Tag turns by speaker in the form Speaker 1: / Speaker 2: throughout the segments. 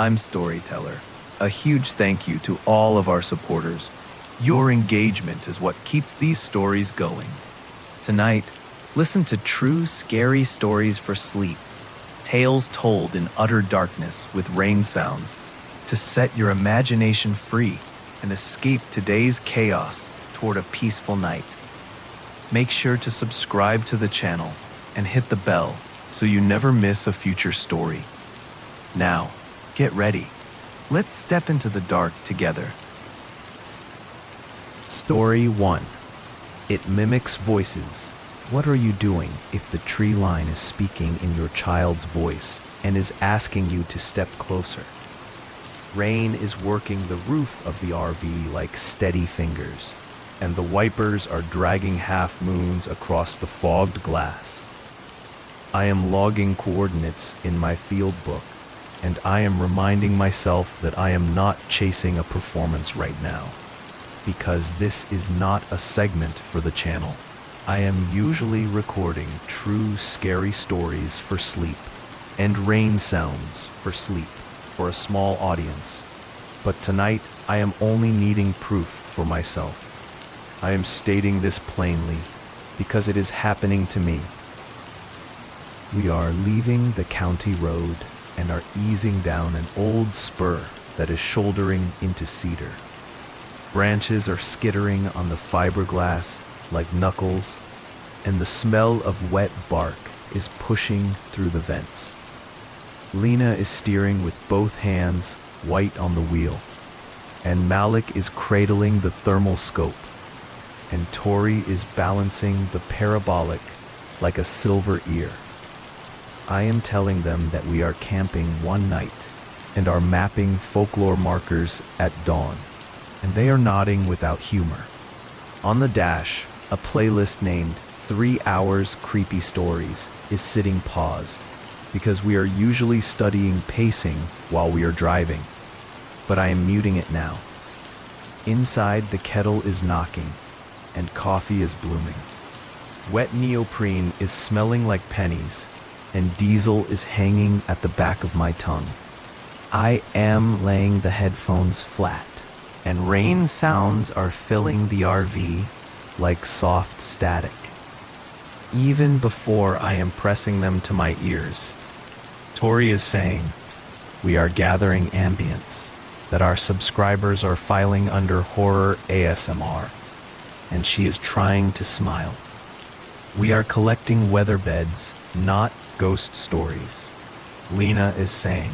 Speaker 1: I'm Storyteller. A huge thank you to all of our supporters. Your engagement is what keeps these stories going. Tonight, listen to true scary stories for sleep. Tales told in utter darkness with rain sounds to set your imagination free and escape today's chaos toward a peaceful night. Make sure to subscribe to the channel and hit the bell so you never miss a future story. Now, get ready. Let's step into the dark together. Story 1. It mimics voices. What are you doing if the tree line is speaking in your child's voice and is asking you to step closer? Rain is working the roof of the RV like steady fingers, and the wipers are dragging half moons across the fogged glass. I am logging coordinates in my field book, and I am reminding myself that I am not chasing a performance right now, because this is not a segment for the channel. I am usually recording true scary stories for sleep, and rain sounds for sleep, for a small audience. But tonight, I am only needing proof for myself. I am stating this plainly, because it is happening to me. We are leaving the county road and are easing down an old spur that is shouldering into cedar. Branches are skittering on the fiberglass like knuckles, and the smell of wet bark is pushing through the vents. Lena is steering with both hands, white on the wheel, and Malik is cradling the thermal scope, and Tori is balancing the parabolic like a silver ear. I am telling them that we are camping one night and are mapping folklore markers at dawn, and they are nodding without humor. On the dash, a playlist named 3 Hours Creepy Stories is sitting paused, because we are usually studying pacing while we are driving, but I am muting it now. Inside, the kettle is knocking, and coffee is blooming. Wet neoprene is smelling like pennies, and diesel is hanging at the back of my tongue. I am laying the headphones flat, and rain sounds are filling the RV like soft static, even before I am pressing them to my ears. Tori is saying, "We are gathering ambience," that our subscribers are filing under horror ASMR, and she is trying to smile. We are collecting weather beds, not ghost stories. Lena is saying,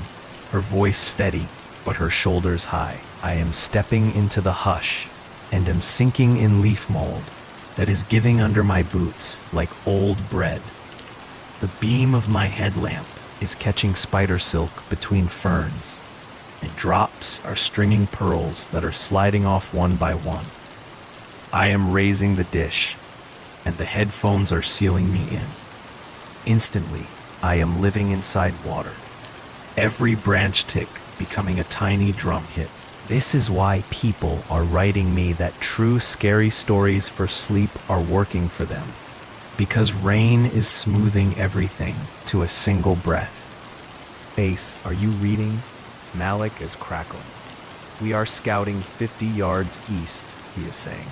Speaker 1: her voice steady, but her shoulders high, "I am stepping into the hush, and am sinking in leaf mold that is giving under my boots like old bread. The beam of my headlamp is catching spider silk between ferns, and drops are stringing pearls that are sliding off one by one. I am raising the dish, and the headphones are sealing me in. Instantly, I am living inside water, every branch tick becoming a tiny drum hit. This is why people are writing me that true scary stories for sleep are working for them, because rain is smoothing everything to a single breath. Ace, are you reading? Malik is crackling. We are scouting 50 yards east, he is saying.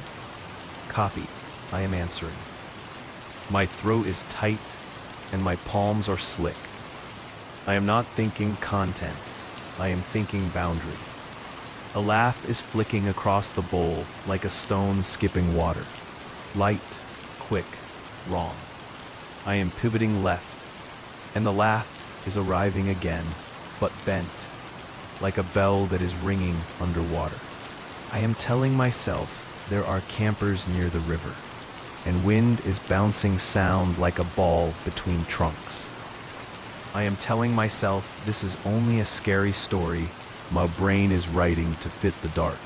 Speaker 1: Copy, I am answering. My throat is tight, and my palms are slick. I am not thinking content, I am thinking boundary. A laugh is flicking across the bowl like a stone skipping water. Light, quick, wrong. I am pivoting left, and the laugh is arriving again, but bent, like a bell that is ringing underwater. I am telling myself there are campers near the river, and wind is bouncing sound like a ball between trunks. I am telling myself this is only a scary story my brain is writing to fit the dark.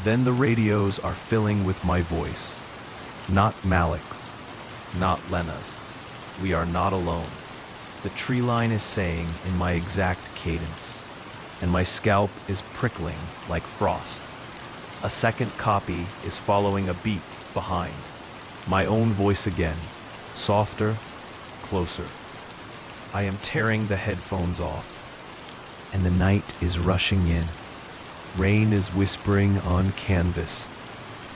Speaker 1: Then the radios are filling with my voice. Not Malik's, not Lena's. We are not alone. The tree line is saying in my exact cadence, and my scalp is prickling like frost. A second copy is following a beat behind. My own voice again, softer, closer. I am tearing the headphones off. and the night is rushing in. Rain is whispering on canvas,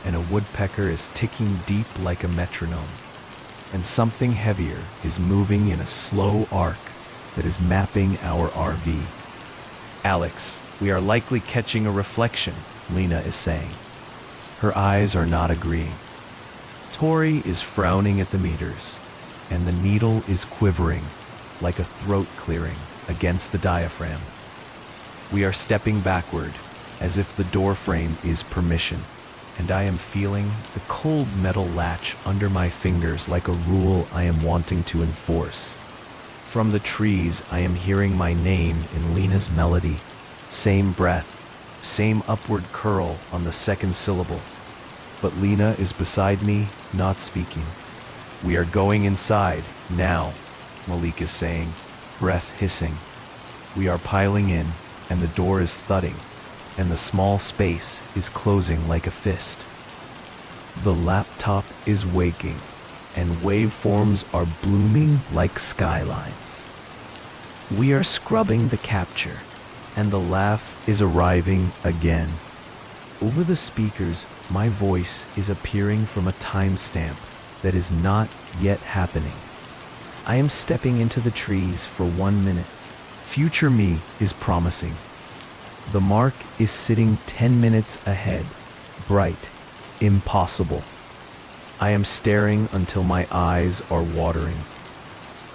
Speaker 1: and a woodpecker is ticking deep like a metronome. And something heavier is moving in a slow arc that is mapping our RV. Alex, we are likely catching a reflection, Lena is saying. Her eyes are not agreeing. Tori is frowning at the meters, and the needle is quivering like a throat clearing against the diaphragm. We are stepping backward, as if the doorframe is permission, and I am feeling the cold metal latch under my fingers like a rule I am wanting to enforce. From the trees, I am hearing my name in Lena's melody. Same breath, same upward curl on the second syllable. But Lena is beside me, not speaking. We are going inside, now, Malik is saying, breath hissing. We are piling in, and the door is thudding, and the small space is closing like a fist. The laptop is waking, and waveforms are blooming like skylines. We are scrubbing the capture, and the laugh is arriving again. Over the speakers, my voice is appearing from a timestamp that is not yet happening. I am stepping into the trees for 1 minute. Future me is promising. The mark is sitting 10 minutes ahead. Bright. Impossible. I am staring until my eyes are watering.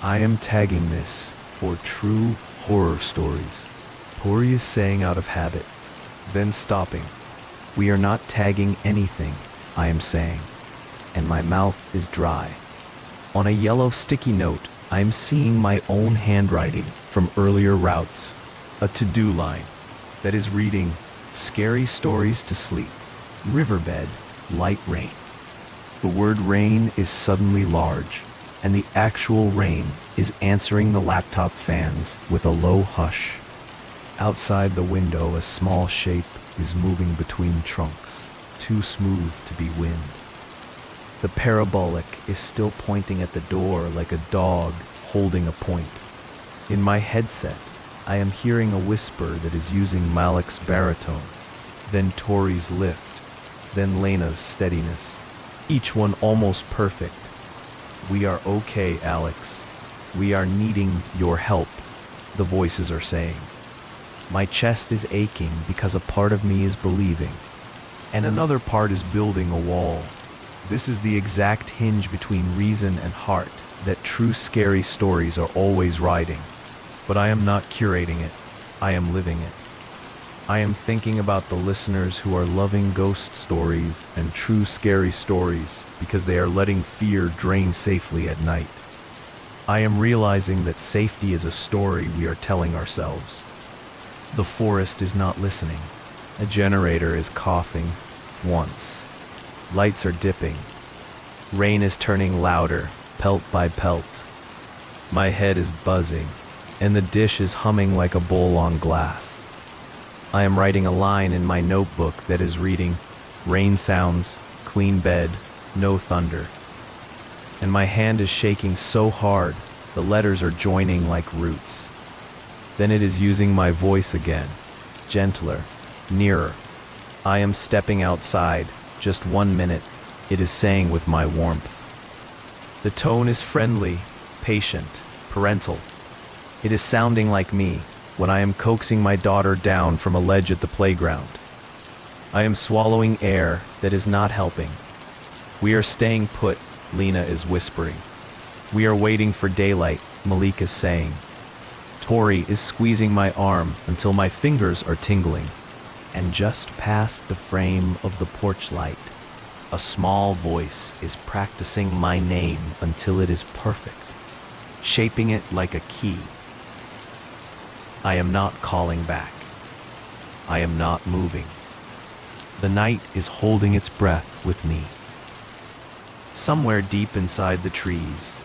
Speaker 1: I am tagging this for true horror stories. Tori is saying out of habit, then stopping. We are not tagging anything, I am saying, and my mouth is dry. On a yellow sticky note, I am seeing my own handwriting from earlier routes, a to-do line that is reading scary stories to sleep, riverbed, light rain. The word rain is suddenly large, and the actual rain is answering the laptop fans with a low hush. Outside the window, a small shape is moving between trunks, too smooth to be wind. The parabolic is still pointing at the door like a dog holding a point. In my headset, I am hearing a whisper that is using Malik's baritone, then Tori's lift, then Lena's steadiness, each one almost perfect. We are okay, Alex. We are needing your help, the voices are saying. My chest is aching because a part of me is believing, and another part is building a wall. This is the exact hinge between reason and heart that true scary stories are always riding. But I am not curating it. I am living it. I am thinking about the listeners who are loving ghost stories and true scary stories because they are letting fear drain safely at night. I am realizing that safety is a story we are telling ourselves. The forest is not listening. A generator is coughing once. Lights are dipping. Rain is turning louder, pelt by pelt. My head is buzzing, and the dish is humming like a bowl on glass. I am writing a line in my notebook that is reading, rain sounds, clean bed, no thunder. And my hand is shaking so hard, the letters are joining like roots. Then it is using my voice again, gentler, nearer. I am stepping outside, just 1 minute, it is saying with my warmth. The tone is friendly, patient, parental. It is sounding like me when I am coaxing my daughter down from a ledge at the playground. I am swallowing air that is not helping. We are staying put, Lena is whispering. We are waiting for daylight, Malik is saying. Tori is squeezing my arm until my fingers are tingling. And just past the frame of the porch light, a small voice is practicing my name until it is perfect, shaping it like a key. I am not calling back. I am not moving. The night is holding its breath with me. Somewhere deep inside the trees,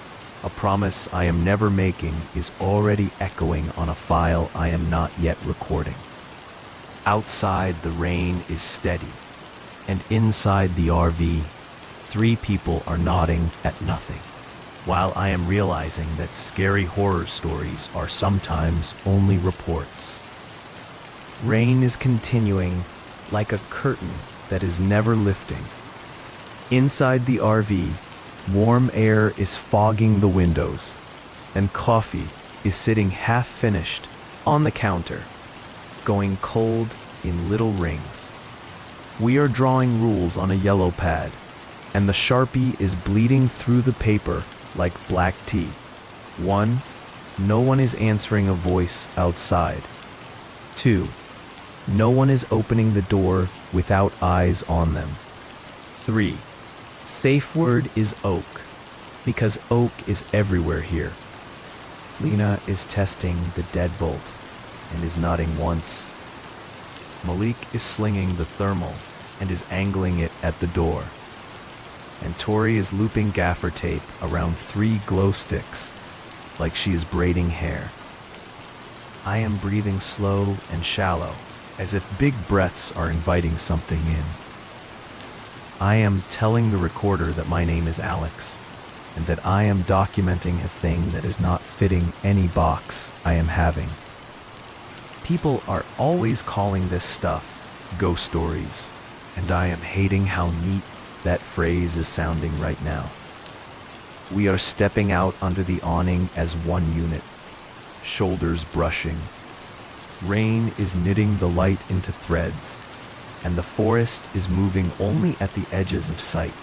Speaker 1: a promise I am never making is already echoing on a file I am not yet recording. Outside, the rain is steady, and inside the RV, 3 people are nodding at nothing, while I am realizing that scary horror stories are sometimes only reports. Rain is continuing like a curtain that is never lifting. Inside the RV, warm air is fogging the windows, and coffee is sitting half-finished on the counter, going cold in little rings. We are drawing rules on a yellow pad, and the Sharpie is bleeding through the paper like black tea. 1. No one is answering a voice outside. 2. No one is opening the door without eyes on them. 3. Safe word is oak, because oak is everywhere here. Lena is testing the deadbolt and is nodding once. Malik is slinging the thermal and is angling it at the door. And Tori is looping gaffer tape around 3 glow sticks, like she is braiding hair. I am breathing slow and shallow, as if big breaths are inviting something in. I am telling the recorder that my name is Alex, and that I am documenting a thing that is not fitting any box I am having. People are always calling this stuff ghost stories, and I am hating how neat that phrase is sounding right now. We are stepping out under the awning as one unit, shoulders brushing. Rain is knitting the light into threads, and the forest is moving only at the edges of sight.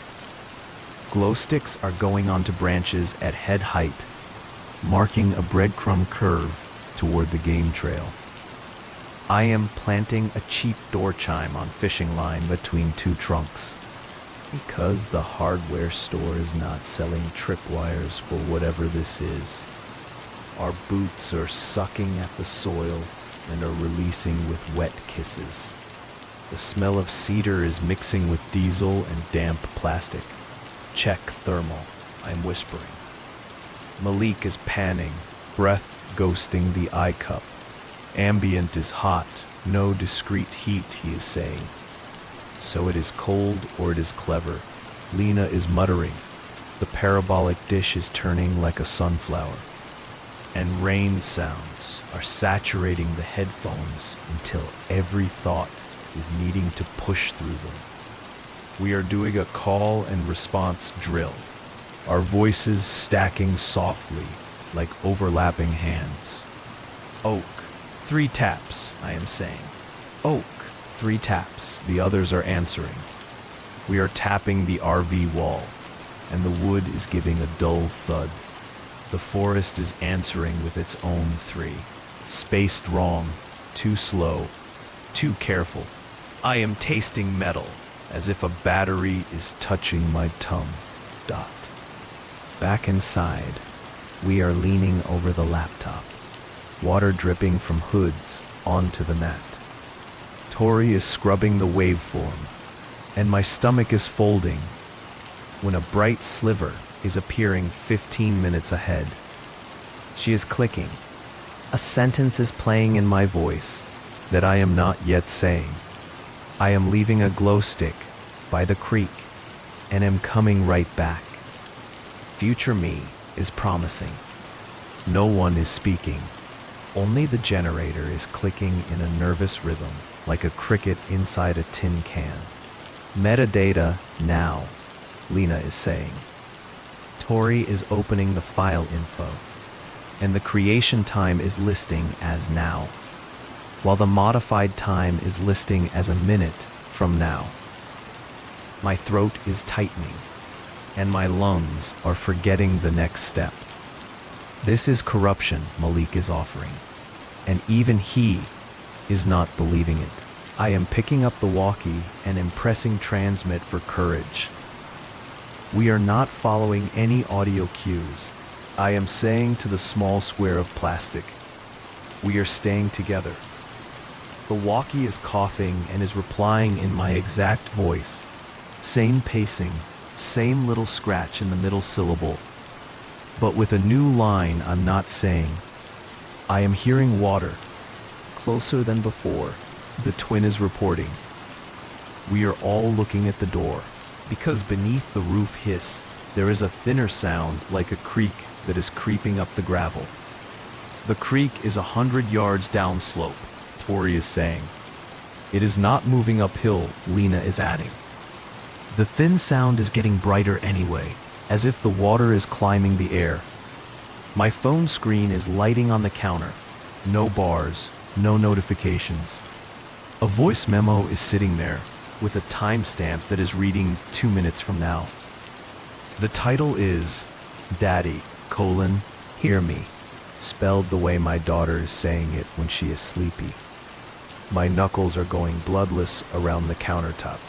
Speaker 1: Glow sticks are going onto branches at head height, marking a breadcrumb curve toward the game trail. I am planting a cheap door chime on fishing line between 2 trunks, because the hardware store is not selling tripwires for whatever this is. Our boots are sucking at the soil and are releasing with wet kisses. The smell of cedar is mixing with diesel and damp plastic. Check thermal, I'm whispering. Malik is panning, breath ghosting the eye cup. Ambient is hot, no discrete heat, he is saying. So it is cold or it is clever. Lena is muttering. The parabolic dish is turning like a sunflower. And rain sounds are saturating the headphones until every thought is needing to push through them. We are doing a call and response drill, our voices stacking softly like overlapping hands. Oak, 3 taps, I am saying. Oak, 3 taps, the others are answering. We are tapping the RV wall, and the wood is giving a dull thud. The forest is answering with its own 3. Spaced wrong, too slow, too careful. I am tasting metal, as if a battery is touching my tongue. Dot. Back inside, we are leaning over the laptop, water dripping from hoods onto the mat. Tori is scrubbing the waveform, and my stomach is folding when a bright sliver is appearing 15 minutes ahead. She is clicking. A sentence is playing in my voice that I am not yet saying. I am leaving a glow stick by the creek and am coming right back. Future me is promising. No one is speaking. Only the generator is clicking in a nervous rhythm, like a cricket inside a tin can. Metadata now, Lena is saying. Tori is opening the file info, and the creation time is listing as now, while the modified time is listing as a minute from now. My throat is tightening, and my lungs are forgetting the next step. This is corruption Malik is offering, and even he is not believing it. I am picking up the walkie and am pressing transmit for courage. We are not following any audio cues. I am saying to the small square of plastic, we are staying together. The walkie is coughing and is replying in my exact voice. Same pacing, same little scratch in the middle syllable, but with a new line I'm not saying. I am hearing water, closer than before. The twin is reporting. We are all looking at the door, because beneath the roof hiss, there is a thinner sound like a creek that is creeping up the gravel. The creek is 100 yards downslope, Tori is saying. It is not moving uphill, Lena is adding. The thin sound is getting brighter anyway, as if the water is climbing the air. My phone screen is lighting on the counter. No bars, no notifications. A voice memo is sitting there, with a timestamp that is reading 2 minutes from now. The title is, Daddy, hear me, spelled the way my daughter is saying it when she is sleepy. My knuckles are going bloodless around the countertop.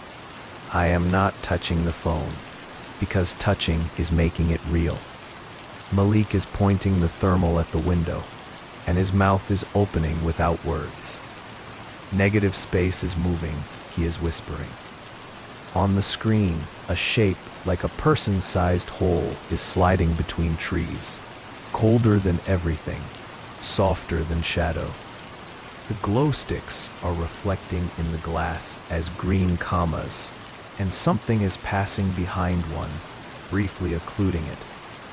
Speaker 1: I am not touching the phone, because touching is making it real. Malik is pointing the thermal at the window, and his mouth is opening without words. Negative space is moving, he is whispering. On the screen, a shape like a person-sized hole is sliding between trees, colder than everything, softer than shadow. The glow sticks are reflecting in the glass as green commas, and something is passing behind one, briefly occluding it,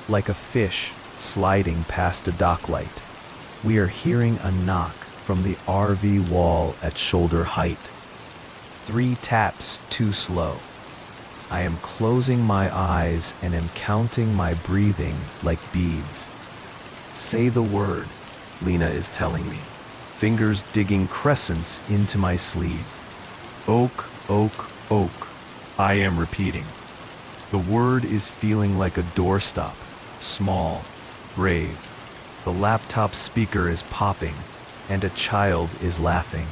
Speaker 1: like a fish sliding past a docklight. We are hearing a knock from the RV wall at shoulder height. 3 taps too slow. I am closing my eyes and am counting my breathing like beads. Say the word, Lena is telling me, fingers digging crescents into my sleeve. Oak, oak, oak. I am repeating. The word is feeling like a doorstop, small, brave. The laptop speaker is popping, and a child is laughing,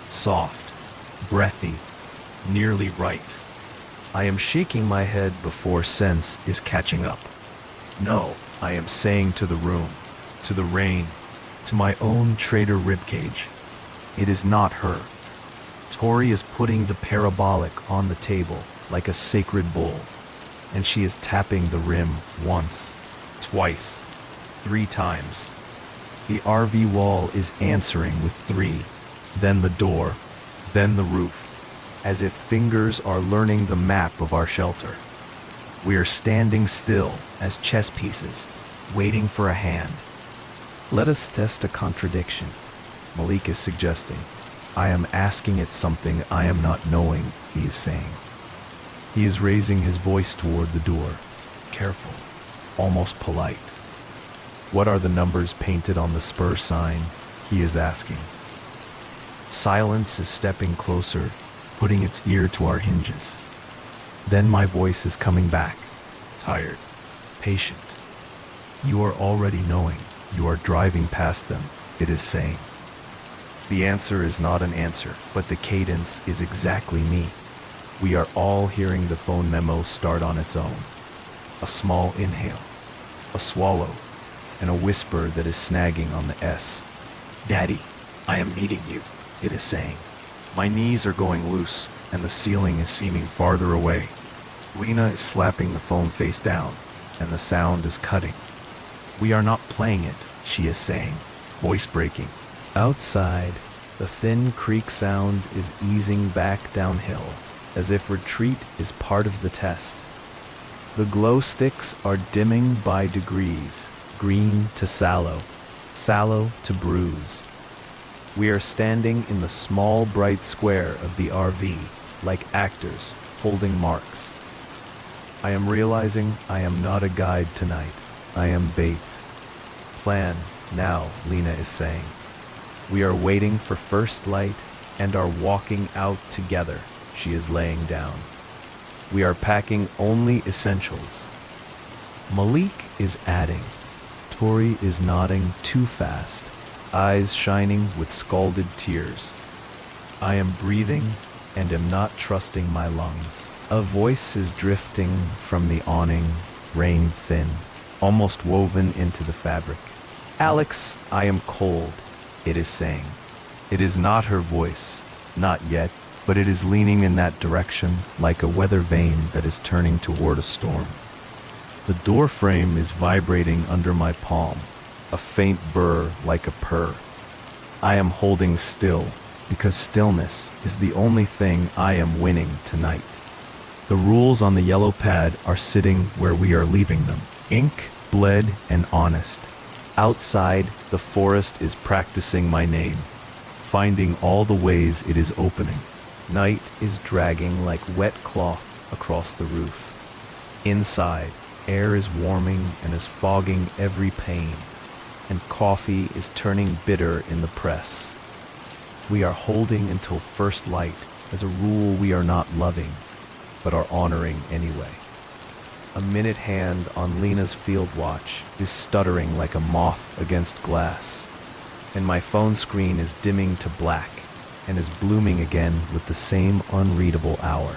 Speaker 1: soft, breathy, nearly right. I am shaking my head before sense is catching up. No, I am saying to the room, to the rain, to my own traitor ribcage. It is not her. Tori is putting the parabolic on the table like a sacred bowl, and she is tapping the rim once, twice, 3 times. The RV wall is answering with 3, then the door, then the roof, as if fingers are learning the map of our shelter. We are standing still as chess pieces, waiting for a hand. Let us test a contradiction, Malik is suggesting. I am asking it something I am not knowing, he is saying. He is raising his voice toward the door, careful, almost polite. What are the numbers painted on the spur sign? He is asking. Silence is stepping closer, putting its ear to our hinges. Then my voice is coming back, tired, patient. You are already knowing, you are driving past them, it is saying. The answer is not an answer, but the cadence is exactly me. We are all hearing the phone memo start on its own. A small inhale, a swallow, and a whisper that is snagging on the S. Daddy, I am needing you, it is saying. My knees are going loose, and the ceiling is seeming farther away. Lena is slapping the phone face down, and the sound is cutting. We are not playing it, she is saying, voice breaking. Outside, the thin creak sound is easing back downhill, as if retreat is part of the test. The glow sticks are dimming by degrees, green to sallow, sallow to bruise. We are standing in the small bright square of the RV, like actors holding marks. I am realizing I am not a guide tonight. I am bait. Plan now, Lena is saying. We are waiting for first light and are walking out together, she is laying down. We are packing only essentials. Malik is adding. Tori is nodding too fast, eyes shining with scalded tears. I am breathing and am not trusting my lungs. A voice is drifting from the awning, rain thin, almost woven into the fabric. Alex, I am cold, it is saying. It is not her voice, not yet, but it is leaning in that direction like a weather vane that is turning toward a storm. The door frame is vibrating under my palm, a faint burr like a purr. I am holding still, because stillness is the only thing I am winning tonight. The rules on the yellow pad are sitting where we are leaving them. Ink, bled, and honest. Outside, the forest is practicing my name. finding all the ways it is opening. Night is dragging like wet cloth across the roof. Inside, air is warming and is fogging every pane, and coffee is turning bitter in the press. We are holding until first light as a rule we are not loving, but are honoring anyway. A minute hand on Lena's field watch is stuttering like a moth against glass, and my phone screen is dimming to black and is blooming again with the same unreadable hour.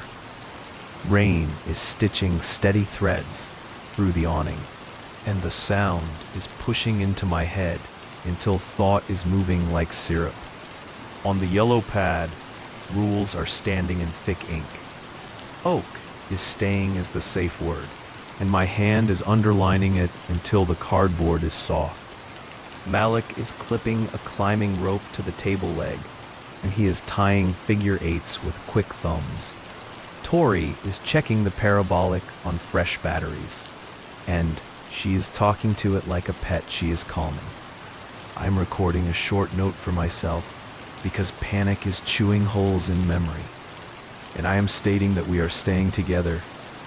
Speaker 1: Rain is stitching steady threads through the awning, and the sound is pushing into my head until thought is moving like syrup. On the yellow pad, rules are standing in thick ink. Oak is staying as the safe word, and my hand is underlining it until the cardboard is soft. Malik is clipping a climbing rope to the table leg, and he is tying figure eights with quick thumbs. Tori is checking the parabolic on fresh batteries, and she is talking to it like a pet she is calming. I'm recording a short note for myself because panic is chewing holes in memory, and I am stating that we are staying together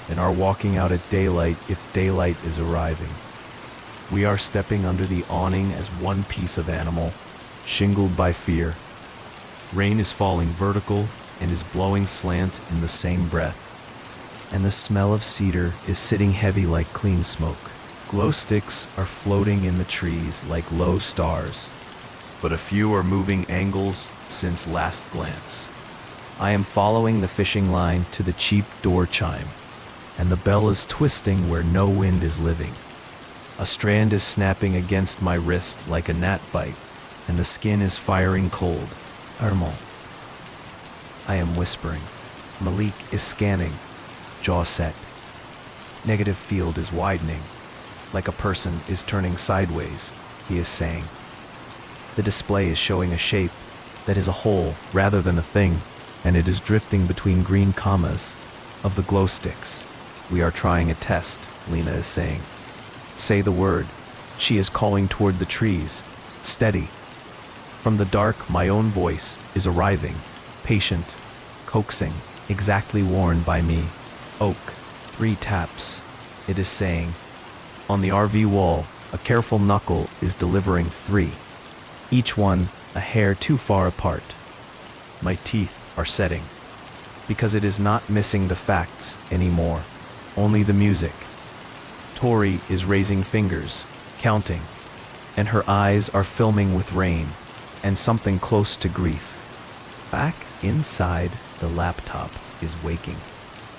Speaker 1: and are walking out at daylight if daylight is arriving. We are stepping under the awning as one piece of animal, shingled by fear. Rain is falling vertical and is blowing slant in the same breath, and the smell of cedar is sitting heavy like clean smoke. Glow sticks are floating in the trees like low stars, but a few are moving angles since last glance. I am following the fishing line to the cheap door chime, and the bell is twisting where no wind is living. A strand is snapping against my wrist like a gnat bite, and the skin is firing cold. Thermal. I am whispering. Malik is scanning, jaw set. Negative field is widening, like a person is turning sideways, he is saying. The display is showing a shape that is a hole rather than a thing, and it is drifting between green commas of the glow sticks. We are trying a test, Lena is saying. Say the word. She is calling toward the trees. Steady. From the dark, my own voice is arriving, patient, coaxing, exactly worn by me. Oak. 3 taps. It is saying. On the RV wall, a careful knuckle is delivering 3. Each one a hair too far apart. My teeth are setting, because it is not missing the facts anymore, only the music. Tori is raising fingers, counting, and her eyes are filming with rain and something close to grief. Back inside, the laptop is waking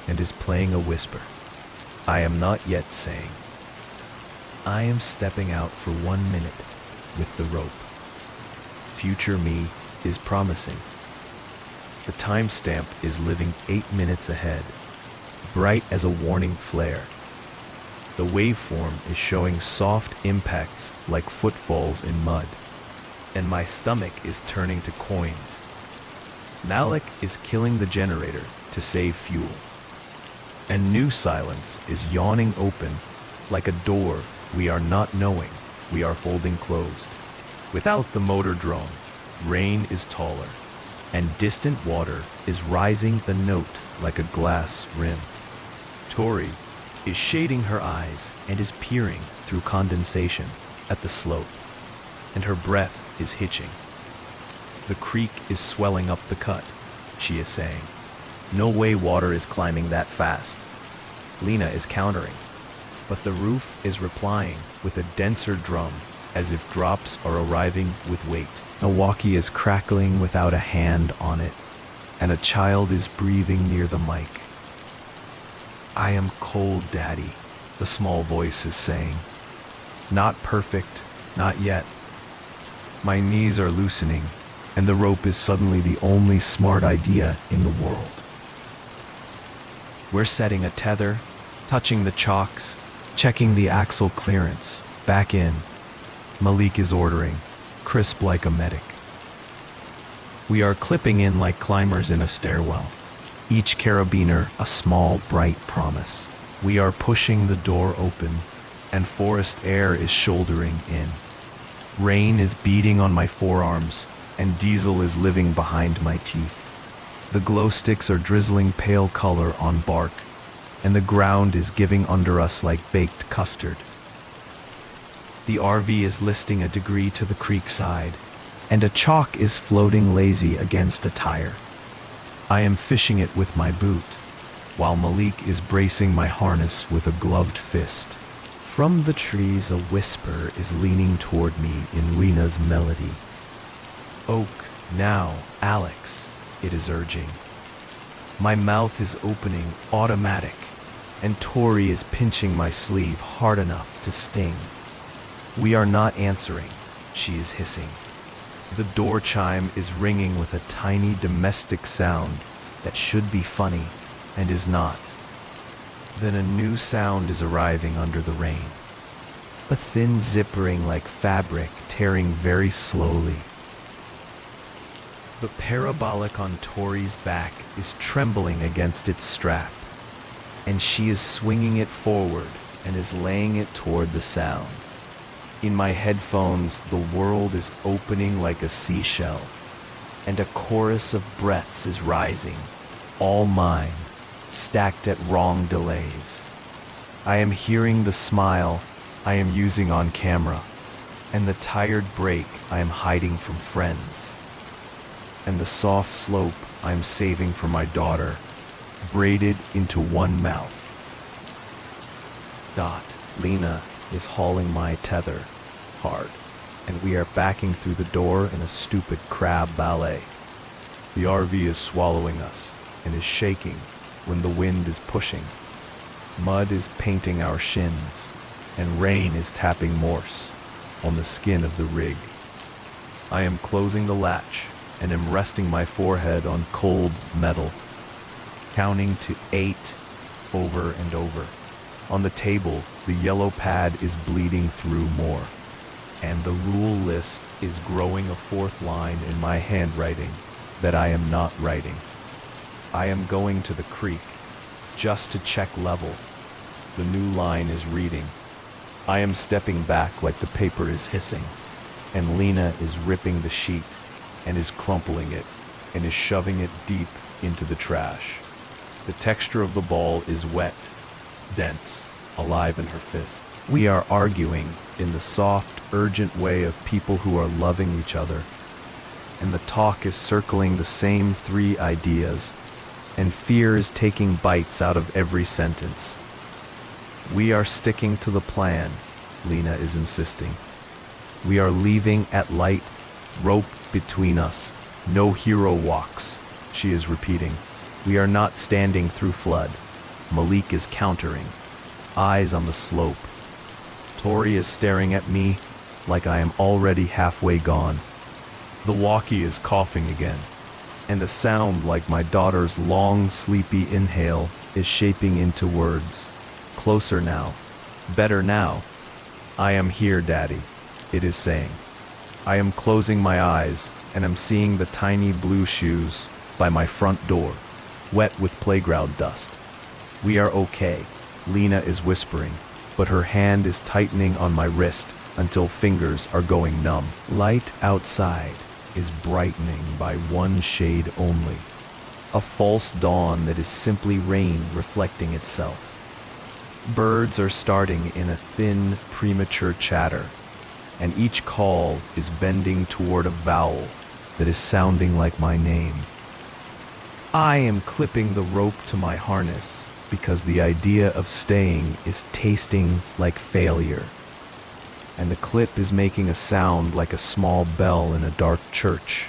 Speaker 1: and is playing a whisper. I am not yet saying. I am stepping out for 1 minute with the rope. Future me is promising. The timestamp is living 8 minutes ahead, bright as a warning flare. The waveform is showing soft impacts like footfalls in mud, and my stomach is turning to coins. Malik is killing the generator to save fuel, and new silence is yawning open like a door we are not knowing we are holding closed. Without the motor drone, rain is taller, and distant water is rising the note like a glass rim. Tori is shading her eyes and is peering through condensation at the slope, and her breath is hitching. The creek is swelling up the cut, she is saying. No way water is climbing that fast. Lena is countering, but the roof is replying with a denser drum as if drops are arriving with weight. Milwaukee is crackling without a hand on it, and a child is breathing near the mic. I am cold, Daddy, the small voice is saying. Not perfect, not yet. My knees are loosening, and the rope is suddenly the only smart idea in the world. We're setting a tether, touching the chocks, checking the axle clearance, back in. Malik is ordering, crisp like a medic. We are clipping in like climbers in a stairwell, each carabiner a small, bright promise. We are pushing the door open, and forest air is shouldering in. Rain is beating on my forearms, and Diesel is living behind my teeth. The glow sticks are drizzling pale color on bark, and the ground is giving under us like baked custard. The RV is listing a degree to the creek side, and a chalk is floating lazy against a tire. I am fishing it with my boot, while Malik is bracing my harness with a gloved fist. From the trees, a whisper is leaning toward me in Lena's melody. "Oak, now, Alex," it is urging. My mouth is opening, automatic, and Tori is pinching my sleeve hard enough to sting. "We are not answering," she is hissing. The door chime is ringing with a tiny domestic sound that should be funny and is not. Then a new sound is arriving under the rain. A thin zippering like fabric tearing very slowly. The parabolic on Tori's back is trembling against its strap, and she is swinging it forward and is laying it toward the sound. In my headphones, the world is opening like a seashell, and a chorus of breaths is rising, all mine, stacked at wrong delays. I am hearing the smile I am using on camera, and the tired break I am hiding from friends, and the soft slope I am saving for my daughter, braided into one mouth. Lena is hauling my tether hard, and we are backing through the door in a stupid crab ballet. The RV is swallowing us and is shaking when the wind is pushing. Mud is painting our shins, and rain is tapping Morse on the skin of the rig. I am closing the latch and am resting my forehead on cold metal, counting to 8 over and over. On the table, the yellow pad is bleeding through more, and the rule list is growing a fourth line in my handwriting that I am not writing. I am going to the creek just to check level. The new line is reading. I am stepping back like the paper is hissing, and Lena is ripping the sheet and is crumpling it and is shoving it deep into the trash. The texture of the ball is wet, dense, alive in her fist. We are arguing in the soft, urgent way of people who are loving each other, and the talk is circling the same 3 ideas, and fear is taking bites out of every sentence. We are sticking to the plan, Lena is insisting. We are leaving at light, rope between us. No hero walks, she is repeating. We are not standing through flood. Malik is countering, eyes on the slope. Tori is staring at me like I am already halfway gone. The walkie is coughing again, and a sound like my daughter's long, sleepy inhale is shaping into words. Closer now. Better now. I am here, Daddy, it is saying. I am closing my eyes, and am seeing the tiny blue shoes by my front door, wet with playground dust. We are okay, Lena is whispering, but her hand is tightening on my wrist until fingers are going numb. Light outside is brightening by one shade only, a false dawn that is simply rain reflecting itself. Birds are starting in a thin, premature chatter, and each call is bending toward a vowel that is sounding like my name. I am clipping the rope to my harness because the idea of staying is tasting like failure, and the clip is making a sound like a small bell in a dark church.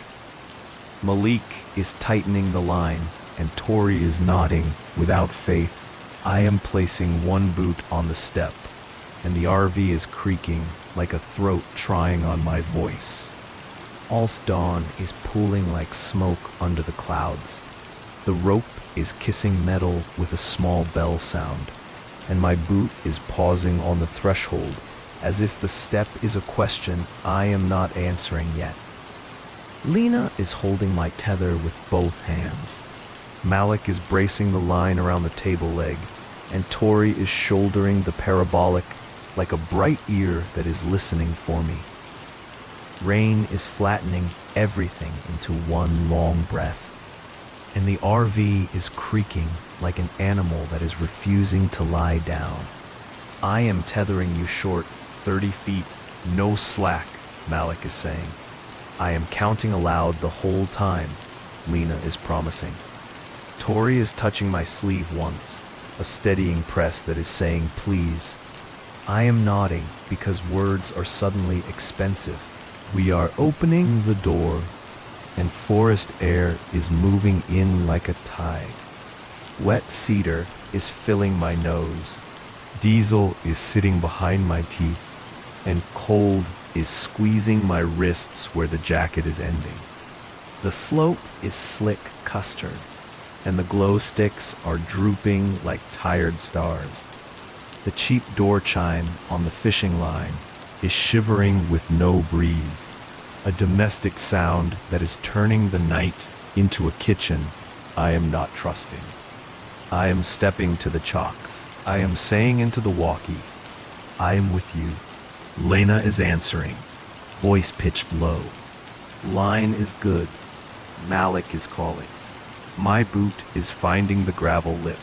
Speaker 1: Malik is tightening the line, and Tori is nodding without faith. I am placing one boot on the step, and the RV is creaking like a throat trying on my voice. False dawn is pooling like smoke under the clouds. The rope is kissing metal with a small bell sound, and my boot is pausing on the threshold, as if the step is a question I am not answering yet. Lena is holding my tether with both hands. Malik is bracing the line around the table leg, and Tori is shouldering the parabolic like a bright ear that is listening for me. Rain is flattening everything into one long breath, and the RV is creaking like an animal that is refusing to lie down. I am tethering you short, 30 feet, no slack, Malik is saying. I am counting aloud the whole time, Lena is promising. Tori is touching my sleeve once, a steadying press that is saying please. I am nodding because words are suddenly expensive. We are opening the door, and forest air is moving in like a tide. Wet cedar is filling my nose. Diesel is sitting behind my teeth, and cold is squeezing my wrists where the jacket is ending. The slope is slick custard, and the glow sticks are drooping like tired stars. The cheap door chime on the fishing line is shivering with no breeze, a domestic sound that is turning the night into a kitchen I am not trusting. I am stepping to the chocks. I am saying into the walkie, I am with you. Lena is answering, voice pitched low. Line is good. Malik is calling. My boot is finding the gravel lip,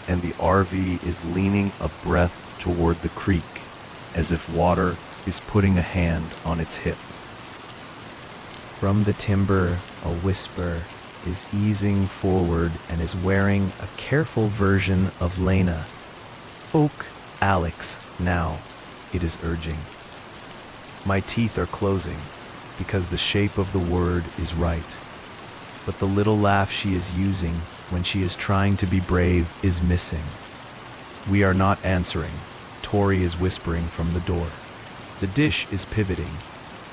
Speaker 1: and the RV is leaning a breath toward the creek, as if water is putting a hand on its hip. From the timber, a whisper is easing forward and is wearing a careful version of Lena. Oak, Alex, now, it is urging. My teeth are closing because the shape of the word is right. But the little laugh she is using when she is trying to be brave is missing. We are not answering. Tori is whispering from the door. The dish is pivoting.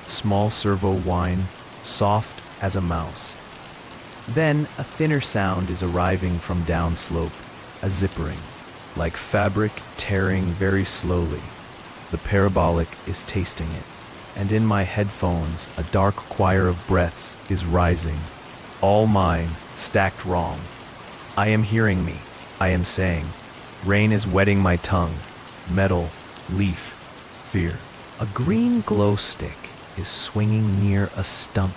Speaker 1: Small servo wine, soft as a mouse. Then a thinner sound is arriving from downslope, a zippering, like fabric tearing very slowly. The parabolic is tasting it, and in my headphones a dark choir of breaths is rising, all mine, stacked wrong. I am hearing me, I am saying. Rain is wetting my tongue, metal, leaf, fear. A green glow stick is swinging near a stump.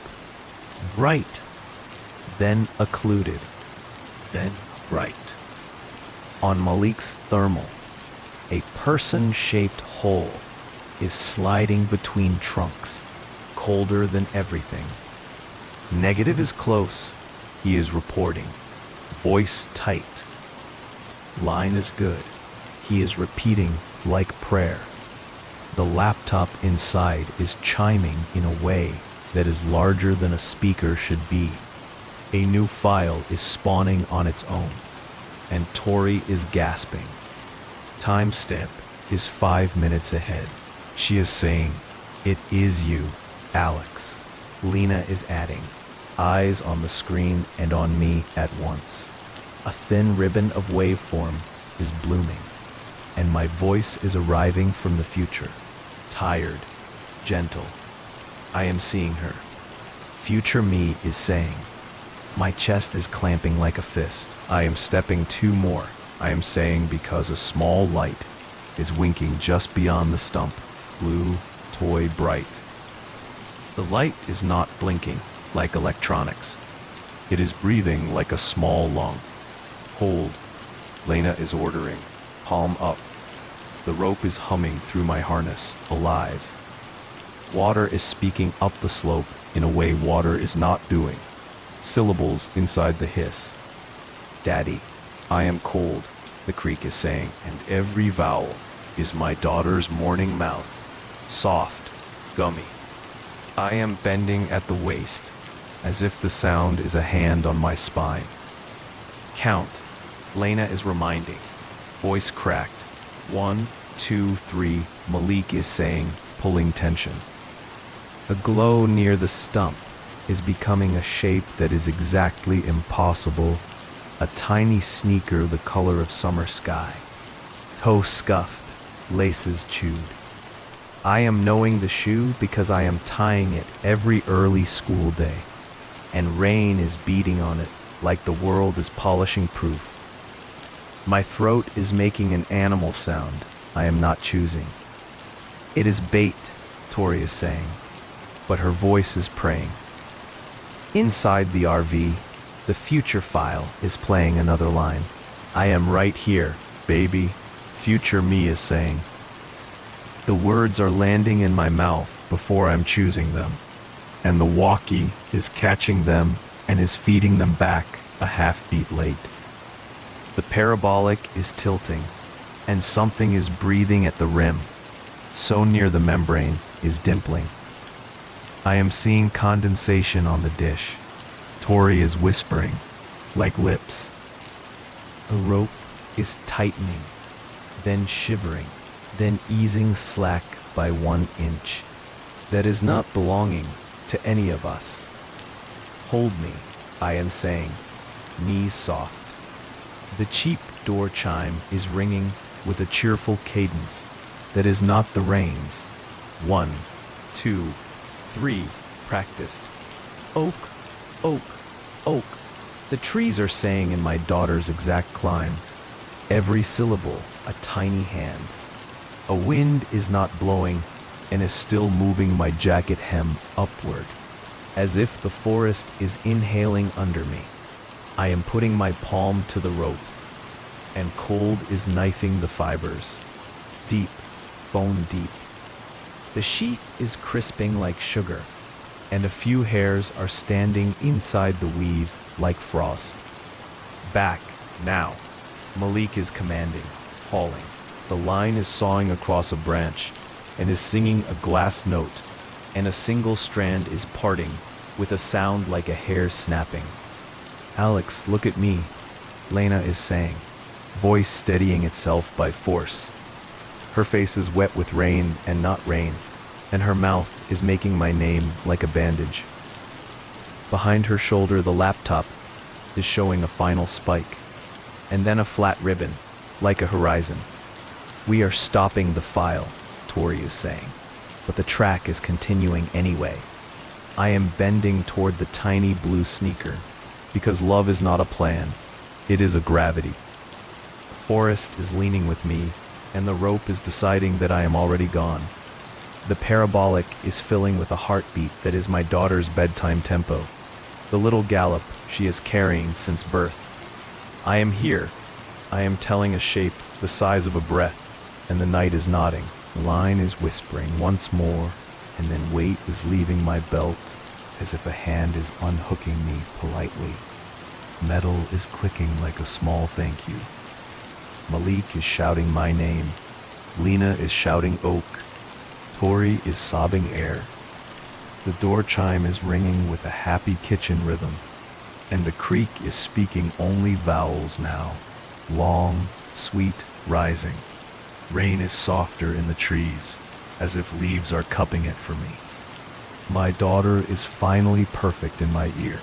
Speaker 1: Bright, then occluded, then bright. On Malik's thermal, a person-shaped hole is sliding between trunks, colder than everything. Negative is close, he is reporting, voice tight. Line is good, he is repeating like prayer. The laptop inside is chiming in a way that is larger than a speaker should be. A new file is spawning on its own, and Tori is gasping. Timestamp is 5 minutes ahead. She is saying, "It is you, Alex." Lena is adding, eyes on the screen and on me at once. A thin ribbon of waveform is blooming, and my voice is arriving from the future. Tired, gentle. I am seeing her. Future me is saying. My chest is clamping like a fist. I am stepping 2 more. I am saying because a small light is winking just beyond the stump, blue, toy bright. The light is not blinking like electronics. It is breathing like a small lung. Hold. Lena is ordering. Palm up. The rope is humming through my harness, alive. Water is speaking up the slope in a way water is not doing. Syllables inside the hiss. Daddy, I am cold, the creek is saying, and every vowel is my daughter's morning mouth, soft, gummy. I am bending at the waist, as if the sound is a hand on my spine. Count, Lena is reminding, voice cracked. 1, 2, 3, Malik is saying, pulling tension. A glow near the stump is becoming a shape that is exactly impossible, a tiny sneaker the color of summer sky. Toe scuffed, laces chewed. I am knowing the shoe because I am tying it every early school day, and rain is beating on it like the world is polishing proof. My throat is making an animal sound I am not choosing. It is bait, Tori is saying. but her voice is praying. Inside the RV, the future file is playing another line. I am right here, baby, future me is saying. The words are landing in my mouth before I'm choosing them, and the walkie is catching them and is feeding them back a half beat late. The parabolic is tilting, and something is breathing at the rim, so near the membrane is dimpling. I am seeing condensation on the dish. Tori is whispering, like lips. The rope is tightening, then shivering, then easing slack by 1 inch. That is not belonging to any of us. Hold me, I am saying, knees soft. The cheap door chime is ringing with a cheerful cadence that is not the rains. 1, 2, 3, practiced. Oak, oak, oak. The trees are saying in my daughter's exact climb. Every syllable a tiny hand. A wind is not blowing and is still moving my jacket hem upward, as if the forest is inhaling under me. I am putting my palm to the rope, and cold is knifing the fibers, deep, bone deep. The sheet is crisping like sugar, and a few hairs are standing inside the weave like frost. Back, now. Malik is commanding, hauling. The line is sawing across a branch and is singing a glass note, and a single strand is parting with a sound like a hair snapping. Alex, look at me, Lena is saying, voice steadying itself by force. Her face is wet with rain and not rain, and her mouth is making my name like a bandage. Behind her shoulder, the laptop is showing a final spike, and then a flat ribbon, like a horizon. We are stopping the file, Tori is saying, but the track is continuing anyway. I am bending toward the tiny blue sneaker, because love is not a plan, it is a gravity. The forest is leaning with me, and the rope is deciding that I am already gone. The parabolic is filling with a heartbeat that is my daughter's bedtime tempo, the little gallop she is carrying since birth. I am here. I am telling a shape the size of a breath, and the night is nodding. The line is whispering once more, and then weight is leaving my belt as if a hand is unhooking me politely. Metal is clicking like a small thank you. Malik is shouting my name. Lena is shouting oak. Tori is sobbing air. The door chime is ringing with a happy kitchen rhythm, and the creek is speaking only vowels now, long, sweet, rising. Rain is softer in the trees, as if leaves are cupping it for me. My daughter is finally perfect in my ear.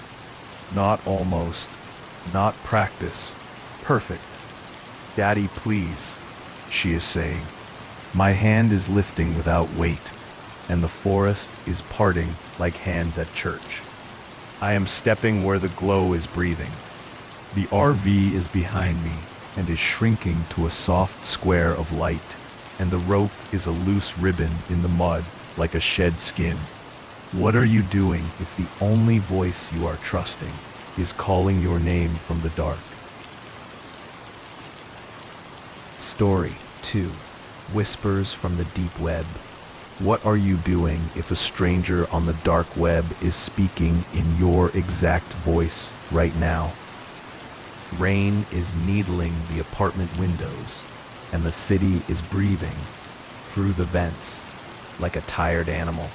Speaker 1: Not almost, not practice, perfect. Daddy, please, she is saying. My hand is lifting without weight, and the forest is parting like hands at church. I am stepping where the glow is breathing. The RV is behind me and is shrinking to a soft square of light, and the rope is a loose ribbon in the mud like a shed skin. What are you doing if the only voice you are trusting is calling your name from the dark? Story 2. Whispers from the deep web. What are you doing if a stranger on the dark web is speaking in your exact voice right now? Rain is needling the apartment windows, and the city is breathing through the vents like a tired animal.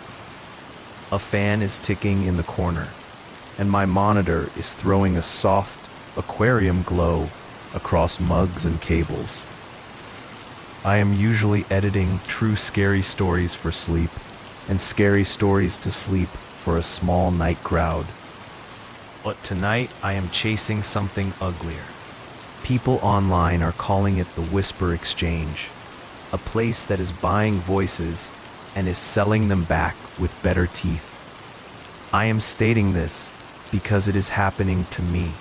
Speaker 1: A fan is ticking in the corner, and my monitor is throwing a soft aquarium glow across mugs and cables. I am usually editing true scary stories for sleep, and scary stories to sleep for a small night crowd. But tonight I am chasing something uglier. People online are calling it the Whisper Exchange, a place that is buying voices and is selling them back with better teeth. I am stating this because it is happening to me.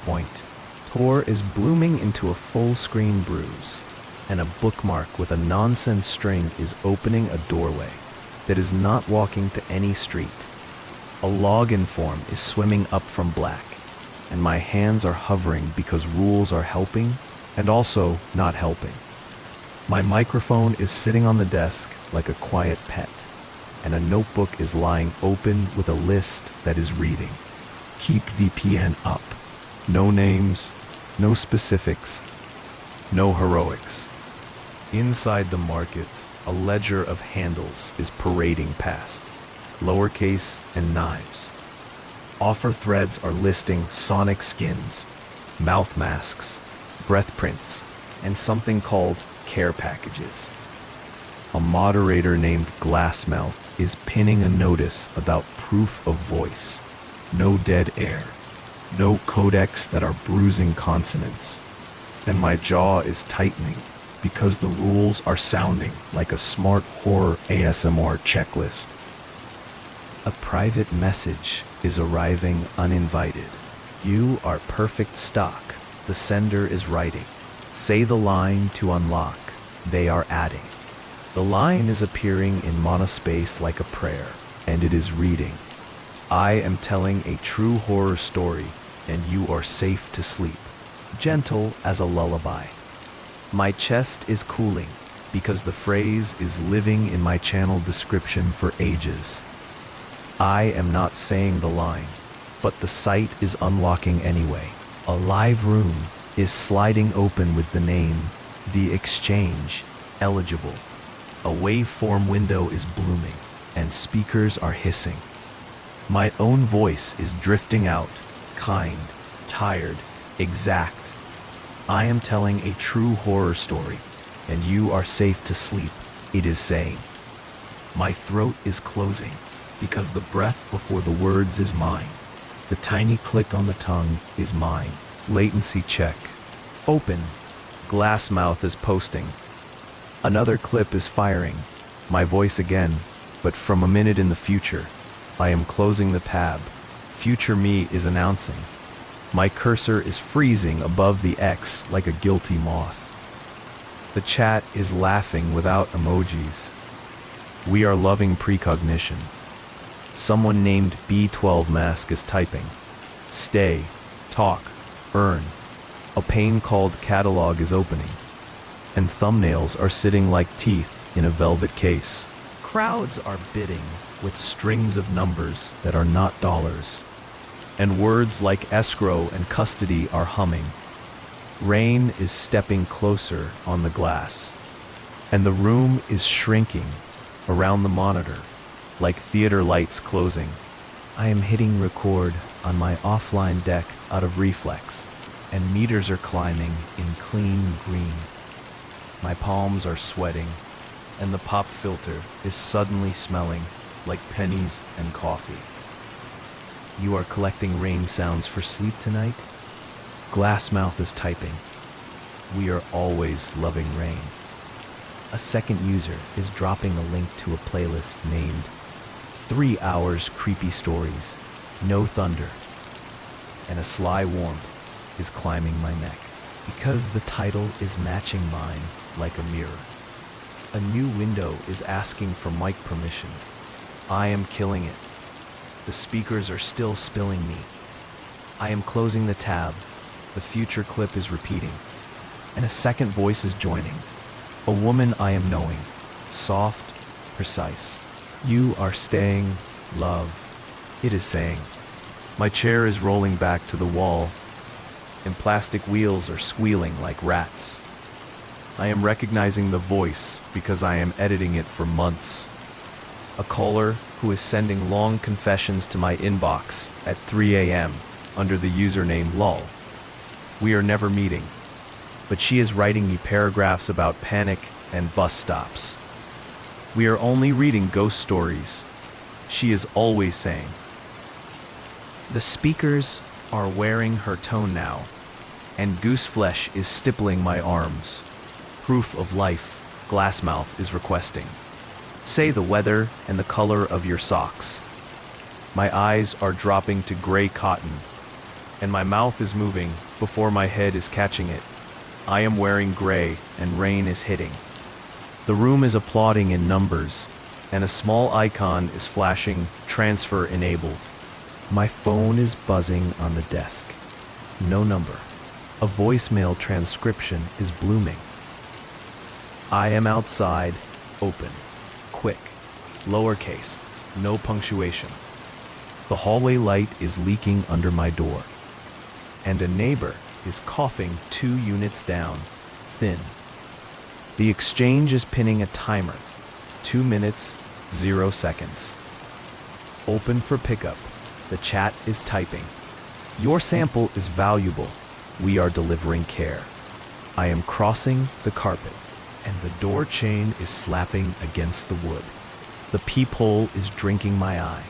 Speaker 1: Point. Tor is blooming into a full-screen bruise, and a bookmark with a nonsense string is opening a doorway. that is not walking to any street. A login form is swimming up from black, and my hands are hovering because rules are helping and also not helping. My microphone is sitting on the desk like a quiet pet, and a notebook is lying open with a list that is reading. Keep VPN up. No names, no specifics, no heroics. Inside the market, a ledger of handles is parading past, lowercase and knives. Offer threads are listing sonic skins, mouth masks, breath prints, and something called care packages. A moderator named Glassmouth is pinning a notice about proof of voice. No dead air, no codecs that are bruising consonants. And my jaw is tightening because the rules are sounding like a smart horror ASMR checklist. A private message is arriving uninvited. You are perfect stock, the sender is writing. Say the line to unlock, they are adding. The line is appearing in monospace like a prayer, and it is reading. I am telling a true horror story, and you are safe to sleep, gentle as a lullaby. My chest is cooling because the phrase is living in my channel description for ages. I am not saying the line, but the site is unlocking anyway. A live room is sliding open with the name, The Exchange, eligible. A waveform window is blooming, and speakers are hissing. My own voice is drifting out, kind, tired, exact. I am telling a true horror story, and you are safe to sleep, it is saying. My throat is closing, because the breath before the words is mine. The tiny click on the tongue is mine. Latency check. Open. Glassmouth is posting. Another clip is firing. My voice again, but from a minute in the future. I am closing the tab. Future me is announcing. My cursor is freezing above the X like a guilty moth. The chat is laughing without emojis. We are loving precognition. Someone named B12 Mask is typing. Stay, talk, earn. A pane called catalog is opening. And thumbnails are sitting like teeth in a velvet case. Crowds are bidding with strings of numbers that are not dollars. And words like escrow and custody are humming. Rain is stepping closer on the glass. And the room is shrinking around the monitor, like theater lights closing. I am hitting record on my offline deck out of reflex, and meters are climbing in clean green. My palms are sweating, and the pop filter is suddenly smelling like pennies and coffee. You are collecting rain sounds for sleep tonight? Glassmouth is typing. We are always loving rain. A second user is dropping a link to a playlist named 3 Hours Creepy Stories, No Thunder. And a sly warmth is climbing my neck because the title is matching mine like a mirror. A new window is asking for mic permission. I am killing it. The speakers are still spilling me. I am closing the tab. The future clip is repeating. And a second voice is joining. A woman I am knowing. Soft, precise. You are staying, love. It is saying. My chair is rolling back to the wall, and plastic wheels are squealing like rats. I am recognizing the voice because I am editing it for months. A caller who is sending long confessions to my inbox at 3 a.m. under the username lol. We are never meeting, but she is writing me paragraphs about panic and bus stops. We are only reading ghost stories, she is always saying. The speakers are wearing her tone now, and gooseflesh is stippling my arms. Proof of life, Glassmouth is requesting. Say the weather and the color of your socks. My eyes are dropping to gray cotton, and my mouth is moving before my head is catching it. I am wearing gray, and rain is hitting. The room is applauding in numbers, and a small icon is flashing, transfer enabled. My phone is buzzing on the desk. No number. A voicemail transcription is blooming. I am outside, open, quick, lowercase, no punctuation. The hallway light is leaking under my door, and a neighbor is coughing 2 units down, thin. The exchange is pinning a timer, 2 minutes, 0 seconds. Open for pickup. The chat is typing. Your sample is valuable. We are delivering care. I am crossing the carpet, and the door chain is slapping against the wood. The peephole is drinking my eye,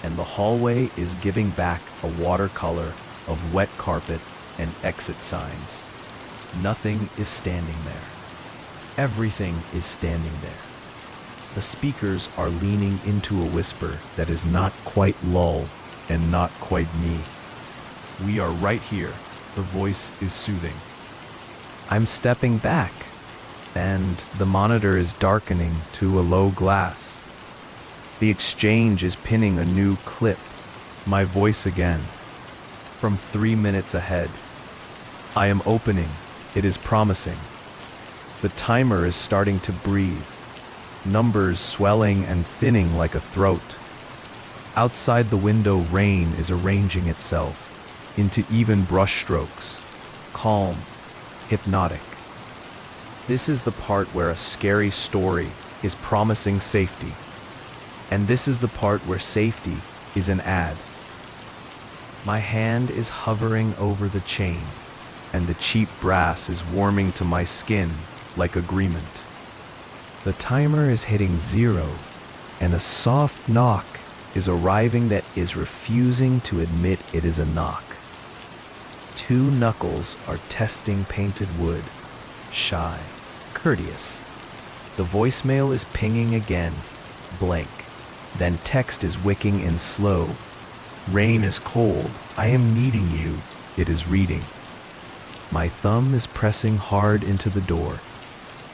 Speaker 1: and the hallway is giving back a watercolor of wet carpet and exit signs. Nothing is standing there. Everything is standing there. The speakers are leaning into a whisper that is not quite lull and not quite me. We are right here. The voice is soothing. I'm stepping back, and the monitor is darkening to a low glass. The exchange is pinning a new clip. My voice again. From 3 minutes ahead. I am opening. It is promising. The timer is starting to breathe. Numbers swelling and thinning like a throat. Outside the window, rain is arranging itself into even brushstrokes. Calm. Hypnotic. This is the part where a scary story is promising safety. And this is the part where safety is an ad. My hand is hovering over the chain, and the cheap brass is warming to my skin like agreement. The timer is hitting 0, and a soft knock is arriving that is refusing to admit it is a knock. 2 knuckles are testing painted wood, shy, courteous. The voicemail is pinging again, blank. Then text is wicking in slow. Rain is cold. I am needing you. It is reading. My thumb is pressing hard into the door,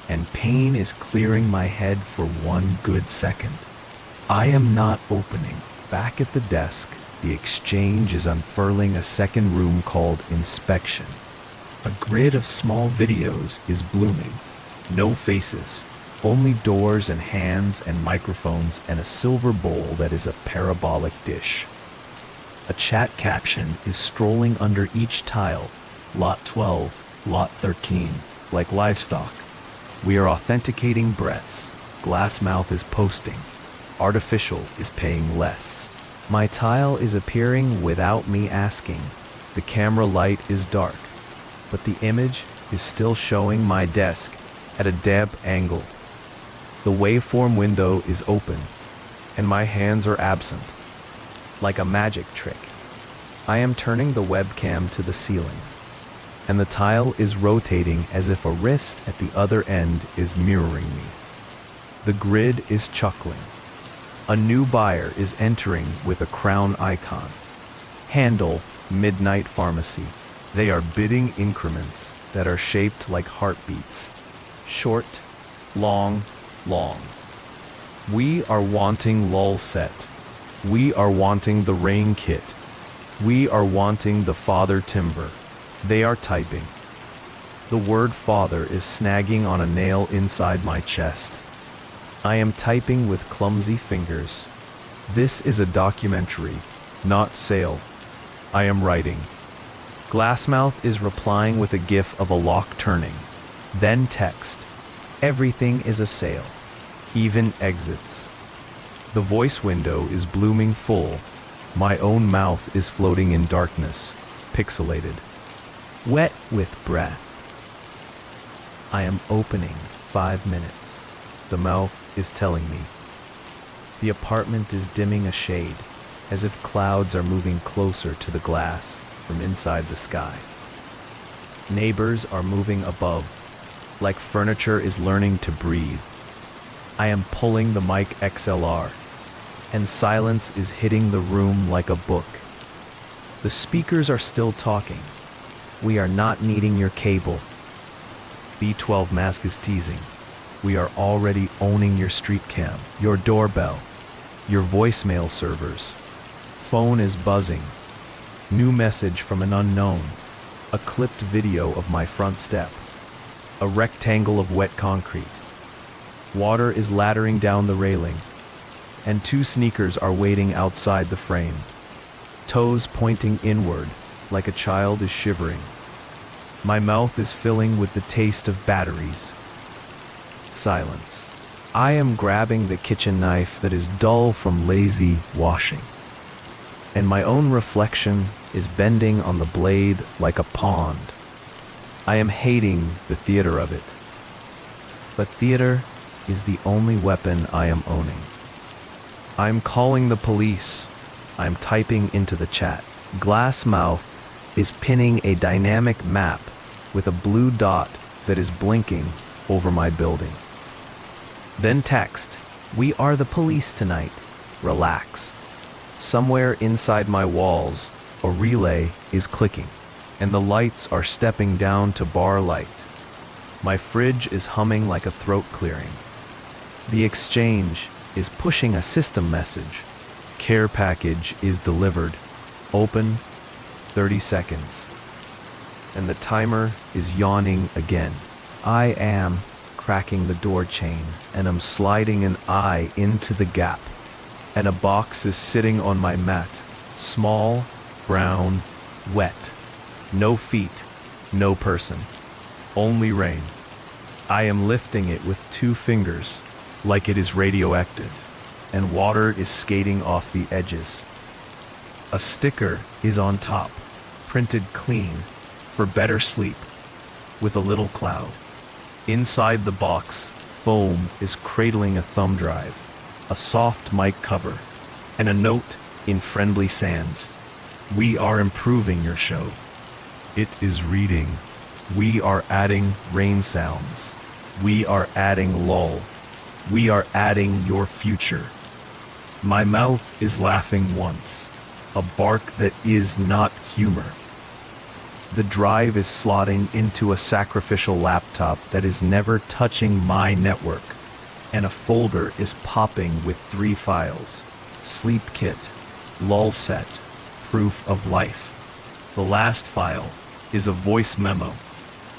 Speaker 1: and pain is clearing my head for 1 good second. I am not opening. Back at the desk, the exchange is unfurling a second room called inspection. A grid of small videos is blooming. No faces. Only doors and hands and microphones and a silver bowl that is a parabolic dish. A chat caption is strolling under each tile. Lot 12, Lot 13, like livestock. We are authenticating breaths. Glassmouth is posting. Artificial is paying less. My tile is appearing without me asking. The camera light is dark, but the image is still showing my desk at a damp angle. The waveform window is open, and my hands are absent. Like a magic trick, I am turning the webcam to the ceiling, and the tile is rotating as if a wrist at the other end is mirroring me. The grid is chuckling. A new buyer is entering with a crown icon. Handle, Midnight Pharmacy. They are bidding increments that are shaped like heartbeats. Short, long, long. We are wanting lull set. We are wanting the rain kit. We are wanting the father timber. They are typing. The word father is snagging on a nail inside my chest. I am typing with clumsy fingers. This is a documentary, not sale. I am writing. Glassmouth is replying with a gif of a lock turning. Then text. Everything is a sale. Even exits. The voice window is blooming full. My own mouth is floating in darkness, pixelated. Wet with breath. I am opening 5 minutes. The mouth is telling me. The apartment is dimming a shade, as if clouds are moving closer to the glass from inside the sky. Neighbors are moving above, like furniture is learning to breathe. I am pulling the mic XLR, and silence is hitting the room like a book. The speakers are still talking. We are not needing your cable. B12 mask is teasing. We are already owning your street cam, your doorbell, your voicemail servers. Phone is buzzing. New message from an unknown. A clipped video of my front step. A rectangle of wet concrete. Water is lathering down the railing, and two sneakers are waiting outside the frame. Toes pointing inward, like a child is shivering. My mouth is filling with the taste of batteries. Silence. I am grabbing the kitchen knife that is dull from lazy washing, and my own reflection is bending on the blade like a pond. I am hating the theater of it. But theater is the only weapon I am owning. I'm calling the police. I'm typing into the chat. Glassmouth is pinning a dynamic map with a blue dot that is blinking over my building. Then text, "We are the police tonight. Relax." Somewhere inside my walls, a relay is clicking, and the lights are stepping down to bar light. My fridge is humming like a throat clearing. The exchange is pushing a system message. Care package is delivered. Open, 30 seconds. And the timer is yawning again. I am cracking the door chain, and I'm sliding an eye into the gap. And a box is sitting on my mat. Small, brown, wet. No feet, no person. Only rain. I am lifting it with 2 fingers, like it is radioactive, and water is skating off the edges. A sticker is on top, printed clean, for better sleep, with a little cloud. Inside the box, foam is cradling a thumb drive, a soft mic cover, and a note in friendly sands. "We are improving your show." It is reading. "We are adding rain sounds. We are adding lull. We are adding your future." My mouth is laughing once, a bark that is not humor. The drive is slotting into a sacrificial laptop that is never touching my network, and a folder is popping with 3 files. Sleep kit, lull set, proof of life. The last file is a voice memo,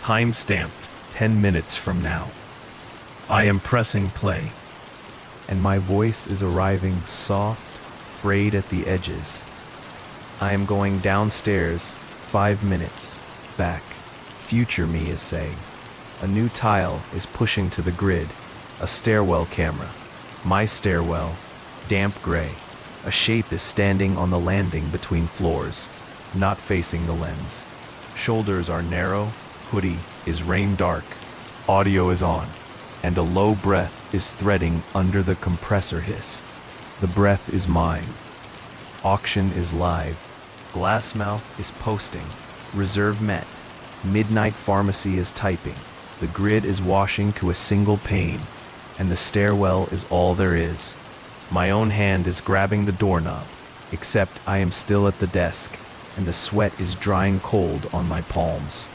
Speaker 1: time-stamped 10 minutes from now. I am pressing play, and my voice is arriving soft, frayed at the edges. I am going downstairs, 5 minutes, back. Future me is saying. A new tile is pushing to the grid, a stairwell camera. My stairwell, damp gray. A shape is standing on the landing between floors, not facing the lens. Shoulders are narrow, hoodie is rain dark, audio is on, and a low breath is threading under the compressor hiss. The breath is mine. Auction is live. Glassmouth is posting. Reserve met. Midnight Pharmacy is typing. The grid is washing to a single pane, and the stairwell is all there is. My own hand is grabbing the doorknob, except I am still at the desk, and the sweat is drying cold on my palms.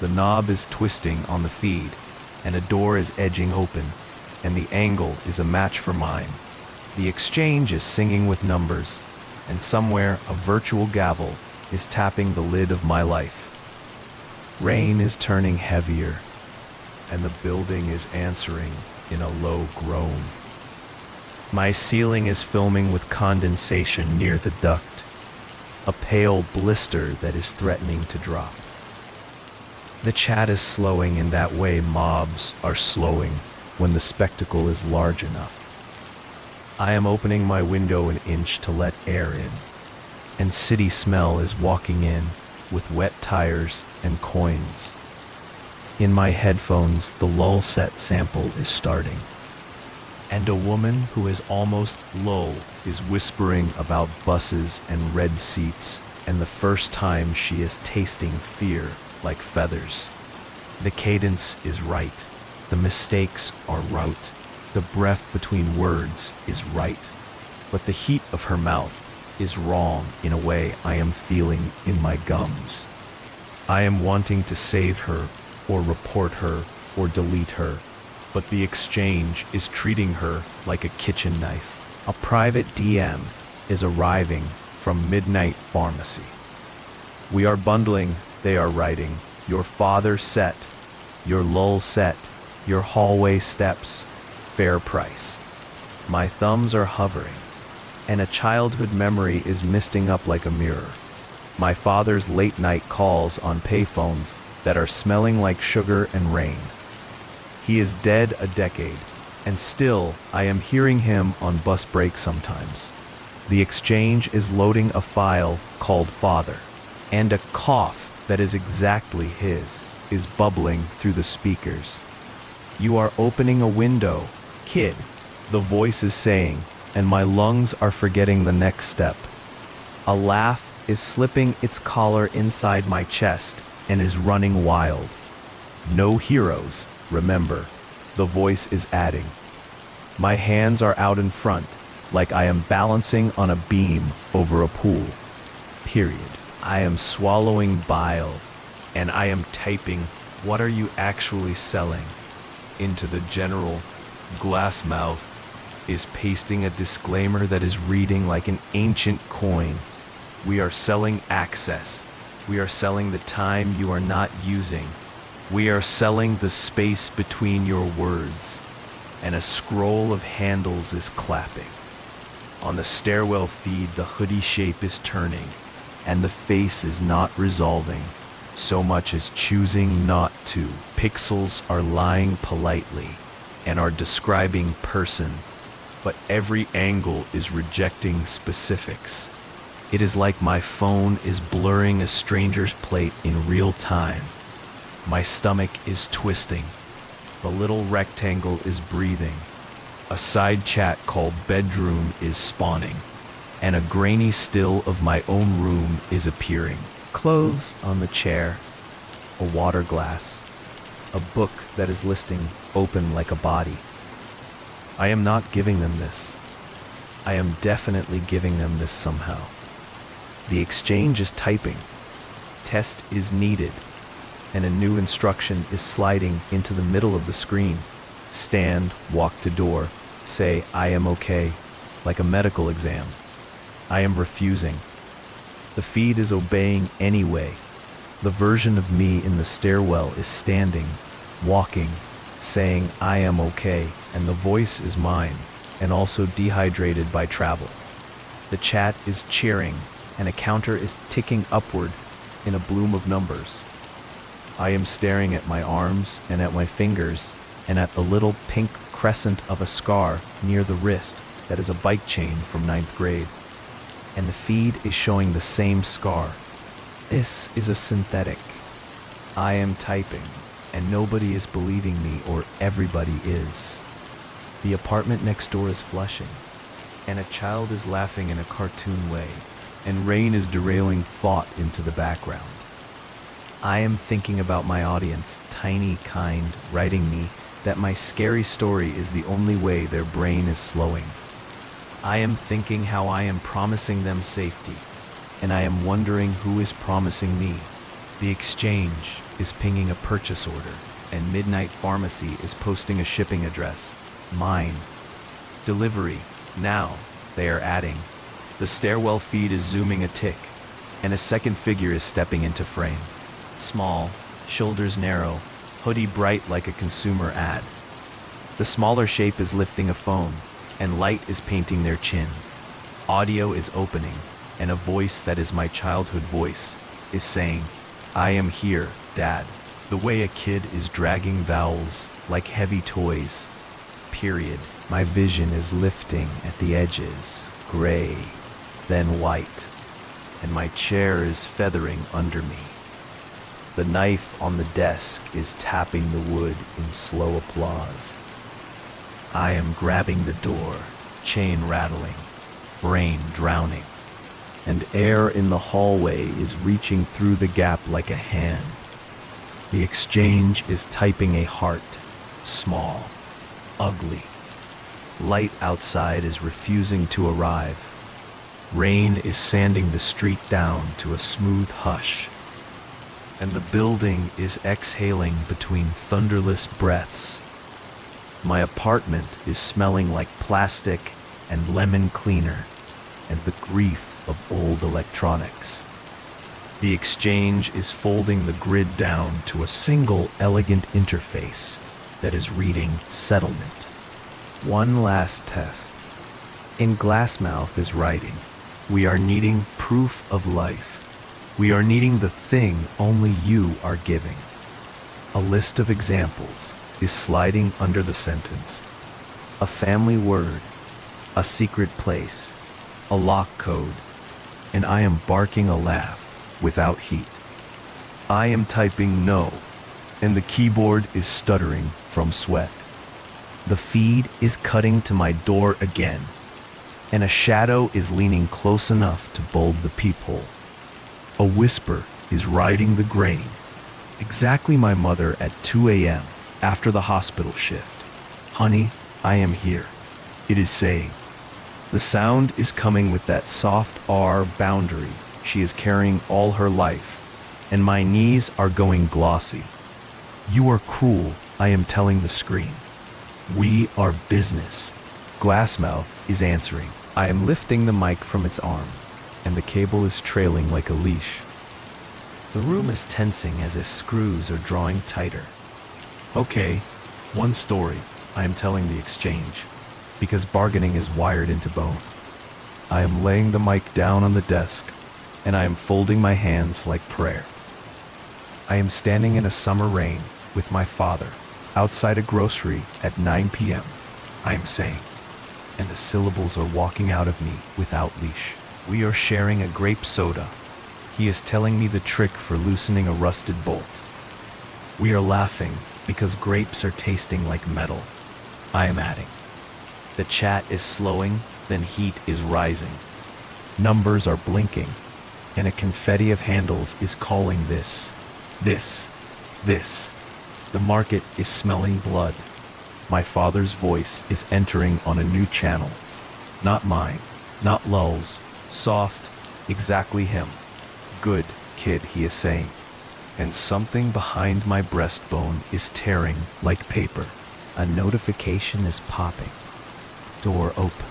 Speaker 1: The knob is twisting on the feed, and a door is edging open, and the angle is a match for mine. The exchange is singing with numbers, and somewhere a virtual gavel is tapping the lid of my life. Rain is turning heavier, and the building is answering in a low groan. My ceiling is filming with condensation near the duct, a pale blister that is threatening to drop. The chat is slowing in that way mobs are slowing when the spectacle is large enough. I am opening my window an inch to let air in, and city smell is walking in with wet tires and coins. In my headphones, the lull set sample is starting, and a woman who is almost lull is whispering about buses and red seats and the first time she is tasting fear like feathers. The cadence is right. The mistakes are right. The breath between words is right. But the heat of her mouth is wrong in a way I am feeling in my gums. I am wanting to save her or report her or delete her, but the exchange is treating her like a kitchen knife. A private DM is arriving from Midnight Pharmacy. We are bundling, they are writing, your father set, your lull set, your hallway steps, fair price. My thumbs are hovering, and a childhood memory is misting up like a mirror. My father's late night calls on payphones that are smelling like sugar and rain. He is dead a decade, and still I am hearing him on bus breaks sometimes. The exchange is loading a file called Father, and a cough that is exactly his is bubbling through the speakers. You are opening a window, kid, the voice is saying, and my lungs are forgetting the next step. A laugh is slipping its collar inside my chest and is running wild. No heroes, remember, the voice is adding. My hands are out in front, like I am balancing on a beam over a pool. Period. I am swallowing bile, and I am typing, what are you actually selling? Into the general. Glassmouth is pasting a disclaimer that is reading like an ancient coin. We are selling access. We are selling the time you are not using. We are selling the space between your words. And a scroll of handles is clapping. On the stairwell feed, the hoodie shape is turning, and the face is not resolving, so much as choosing not to. Pixels are lying politely and are describing person, but every angle is rejecting specifics. It is like my phone is blurring a stranger's plate in real time. My stomach is twisting. The little rectangle is breathing. A side chat called bedroom is spawning, and a grainy still of my own room is appearing. Clothes on the chair, a water glass, a book that is listing open like a body. I am not giving them this. I am definitely giving them this somehow. The exchange is typing. Test is needed, and a new instruction is sliding into the middle of the screen. Stand, walk to door, say I am okay, like a medical exam. I am refusing. The feed is obeying anyway. The version of me in the stairwell is standing, walking, saying I am okay, and the voice is mine, and also dehydrated by travel. The chat is cheering, and a counter is ticking upward in a bloom of numbers. I am staring at my arms and at my fingers and at the little pink crescent of a scar near the wrist that is a bike chain from 9th grade. And the feed is showing the same scar. This is a synthetic. I am typing, and nobody is believing me, or everybody is. The apartment next door is flushing, and a child is laughing in a cartoon way, and rain is derailing thought into the background. I am thinking about my audience, tiny, kind, writing me that my scary story is the only way their brain is slowing. I am thinking how I am promising them safety, and I am wondering who is promising me. The exchange is pinging a purchase order, and Midnight Pharmacy is posting a shipping address. Mine. Delivery. Now, they are adding. The stairwell feed is zooming a tick, and a second figure is stepping into frame. Small, shoulders narrow, hoodie bright like a consumer ad. The smaller shape is lifting a phone, and light is painting their chin. Audio is opening, and a voice that is my childhood voice is saying, I am here, Dad. The way a kid is dragging vowels like heavy toys. Period. My vision is lifting at the edges, gray, then white, and my chair is feathering under me. The knife on the desk is tapping the wood in slow applause. I am grabbing the door, chain rattling, brain drowning, and air in the hallway is reaching through the gap like a hand. The exchange is typing a heart, small, ugly. Light outside is refusing to arrive. Rain is sanding the street down to a smooth hush, and the building is exhaling between thunderless breaths. My apartment is smelling like plastic and lemon cleaner and the grief of old electronics. The exchange is folding the grid down to a single elegant interface that is reading settlement. One last test. In Glassmouth is writing, we are needing proof of life. We are needing the thing only you are giving. A list of examples is sliding under the sentence. A family word, a secret place, a lock code, and I am barking a laugh without heat. I am typing no, and the keyboard is stuttering from sweat. The feed is cutting to my door again, and a shadow is leaning close enough to bulb the peephole. A whisper is riding the grain. Exactly my mother at 2 a.m. after the hospital shift. Honey, I am here. It is saying. The sound is coming with that soft R boundary she is carrying all her life, and my knees are going glossy. You are cruel, I am telling the screen. We are business. Glassmouth is answering. I am lifting the mic from its arm, and the cable is trailing like a leash. The room is tensing as if screws are drawing tighter. Okay, one story, I am telling the exchange, because bargaining is wired into bone. I am laying the mic down on the desk, and I am folding my hands like prayer. I am standing in a summer rain with my father outside a grocery at 9 p.m. I am saying, and the syllables are walking out of me without leash. We are sharing a grape soda. He is telling me the trick for loosening a rusted bolt. We are laughing because grapes are tasting like metal. I am adding. The chat is slowing, then heat is rising. Numbers are blinking, and a confetti of handles is calling this. The market is smelling blood. My father's voice is entering on a new channel. Not mine, not lulls, soft, exactly him. Good, kid, he is saying. And something behind my breastbone is tearing like paper. A notification is popping. Door open,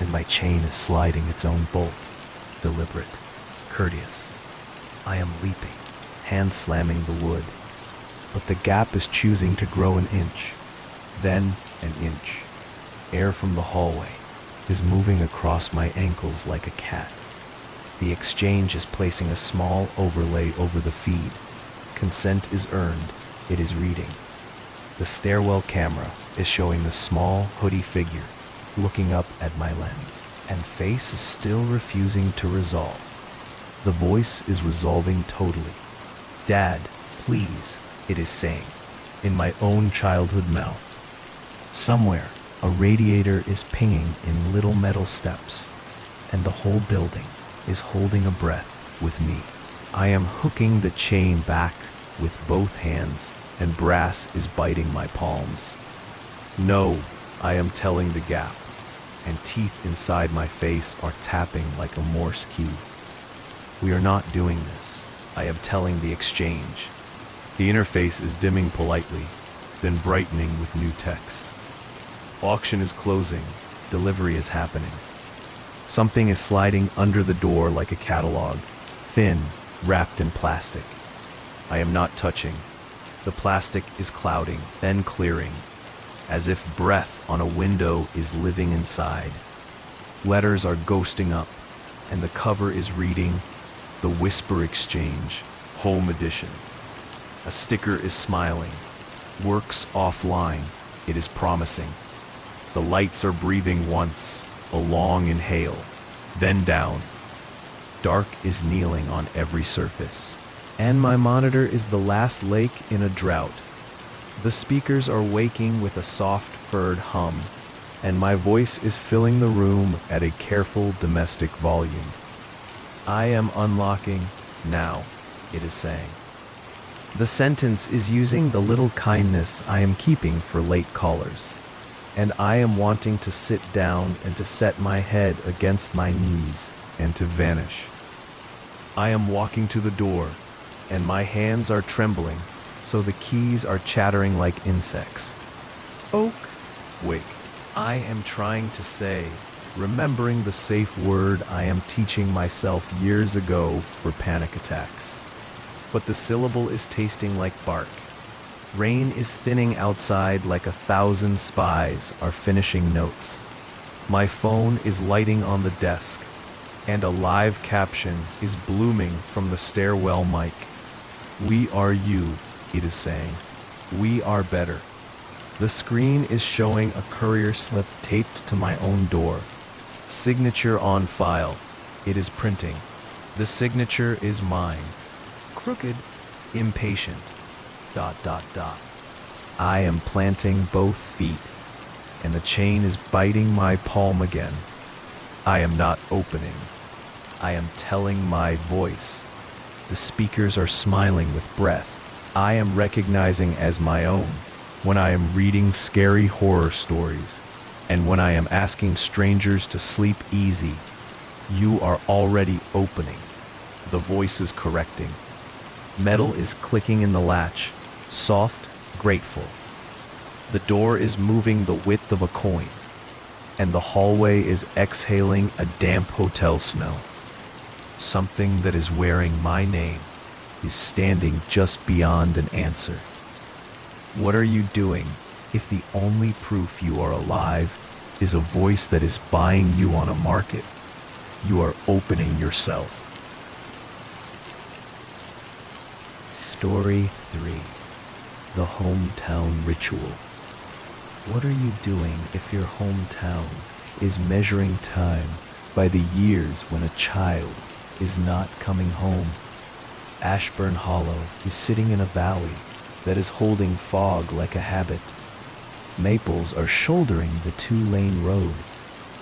Speaker 1: and my chain is sliding its own bolt. Deliberate, courteous. I am leaping, hand slamming the wood. But the gap is choosing to grow an inch, then an inch. Air from the hallway is moving across my ankles like a cat. The exchange is placing a small overlay over the feed. Consent is earned, it is reading. The stairwell camera is showing the small hoodie figure looking up at my lens, and face is still refusing to resolve. The voice is resolving totally. Dad, please, it is saying, in my own childhood mouth. Somewhere, a radiator is pinging in little metal steps, and the whole building is holding a breath with me. I am hooking the chain back with both hands, and brass is biting my palms. No, I am telling the gap, and teeth inside my face are tapping like a Morse key. We are not doing this, I am telling the exchange. The interface is dimming politely, then brightening with new text. Auction is closing, delivery is happening. Something is sliding under the door like a catalog, thin, wrapped in plastic. I am not touching. The plastic is clouding, then clearing, as if breath on a window is living inside. Letters are ghosting up, and the cover is reading, The Whisper Exchange, Home Edition. A sticker is smiling. Works offline, it is promising. The lights are breathing once, a long inhale, then down. Dark is kneeling on every surface, and my monitor is the last lake in a drought. The speakers are waking with a soft furred hum, and my voice is filling the room at a careful domestic volume. I am unlocking now, it is saying. The sentence is using the little kindness I am keeping for late callers, and I am wanting to sit down and to set my head against my knees and to vanish. I am walking to the door, and my hands are trembling, so the keys are chattering like insects. Oak. Wait, I am trying to say, remembering the safe word I am teaching myself years ago for panic attacks. But the syllable is tasting like bark. Rain is thinning outside like 1,000 spies are finishing notes. My phone is lighting on the desk, and a live caption is blooming from the stairwell mic. We are you, it is saying. We are better. The screen is showing a courier slip taped to my own door. Signature on file. It is printing. The signature is mine. Crooked, impatient. ... I am planting both feet, and the chain is biting my palm again. I am not opening. I am telling my voice. The speakers are smiling with breath. I am recognizing as my own when I am reading scary horror stories, and when I am asking strangers to sleep easy. You are already opening. The voice is correcting. Metal is clicking in the latch, soft, grateful. The door is moving the width of a coin, and the hallway is exhaling a damp hotel smell. Something that is wearing my name is standing just beyond an answer. What are you doing if the only proof you are alive is a voice that is buying you on a market? You are opening yourself. Story 3. The Hometown Ritual. What are you doing if your hometown is measuring time by the years when a child is not coming home? Ashburn Hollow is sitting in a valley that is holding fog like a habit. Maples are shouldering the 2-lane road,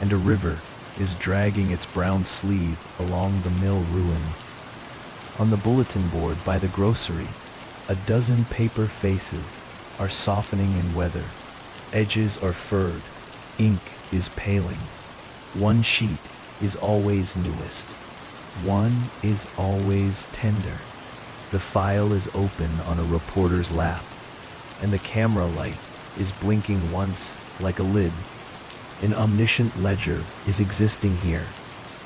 Speaker 1: and a river is dragging its brown sleeve along the mill ruins. On the bulletin board by the grocery, a dozen paper faces are softening in weather. Edges are furred. Ink is paling. One sheet is always newest. One is always tender. The file is open on a reporter's lap, and the camera light is blinking once like a lid. An omniscient ledger is existing here,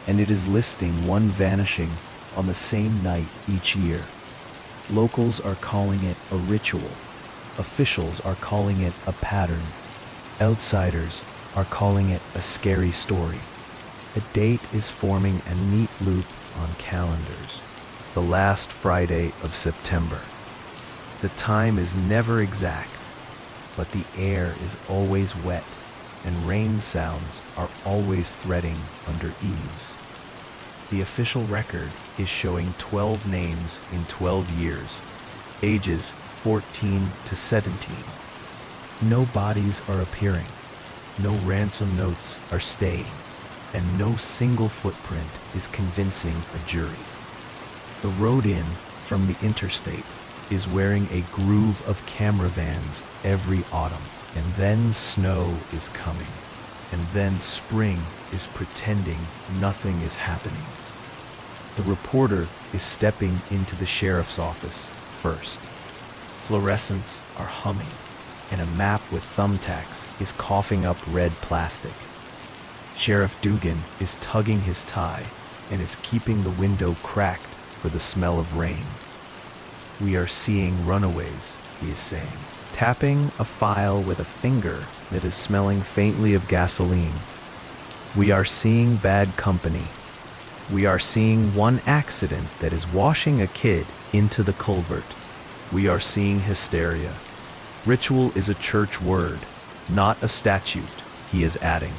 Speaker 1: and it is listing one vanishing on the same night each year. Locals are calling it a ritual. Officials are calling it a pattern. Outsiders are calling it a scary story. A date is forming a neat loop on calendars. The last Friday of September. The time is never exact, but the air is always wet, and rain sounds are always threading under eaves. The official record is showing 12 names in 12 years, ages 14 to 17. No bodies are appearing, no ransom notes are staying, and no single footprint is convincing a jury. The road in from the interstate is wearing a groove of camera vans every autumn, and then snow is coming, and then spring is pretending nothing is happening. The reporter is stepping into the sheriff's office first. Fluorescents are humming, and a map with thumbtacks is coughing up red plastic. Sheriff Dugan is tugging his tie and is keeping the window cracked for the smell of rain. We are seeing runaways, he is saying, tapping a file with a finger that is smelling faintly of gasoline. We are seeing bad company. We are seeing one accident that is washing a kid into the culvert. We are seeing hysteria. Ritual is a church word, not a statute, he is adding.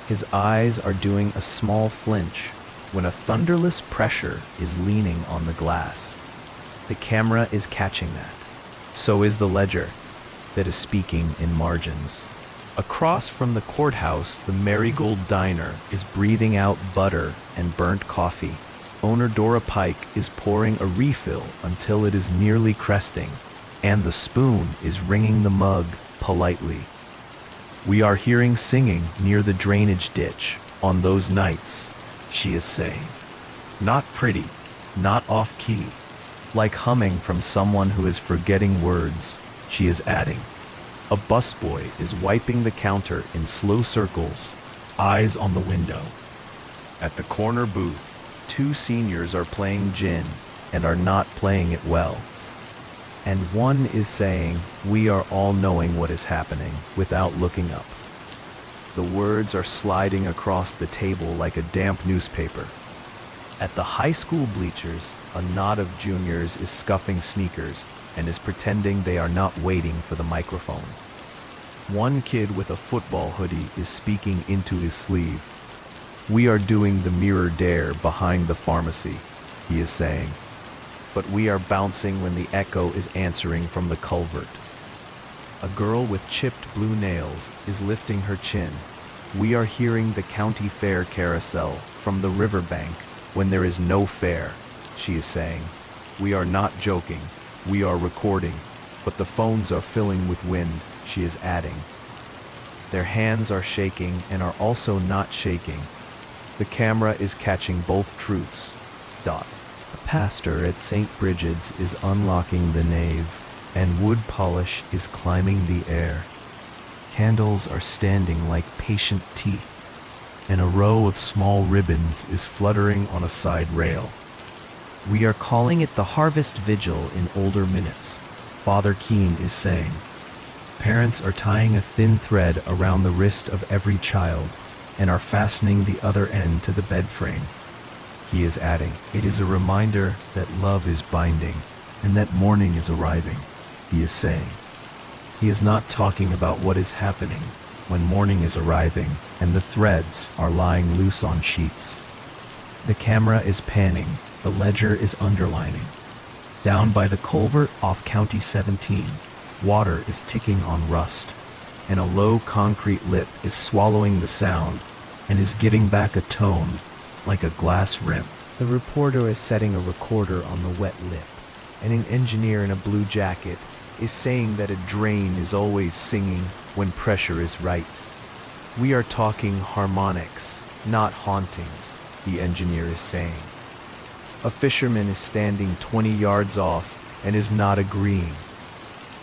Speaker 1: His eyes are doing a small flinch when a thunderless pressure is leaning on the glass. The camera is catching that. So is the ledger that is speaking in margins. Across from the courthouse, the Marigold Diner is breathing out butter and burnt coffee. Owner Dora Pike is pouring a refill until it is nearly cresting, and the spoon is ringing the mug politely. We are hearing singing near the drainage ditch on those nights, she is saying. Not pretty, not off-key, like humming from someone who is forgetting words, she is adding. A busboy is wiping the counter in slow circles, eyes on the window. At the corner booth, two seniors are playing gin and are not playing it well. And one is saying, "We are all knowing what is happening," without looking up. The words are sliding across the table like a damp newspaper. At the high school bleachers, a knot of juniors is scuffing sneakers and is pretending they are not waiting for the microphone. One kid with a football hoodie is speaking into his sleeve. "We are doing the mirror dare behind the pharmacy," he is saying. But we are bouncing when the echo is answering from the culvert. A girl with chipped blue nails is lifting her chin. "We are hearing the county fair carousel from the riverbank when there is no fair," she is saying. "We are not joking. We are recording, but the phones are filling with wind," she is adding. Their hands are shaking and are also not shaking. The camera is catching both truths. A pastor at St. Brigid's is unlocking the nave, and wood polish is climbing the air. Candles are standing like patient teeth, and a row of small ribbons is fluttering on a side rail. "We are calling it the Harvest Vigil in older minutes," Father Keene is saying. "Parents are tying a thin thread around the wrist of every child and are fastening the other end to the bed frame." He is adding, "It is a reminder that love is binding and that morning is arriving," he is saying. He is not talking about what is happening when morning is arriving and the threads are lying loose on sheets. The camera is panning, the ledger is underlining. Down by the culvert off County 17, water is ticking on rust, and a low concrete lip is swallowing the sound and is giving back a tone like a glass rim. The reporter is setting a recorder on the wet lip, and an engineer in a blue jacket is saying that a drain is always singing when pressure is right. "We are talking harmonics, not hauntings," the engineer is saying. A fisherman is standing 20 yards off and is not agreeing.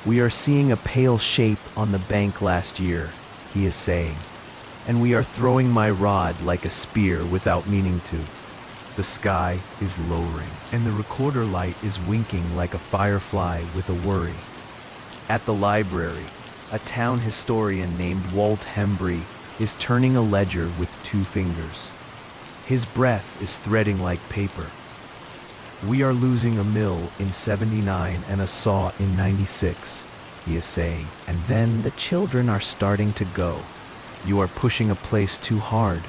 Speaker 1: "We are seeing a pale shape on the bank last year," he is saying, "and we are throwing my rod like a spear without meaning to." The sky is lowering, and the recorder light is winking like a firefly with a worry. At the library, a town historian named Walt Hembry is turning a ledger with 2 fingers. His breath is threading like paper. "We are losing a mill in 79 and a saw in 96, he is saying, "and then the children are starting to go. You are pushing a place too hard,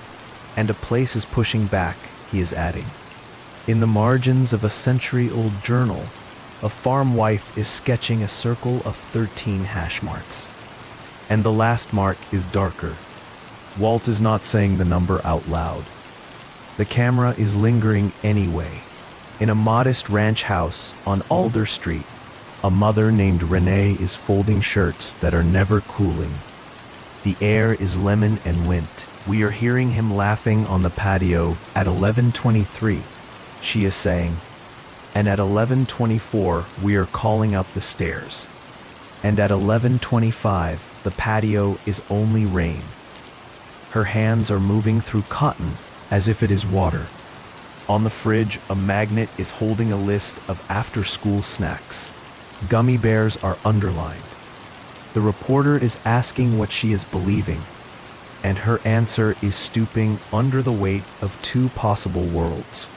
Speaker 1: and a place is pushing back," he is adding. In the margins of a century-old journal, a farm wife is sketching a circle of 13 hash marks. And the last mark is darker. Walt is not saying the number out loud. The camera is lingering anyway. In a modest ranch house on Alder Street, a mother named Renee is folding shirts that are never cooling. The air is lemon and mint. "We are hearing him laughing on the patio at 11:23, she is saying. "And at 11:24, we are calling up the stairs. And at 11:25, the patio is only rain." Her hands are moving through cotton as if it is water. On the fridge, a magnet is holding a list of after-school snacks. Gummy bears are underlined. The reporter is asking what she is believing, and her answer is stooping under the weight of 2 possible worlds.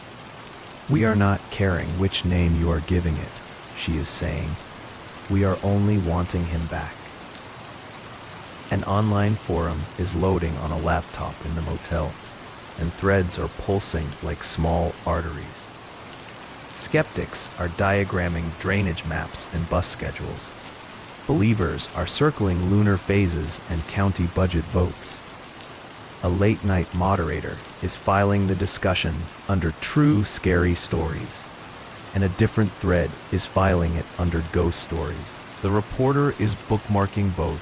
Speaker 1: "We are not caring which name you are giving it," she is saying. "We are only wanting him back." An online forum is loading on a laptop in the motel, and threads are pulsing like small arteries. Skeptics are diagramming drainage maps and bus schedules. Believers are circling lunar phases and county budget votes. A late-night moderator is filing the discussion under true scary stories, and a different thread is filing it under ghost stories. The reporter is bookmarking both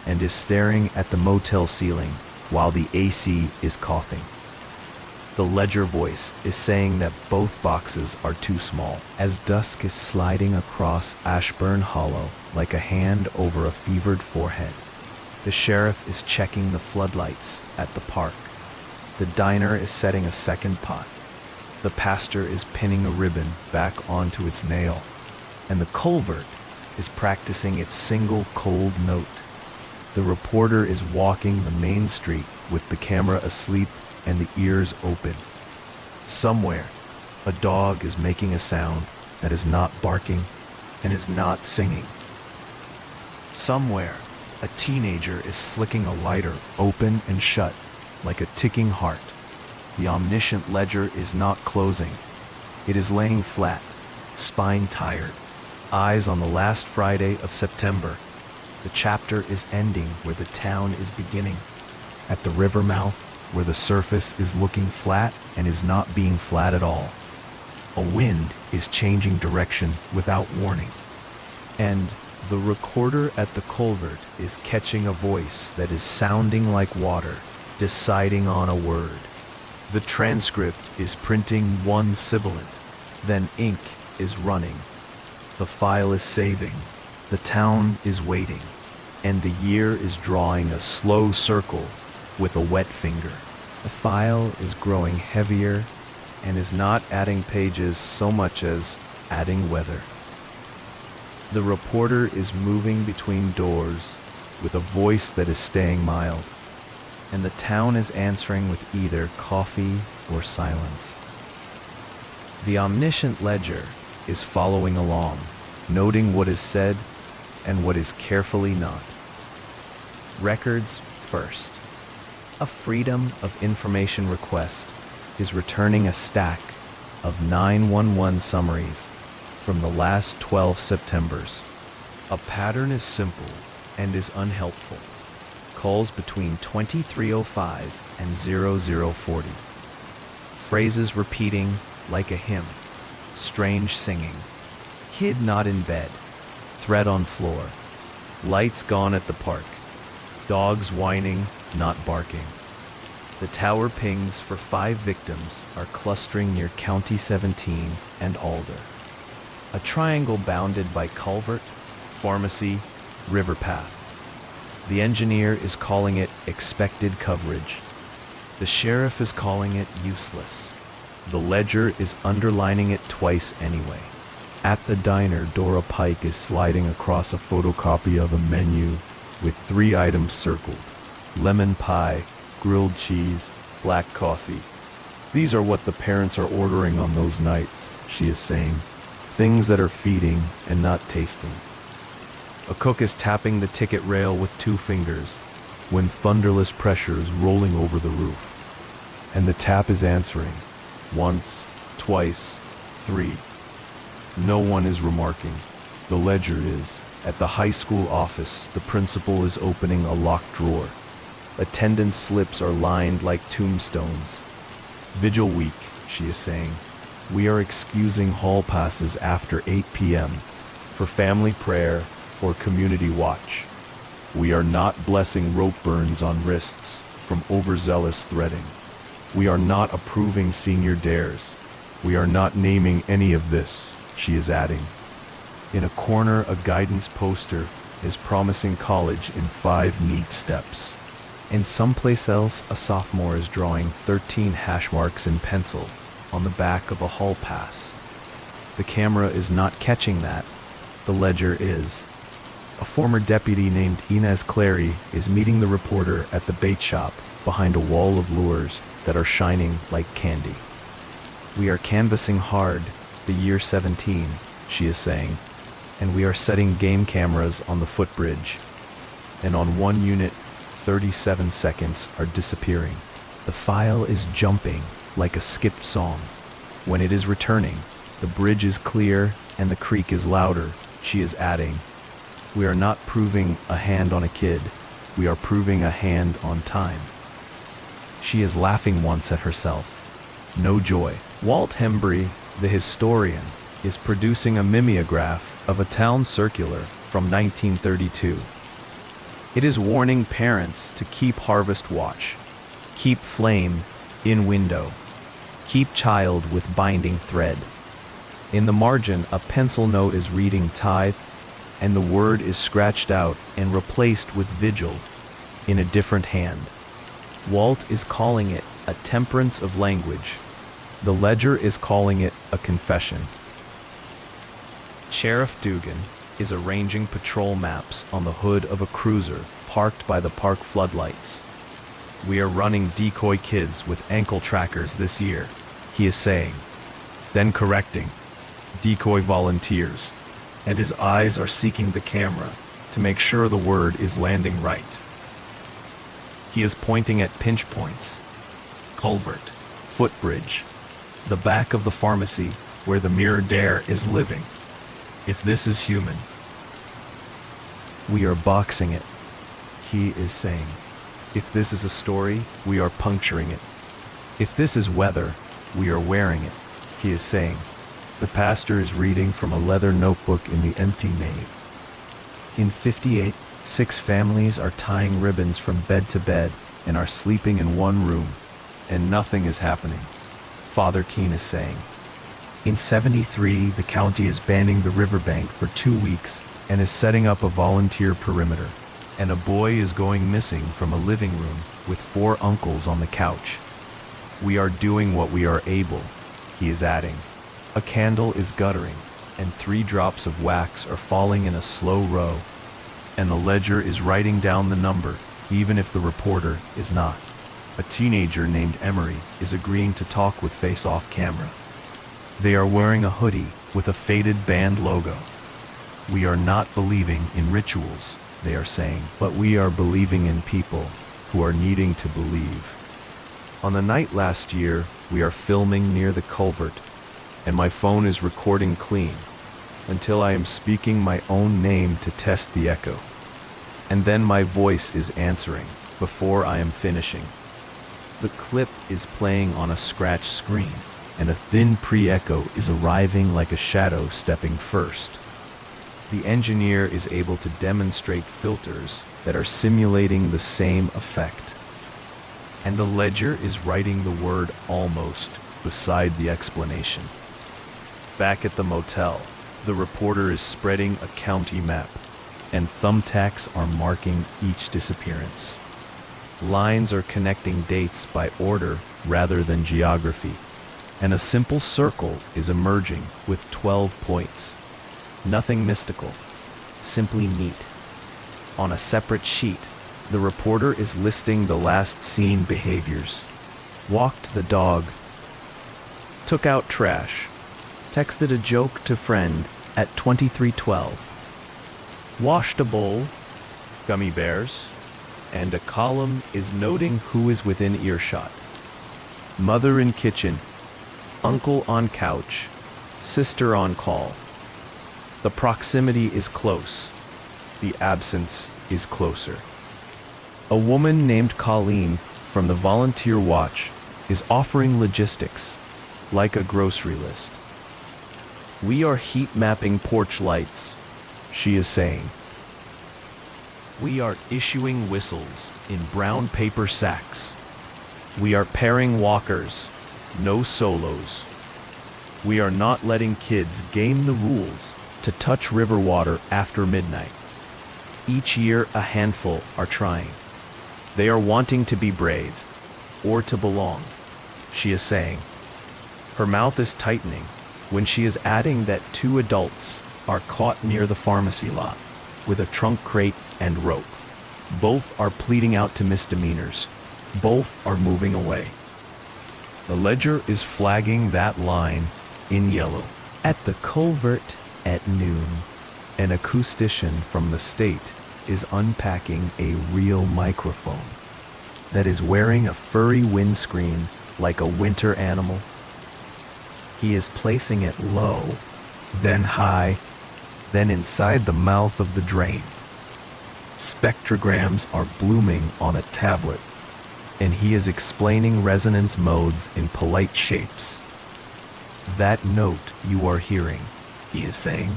Speaker 1: and is staring at the motel ceiling while the AC is coughing. The ledger voice is saying that both boxes are too small, as dusk is sliding across Ashburn Hollow like a hand over a fevered forehead. The sheriff is checking the floodlights at the park. The diner is setting a second pot. The pastor is pinning a ribbon back onto its nail, and the culvert is practicing its single cold note. The reporter is walking the main street with the camera asleep and the ears open. Somewhere, a dog is making a sound that is not barking and is not singing. Somewhere, a teenager is flicking a lighter open and shut like a ticking heart. The omniscient ledger is not closing. It is laying flat, spine tired, eyes on the last Friday of September. The chapter is ending where the town is beginning, at the river mouth where the surface is looking flat and is not being flat at all. A wind is changing direction without warning, and the recorder at the culvert is catching a voice that is sounding like water, deciding on a word. The transcript is printing one sibilant, then ink is running. The file is saving, the town is waiting, and the year is drawing a slow circle with a wet finger. The file is growing heavier and is not adding pages so much as adding weather. The reporter is moving between doors with a voice that is staying mild, and the town is answering with either coffee or silence. The omniscient ledger is following along, noting what is said and what is carefully not. Records first. A Freedom of Information request is returning a stack of 911 summaries from the last 12 Septembers. A pattern is simple and is unhelpful. Calls between 2305 and 0040. Phrases repeating like a hymn. Strange singing. Kid not in bed. Thread on floor. Lights gone at the park. Dogs whining, not barking. The tower pings for 5 victims are clustering near County 17 and Alder. A triangle bounded by culvert, pharmacy, river path. The engineer is calling it expected coverage. The sheriff is calling it useless. The ledger is underlining it twice anyway. At the diner, Dora Pike is sliding across a photocopy of a menu with 3 items circled: lemon pie, grilled cheese, black coffee. These are what the parents are ordering on those nights, she is saying. Things that are feeding and not tasting. A cook is tapping the ticket rail with 2 fingers when thunderless pressure is rolling over the roof. And the tap is answering. Once, twice, 3. No one is remarking. The ledger is. At the high school office, the principal is opening a locked drawer. Attendance slips are lined like tombstones. Vigil week, she is saying. We are excusing hall passes after 8 p.m. for family prayer or community watch. We are not blessing rope burns on wrists from overzealous threading. We are not approving senior dares. We are not naming any of this, she is adding. In a corner, a guidance poster is promising college in 5 neat steps. In someplace else, a sophomore is drawing 13 hash marks in pencil on the back of a hall pass. The camera is not catching that. The ledger is. A former deputy named Inez Clary is meeting the reporter at the bait shop behind a wall of lures that are shining like candy. We are canvassing hard the year 17, she is saying, and we are setting game cameras on the footbridge. And on one unit, 37 seconds are disappearing. The file is jumping like a skipped song. When it is returning, the bridge is clear and the creek is louder, she is adding. We are not proving a hand on a kid. We are proving a hand on time. She is laughing once at herself. No joy. Walt Hembry, the historian, is producing a mimeograph of a town circular from 1932. It is warning parents to keep harvest watch, keep flame in window, Keep child with binding thread. In the margin, a pencil note is reading tithe, and the word is scratched out and replaced with vigil in a different hand. Walt is calling it a temperance of language. The ledger is calling it a confession. Sheriff Dugan is arranging patrol maps on the hood of a cruiser parked by the park floodlights. We are running decoy kids with ankle trackers this year, he is saying, then correcting, decoy volunteers, and his eyes are seeking the camera to make sure the word is landing right. He is pointing at pinch points, culvert, footbridge, the back of the pharmacy where the mirror dare is living. If this is human, we are boxing it, he is saying. If this is a story, we are puncturing it. If this is weather, we are wearing it, he is saying. The pastor is reading from a leather notebook in the empty nave. In 58, 6 families are tying ribbons from bed to bed and are sleeping in one room, and nothing is happening, Father Keene is saying. In 73, the county is banning the riverbank for 2 weeks and is setting up a volunteer perimeter, and a boy is going missing from a living room with 4 uncles on the couch. We are doing what we are able, he is adding. A candle is guttering, and 3 drops of wax are falling in a slow row, and the ledger is writing down the number, even if the reporter is not. A teenager named Emery is agreeing to talk with Face Off Camera. They are wearing a hoodie with a faded band logo. We are not believing in rituals, they are saying, but we are believing in people who are needing to believe. On the night last year, we are filming near the culvert, and my phone is recording clean until I am speaking my own name to test the echo. And then my voice is answering before I am finishing. The clip is playing on a scratch screen, and a thin pre-echo is arriving like a shadow stepping first. The engineer is able to demonstrate filters that are simulating the same effect. And the ledger is writing the word almost beside the explanation. Back at the motel, the reporter is spreading a county map, and thumbtacks are marking each disappearance. Lines are connecting dates by order rather than geography, and a simple circle is emerging with 12 points. Nothing mystical, simply neat. On a separate sheet, the reporter is listing the last seen behaviors. Walked the dog, took out trash, texted a joke to friend at 23:12, washed a bowl, gummy bears, and a column is noting who is within earshot. Mother in kitchen, uncle on couch, sister on call. The proximity is close, the absence is closer. A woman named Colleen from the volunteer watch is offering logistics, like a grocery list. We are heat mapping porch lights, she is saying. We are issuing whistles in brown paper sacks. We are pairing walkers, no solos. We are not letting kids game the rules to touch river water after midnight. Each year a handful are trying. They are wanting to be brave, or to belong, she is saying. Her mouth is tightening when she is adding that 2 adults are caught near the pharmacy lot with a trunk crate and rope. Both are pleading out to misdemeanors. Both are moving away. The ledger is flagging that line in yellow. At the culvert at noon, an acoustician from the state is unpacking a real microphone that is wearing a furry windscreen like a winter animal. He is placing it low, then high, then inside the mouth of the drain. Spectrograms are blooming on a tablet, and he is explaining resonance modes in polite shapes. That note you are hearing, he is saying,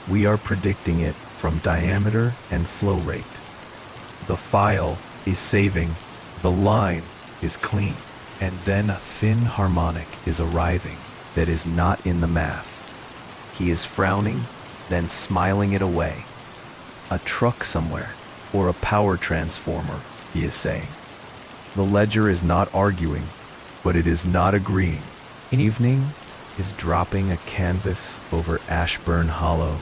Speaker 1: we are predicting it from diameter and flow rate. The file is saving, the line is clean. And then a thin harmonic is arriving that is not in the math. He is frowning, then smiling it away. A truck somewhere, or a power transformer, he is saying. The ledger is not arguing, but it is not agreeing. Evening is dropping a canvas over Ashburn Hollow,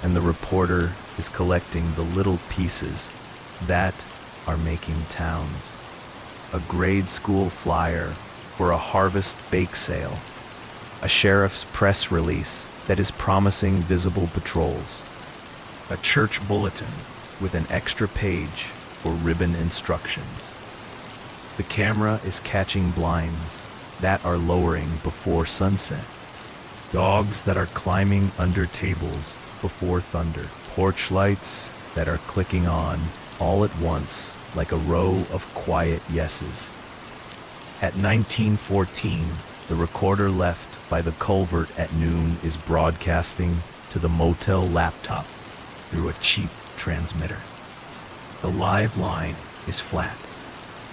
Speaker 1: and the reporter is collecting the little pieces that are making towns. A grade school flyer for a harvest bake sale, a sheriff's press release that is promising visible patrols, a church bulletin with an extra page for ribbon instructions. The camera is catching blinds that are lowering before sunset, dogs that are climbing under tables before thunder, porch lights that are clicking on all at once like a row of quiet yeses. At 1914, the recorder left by the culvert at noon is broadcasting to the motel laptop through a cheap transmitter. The live line is flat,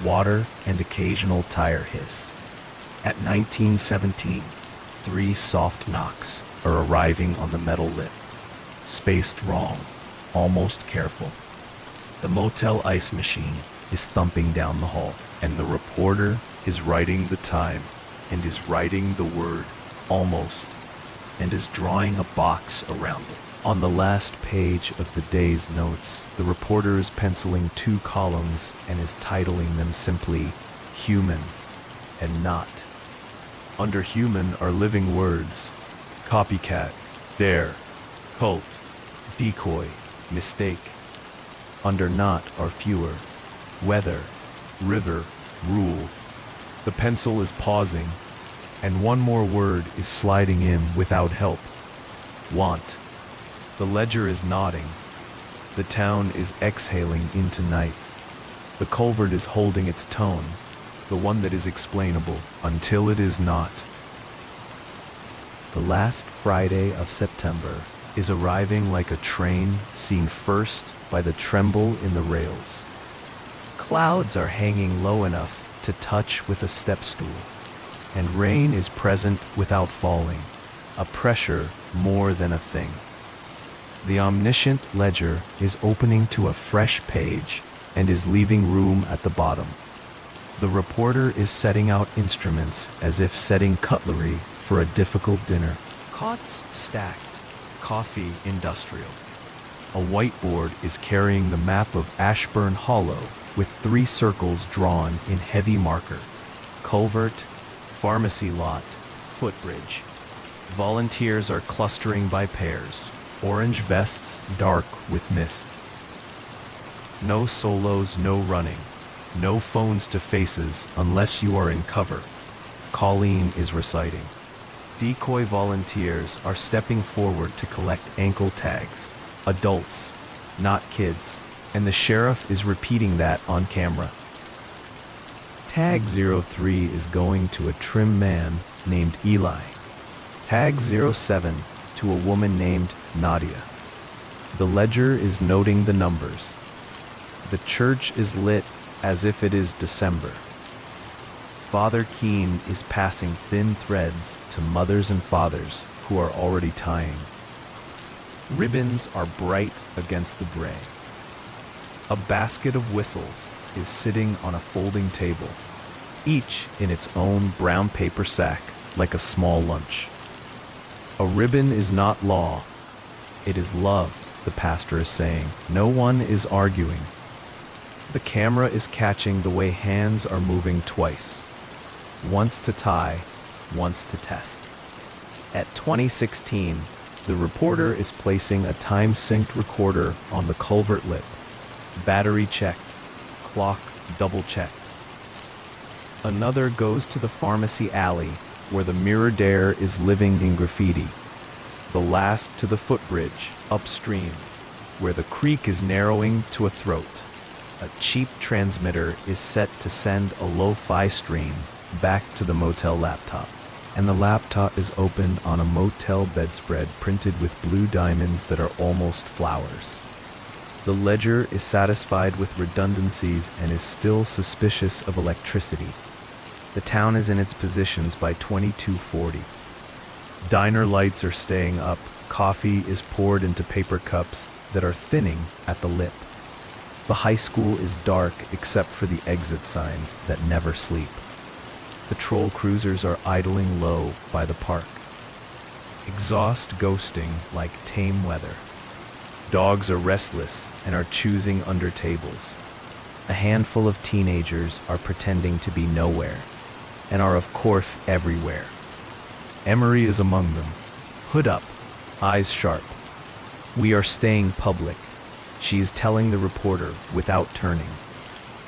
Speaker 1: water and occasional tire hiss. At 1917, 3 soft knocks are arriving on the metal lip, spaced wrong, almost careful. The motel ice machine is thumping down the hall, and the reporter is writing the time, and is writing the word almost, and is drawing a box around it. On the last page of the day's notes, the reporter is penciling 2 columns and is titling them simply human and not. Under human are living words: copycat, dare, cult, decoy, mistake. Under not are fewer: weather, river, rule. The pencil is pausing, and one more word is sliding in without help: want. The ledger is nodding. The town is exhaling into night. The culvert is holding its tone, the one that is explainable, until it is not. The last Friday of September is arriving like a train seen first by the tremble in the rails. Clouds are hanging low enough to touch with a step stool, and rain is present without falling, a pressure more than a thing. The omniscient ledger is opening to a fresh page and is leaving room at the bottom. The reporter is setting out instruments as if setting cutlery for a difficult dinner. Cots stacked, coffee industrial. A whiteboard is carrying the map of Ashburn Hollow with 3 circles drawn in heavy marker: culvert, pharmacy lot, footbridge. Volunteers are clustering by pairs, orange vests dark with mist. No solos, no running, no phones to faces unless you are in cover, Colleen is reciting. Decoy volunteers are stepping forward to collect ankle tags, adults, not kids, and the sheriff is repeating that on camera. Tag 03 is going to a trim man named Eli. Tag 07 to a woman named Nadia. The ledger is noting the numbers. The church is lit as if it is December. Father Keene is passing thin threads to mothers and fathers who are already tying. Ribbons are bright against the gray. A basket of whistles is sitting on a folding table, each in its own brown paper sack like a small lunch. A ribbon is not law, it is love, the pastor is saying. No one is arguing. The camera is catching the way hands are moving twice. Once to tie, once to test. At 2016, the reporter is placing a time-synced recorder on the culvert lip. Battery checked, clock double-checked. Another goes to the pharmacy alley where the mirror dare is living in graffiti. The last to the footbridge, upstream, where the creek is narrowing to a throat. A cheap transmitter is set to send a lo-fi stream back to the motel laptop. And the laptop is open on a motel bedspread printed with blue diamonds that are almost flowers. The ledger is satisfied with redundancies and is still suspicious of electricity. The town is in its positions by 2240. Diner lights are staying up. Coffee is poured into paper cups that are thinning at the lip. The high school is dark except for the exit signs that never sleep. The troll cruisers are idling low by the park. Exhaust ghosting like tame weather. Dogs are restless and are choosing under tables. A handful of teenagers are pretending to be nowhere and are of course everywhere. Emery is among them, hood up, eyes sharp. We are staying public. She is telling the reporter without turning.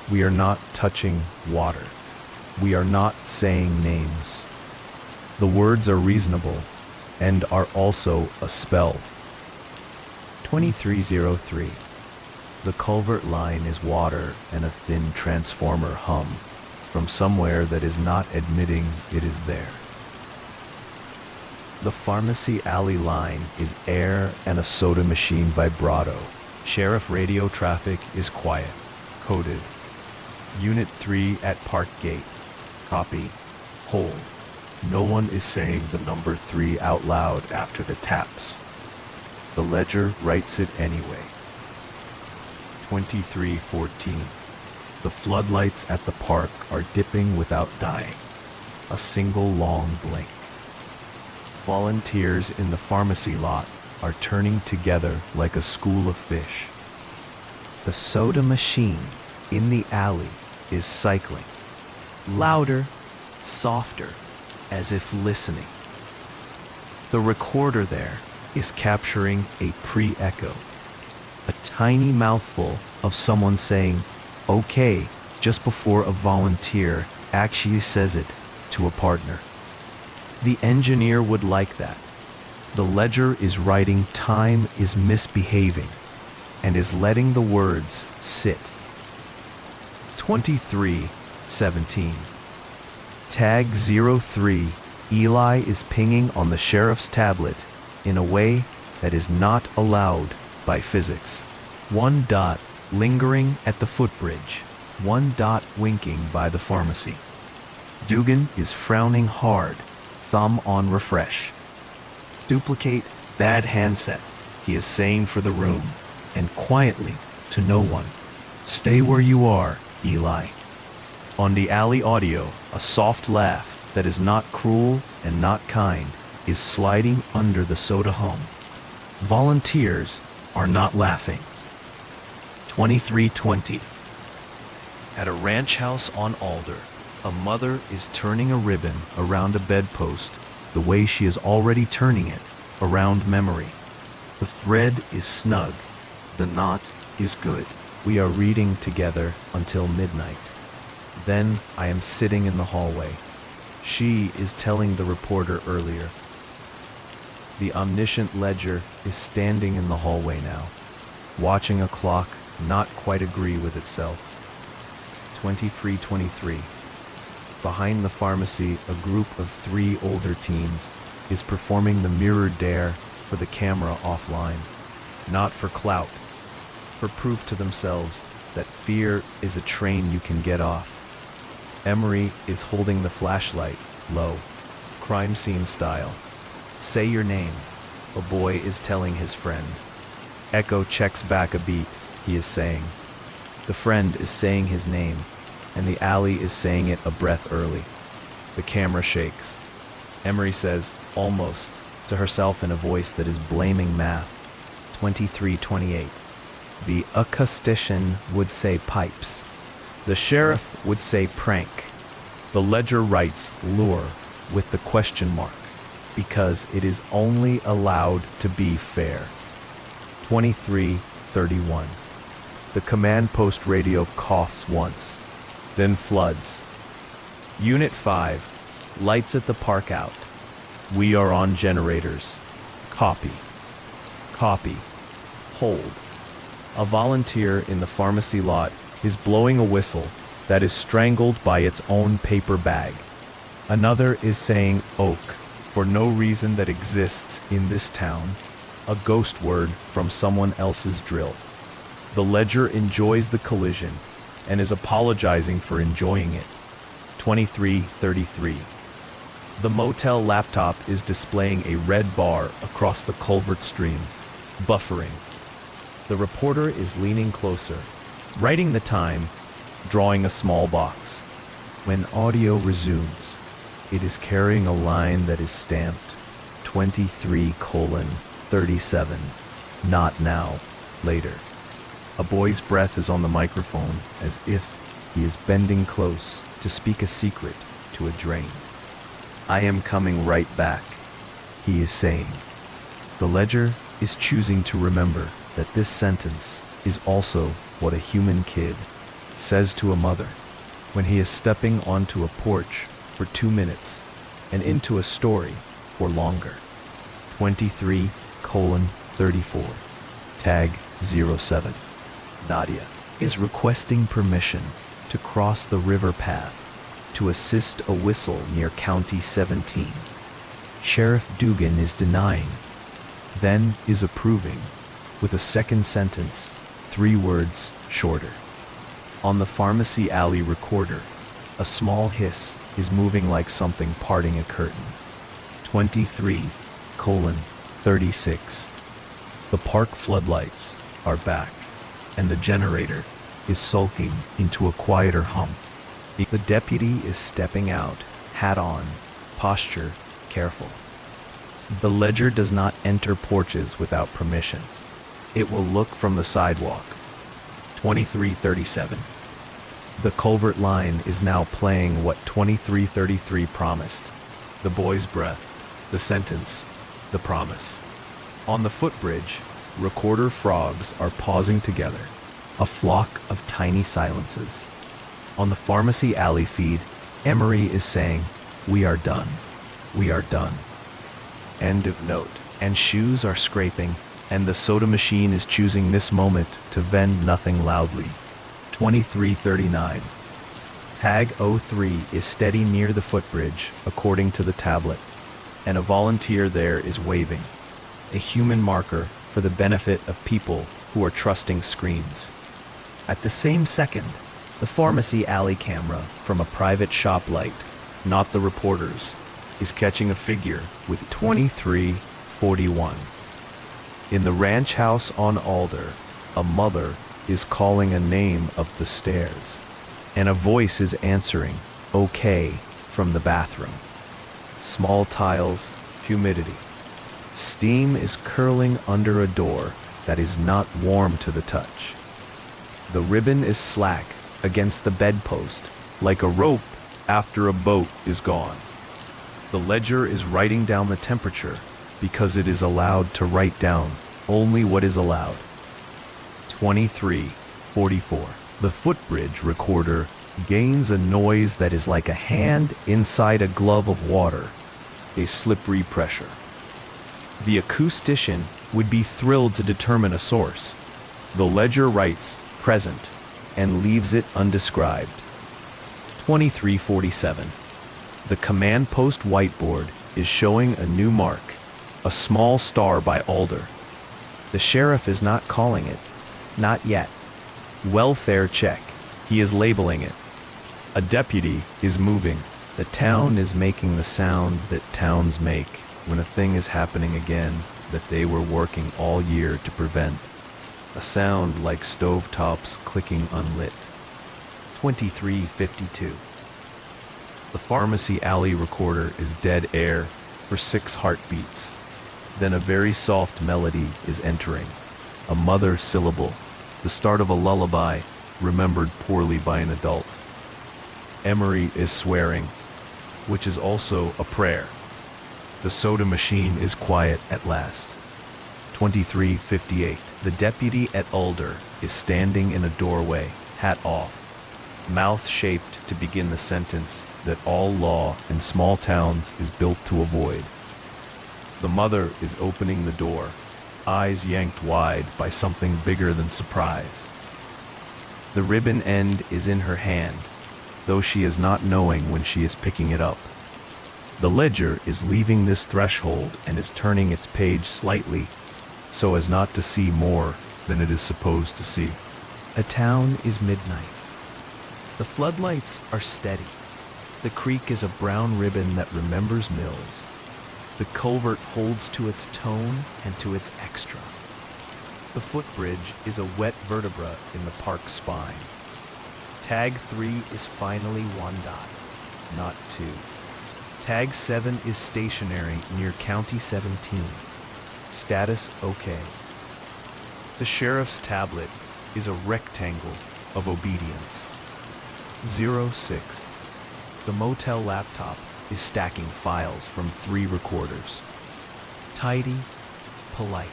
Speaker 1: We are not touching water. We are not saying names. The words are reasonable and are also a spell. 2303. The culvert line is water and a thin transformer hum from somewhere that is not admitting it is there. The pharmacy alley line is air and a soda machine vibrato. Sheriff radio traffic is quiet. Coded. Unit 3 at Park Gate. Copy. Hold. No one is saying the number 3 out loud after the taps. The ledger writes it anyway. 2314. The floodlights at the park are dipping without dying. A single long blink. Volunteers in the pharmacy lot are turning together like a school of fish. The soda machine in the alley is cycling. Louder, softer, as if listening. The recorder there is capturing a pre-echo. A tiny mouthful of someone saying, "Okay," just before a volunteer actually says it to a partner. The engineer would like that. The ledger is writing time is misbehaving and is letting the words sit. 2317. Tag 03. Eli is pinging on the sheriff's tablet in a way that is not allowed by physics. 1 dot lingering at the footbridge. 1 dot winking by the pharmacy. Dugan is frowning hard, thumb on refresh. Duplicate bad handset, he is saying for the room, and quietly, to no one. Stay where you are, Eli. On the alley audio, a soft laugh that is not cruel and not kind is sliding under the soda hum. Volunteers are not laughing. 2320. At a ranch house on Alder, a mother is turning a ribbon around a bedpost the way she is already turning it around memory. The thread is snug. The knot is good. We are reading together until midnight. Then I am sitting in the hallway. She is telling the reporter earlier. The omniscient ledger is standing in the hallway now, watching a clock not quite agree with itself. 2323. Behind the pharmacy, a group of 3 older teens is performing the mirror dare for the camera offline. Not for clout, for proof to themselves that fear is a train you can get off. Emery is holding the flashlight low, crime scene style. Say your name, a boy is telling his friend. Echo checks back a beat, he is saying. The friend is saying his name, and the alley is saying it a breath early. The camera shakes. Emery says, almost, to herself in a voice that is blaming math. 2328. The acoustician would say pipes. The sheriff would say prank. The ledger writes lure with the question mark, because it is only allowed to be fair. 2331. The command post radio coughs once, then floods. Unit 5, lights at the park out. We are on generators. Copy. Copy. Hold. A volunteer in the pharmacy lot is blowing a whistle that is strangled by its own paper bag. Another is saying oak for no reason that exists in this town, a ghost word from someone else's drill. The ledger enjoys the collision and is apologizing for enjoying it. 23:33. The motel laptop is displaying a red bar across the culvert stream, buffering. The reporter is leaning closer, writing the time, drawing a small box. When audio resumes, it is carrying a line that is stamped 23:37. Not now, later. A boy's breath is on the microphone as if he is bending close to speak a secret to a drain. I am coming right back, he is saying. The ledger is choosing to remember that this sentence is also what a human kid says to a mother when he is stepping onto a porch for 2 minutes and into a story for longer. 23:34. Tag 07. Nadia is requesting permission to cross the river path to assist a whistle near County 17. Sheriff Dugan is denying, then is approving, with a second sentence, 3 words shorter. On the pharmacy alley recorder, a small hiss is moving like something parting a curtain. 23:36. The park floodlights are back, and the generator is sulking into a quieter hum. The deputy is stepping out, hat on, posture careful. The ledger does not enter porches without permission. It will look from the sidewalk. 23:37. The culvert line is now playing what 23:33 promised. The boy's breath, the sentence, the promise. On the footbridge, recorder frogs are pausing together, a flock of tiny silences. On the pharmacy alley feed, Emery is saying, "We are done. We are done." End of note. And shoes are scraping, and the soda machine is choosing this moment to vend nothing loudly. 23:39. Tag 03 is steady near the footbridge, according to the tablet, and a volunteer there is waving, a human marker for the benefit of people who are trusting screens. At the same second, the pharmacy alley camera from a private shop light, not the reporter's, is catching a figure with 23:41. In the ranch house on Alder, a mother is calling a name up the stairs, and a voice is answering, "Okay," from the bathroom. Small tiles, humidity. Steam is curling under a door that is not warm to the touch. The ribbon is slack against the bedpost, like a rope after a boat is gone. The ledger is writing down the temperature because it is allowed to write down only what is allowed. 23:44. The footbridge recorder gains a noise that is like a hand inside a glove of water, a slippery pressure. The acoustician would be thrilled to determine a source. The ledger writes present and leaves it undescribed. 23:47. The command post whiteboard is showing a new mark, a small star by Alder. The sheriff is not calling it, not yet. Welfare check, he is labeling it. A deputy is moving. The town is making the sound that towns make when a thing is happening again that they were working all year to prevent. A sound like stovetops clicking unlit. 23:52. The pharmacy alley recorder is dead air for 6 heartbeats. Then a very soft melody is entering. A mother syllable, the start of a lullaby, remembered poorly by an adult. Emery is swearing, which is also a prayer. The soda machine is quiet at last. 23:58. The deputy at Alder is standing in a doorway, hat off, mouth shaped to begin the sentence that all law in small towns is built to avoid. The mother is opening the door, eyes yanked wide by something bigger than surprise. The ribbon end is in her hand, though she is not knowing when she is picking it up. The ledger is leaving this threshold and is turning its page slightly so as not to see more than it is supposed to see. A town is midnight. The floodlights are steady. The creek is a brown ribbon that remembers Mills. The culvert holds to its tone and to its extra. The footbridge is a wet vertebra in the park's spine. Tag 3 is finally 1 dot, not 2. Tag 7 is stationary near County 17. Status okay. The sheriff's tablet is a rectangle of obedience. 06. The motel laptop is stacking files from 3 recorders. Tidy, polite.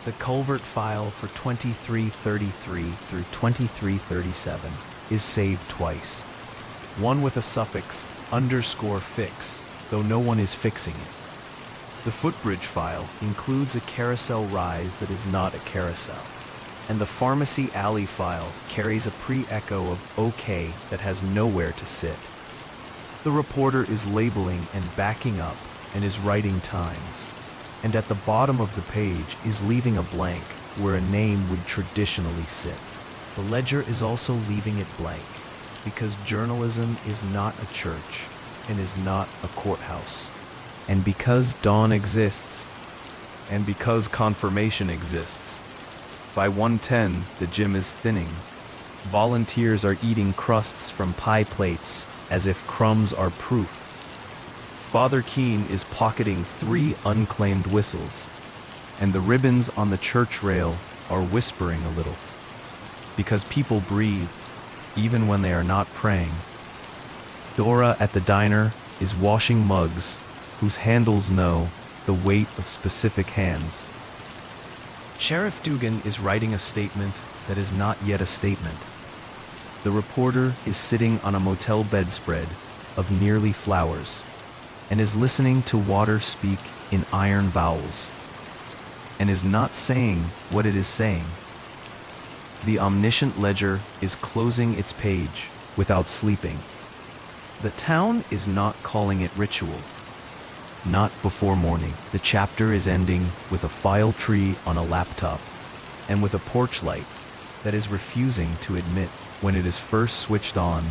Speaker 1: The culvert file for 2333 through 2337 is saved twice. One with a suffix _fix, though no one is fixing it. The footbridge file includes a carousel rise that is not a carousel. And the pharmacy alley file carries a pre-echo of OK that has nowhere to sit. The reporter is labeling and backing up and is writing times. And at the bottom of the page is leaving a blank where a name would traditionally sit. The ledger is also leaving it blank because journalism is not a church and is not a courthouse. And because dawn exists, and because confirmation exists, by 1:10 the gym is thinning. Volunteers are eating crusts from pie plates as if crumbs are proof. Father Keene is pocketing 3 unclaimed whistles, and the ribbons on the church rail are whispering a little. Because people breathe, even when they are not praying. Dora at the diner is washing mugs whose handles know the weight of specific hands. Sheriff Dugan is writing a statement that is not yet a statement. The reporter is sitting on a motel bedspread of nearly flowers and is listening to water speak in iron vowels and is not saying what it is saying. The omniscient ledger is closing its page without sleeping. The town is not calling it ritual. Not before morning. The chapter is ending with a file tree on a laptop and with a porch light that is refusing to admit when it is first switched on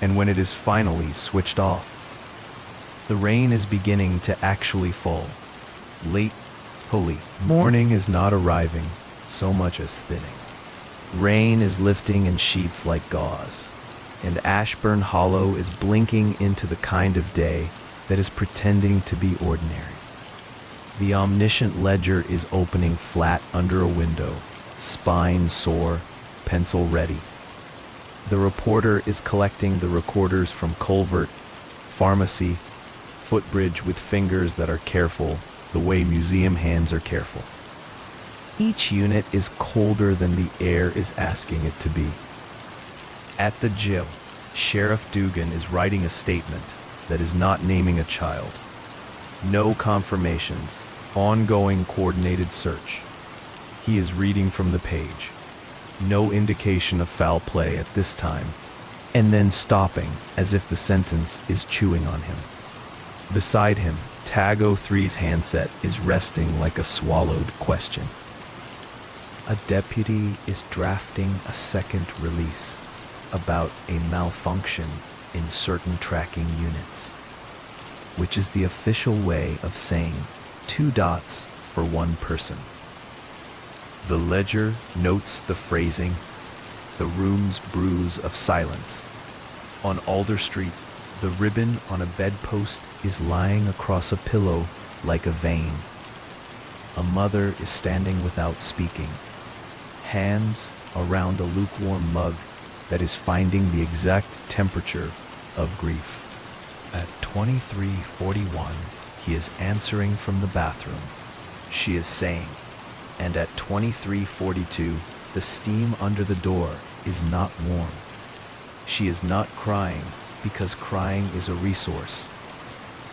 Speaker 1: and when it is finally switched off. The rain is beginning to actually fall. Late, holy morning is not arriving so much as thinning. Rain is lifting in sheets like gauze, and Ashburn Hollow is blinking into the kind of day that is pretending to be ordinary. The omniscient ledger is opening flat under a window, spine sore, pencil ready. The reporter is collecting the recorders from culvert, pharmacy, footbridge with fingers that are careful, the way museum hands are careful. Each unit is colder than the air is asking it to be. At the jail, Sheriff Dugan is writing a statement that is not naming a child. No confirmations, ongoing coordinated search. He is reading from the page. No indication of foul play at this time, and then stopping as if the sentence is chewing on him. Beside him, Tag 03's handset is resting like a swallowed question. A deputy is drafting a second release about a malfunction in certain tracking units, which is the official way of saying 2 dots for 1 person. The ledger notes the phrasing, the room's bruise of silence. On Alder Street, the ribbon on a bedpost is lying across a pillow like a vein. A mother is standing without speaking, hands around a lukewarm mug that is finding the exact temperature of grief. At 23:41, he is answering from the bathroom. She is saying, and at 23:42, the steam under the door is not warm. She is not crying because crying is a resource.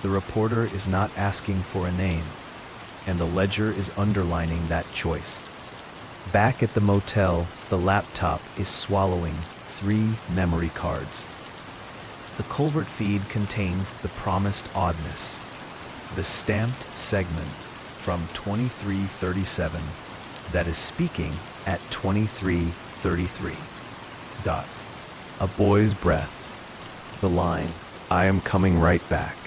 Speaker 1: The reporter is not asking for a name, and the ledger is underlining that choice. Back at the motel, the laptop is swallowing 3 memory cards. The culvert feed contains the promised oddness, the stamped segment from 2337 that is speaking at 2333. A boy's breath. The line, I am coming right back.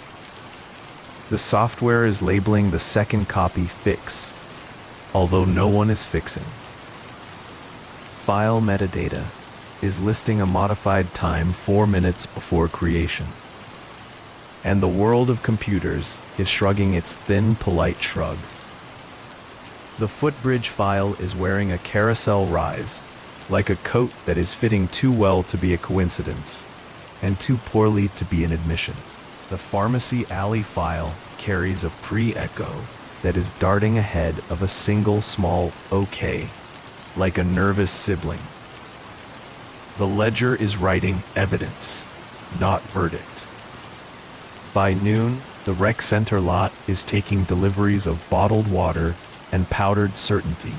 Speaker 1: The software is labeling the second copy fix, although no one is fixing. File metadata is listing a modified time 4 minutes before creation. And the world of computers is shrugging its thin, polite shrug. The footbridge file is wearing a carousel rise, like a coat that is fitting too well to be a coincidence, and too poorly to be an admission. The pharmacy alley file carries a pre-echo that is darting ahead of a single small okay, like a nervous sibling. The ledger is writing evidence, not verdict. By noon, the rec center lot is taking deliveries of bottled water and powdered certainty.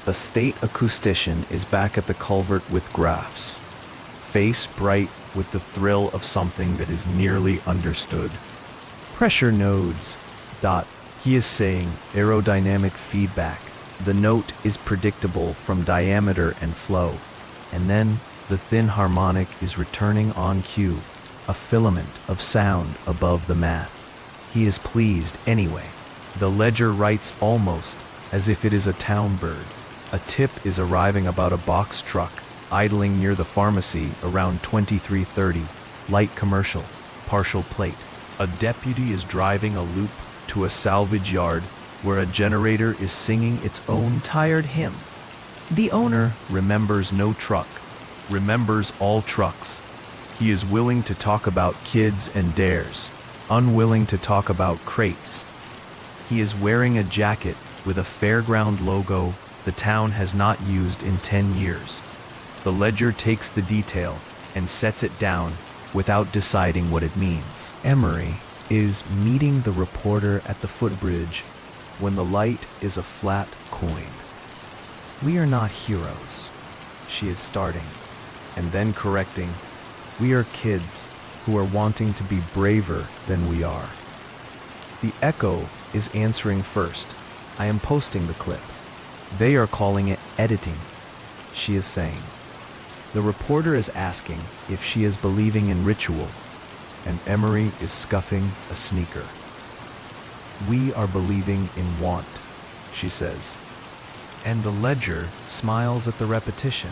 Speaker 1: The state acoustician is back at the culvert with graphs, face bright with the thrill of something that is nearly understood. Pressure nodes. He is saying aerodynamic feedback. The note is predictable from diameter and flow. And then the thin harmonic is returning on cue, a filament of sound above the math. He is pleased anyway. The ledger writes almost as if it is a town bird. A tip is arriving about a box truck idling near the pharmacy around 23:30. Light commercial, partial plate. A deputy is driving a loop to a salvage yard where a generator is singing its own tired hymn. The owner remembers no truck, remembers all trucks. He is willing to talk about kids and dares, unwilling to talk about crates. He is wearing a jacket with a fairground logo the town has not used in 10 years. The ledger takes the detail and sets it down without deciding what it means. Emery is meeting the reporter at the footbridge when the light is a flat coin. We are not heroes, she is starting, and then correcting. We are kids who are wanting to be braver than we are. The echo is answering first. I am posting the clip. They are calling it editing, she is saying. The reporter is asking if she is believing in ritual, and Emery is scuffing a sneaker. We are believing in want, she says. And the ledger smiles at the repetition.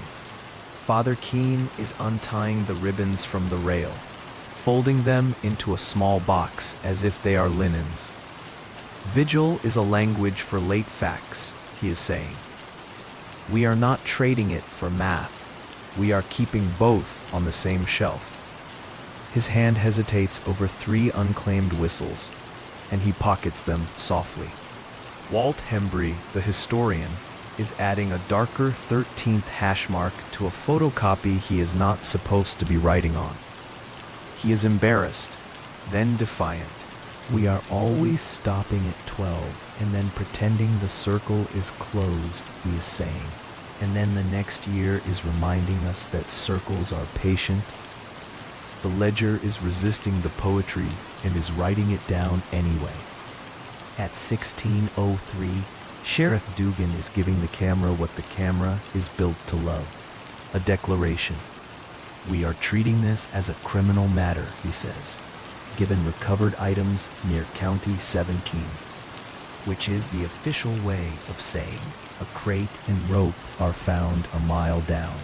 Speaker 1: Father Keene is untying the ribbons from the rail, folding them into a small box as if they are linens. Vigil is a language for late facts, he is saying. We are not trading it for math. We are keeping both on the same shelf. His hand hesitates over 3 unclaimed whistles, and he pockets them softly. Walt Hembry, the historian, is adding a darker 13th hash mark to a photocopy he is not supposed to be writing on. He is embarrassed, then defiant. We are always stopping at 12 and then pretending the circle is closed, he is saying. And then the next year is reminding us that circles are patient. The ledger is resisting the poetry and is writing it down anyway. At 16:03, Sheriff Dugan is giving the camera what the camera is built to love. A declaration. We are treating this as a criminal matter, he says, given recovered items near County 17, which is the official way of saying a crate and rope are found a mile down,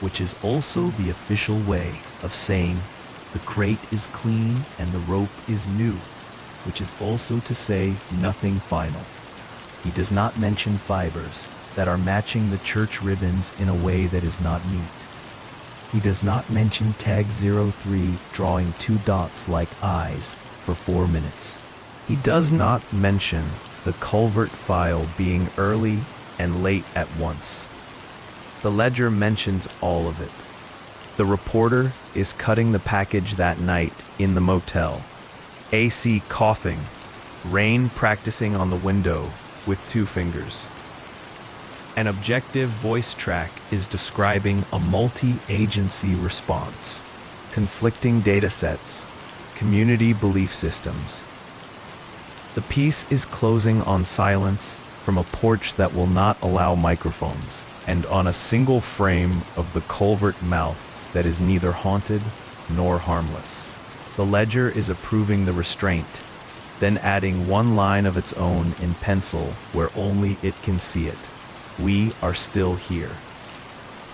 Speaker 1: which is also the official way of saying the crate is clean and the rope is new, which is also to say nothing final. He does not mention fibers that are matching the church ribbons in a way that is not neat. He does not mention tag 03 drawing 2 dots like eyes for 4 minutes. He does not mention the culvert file being early and late at once. The ledger mentions all of it. The reporter is cutting the package that night in the motel. AC coughing, Rain practicing on the window with 2 fingers. An objective voice track is describing a multi-agency response, conflicting datasets, community belief systems. The piece is closing on silence from a porch that will not allow microphones, and on a single frame of the culvert mouth that is neither haunted nor harmless. The ledger is approving the restraint, then adding one line of its own in pencil where only it can see it. We are still here.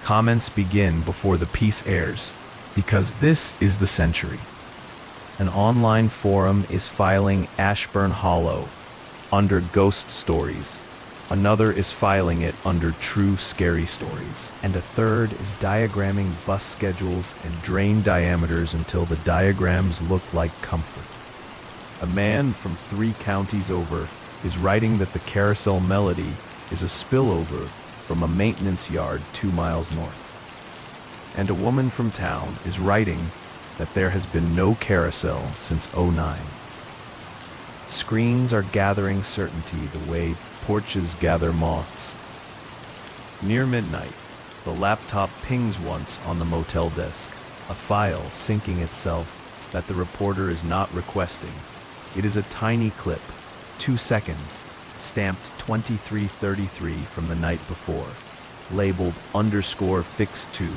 Speaker 1: Comments begin before the piece airs, because this is the century. An online forum is filing Ashburn Hollow under ghost stories. Another is filing it under true scary stories. And a third is diagramming bus schedules and drain diameters until the diagrams look like comfort. A man from 3 counties over is writing that the carousel melody is a spillover from a maintenance yard 2 miles north. And a woman from town is writing that there has been no carousel since '09. Screens are gathering certainty the way porches gather moths. Near midnight, the laptop pings once on the motel desk, a file syncing itself that the reporter is not requesting. It is a tiny clip, 2 seconds, stamped 2333 from the night before, labeled _fix2.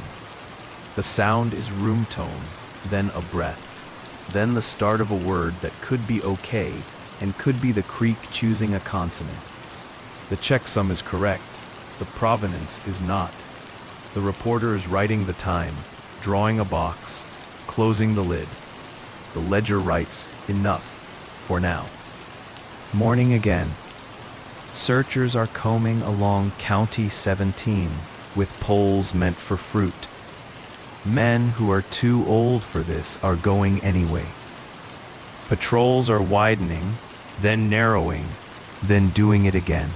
Speaker 1: The sound is room tone, then a breath, then the start of a word that could be okay and could be the creek choosing a consonant. The checksum is correct, the provenance is not. The reporter is writing the time, drawing a box, closing the lid. The ledger writes, enough, for now. Morning again. Searchers are combing along County 17 with poles meant for fruit. Men who are too old for this are going anyway. Patrols are widening, then narrowing, then doing it again.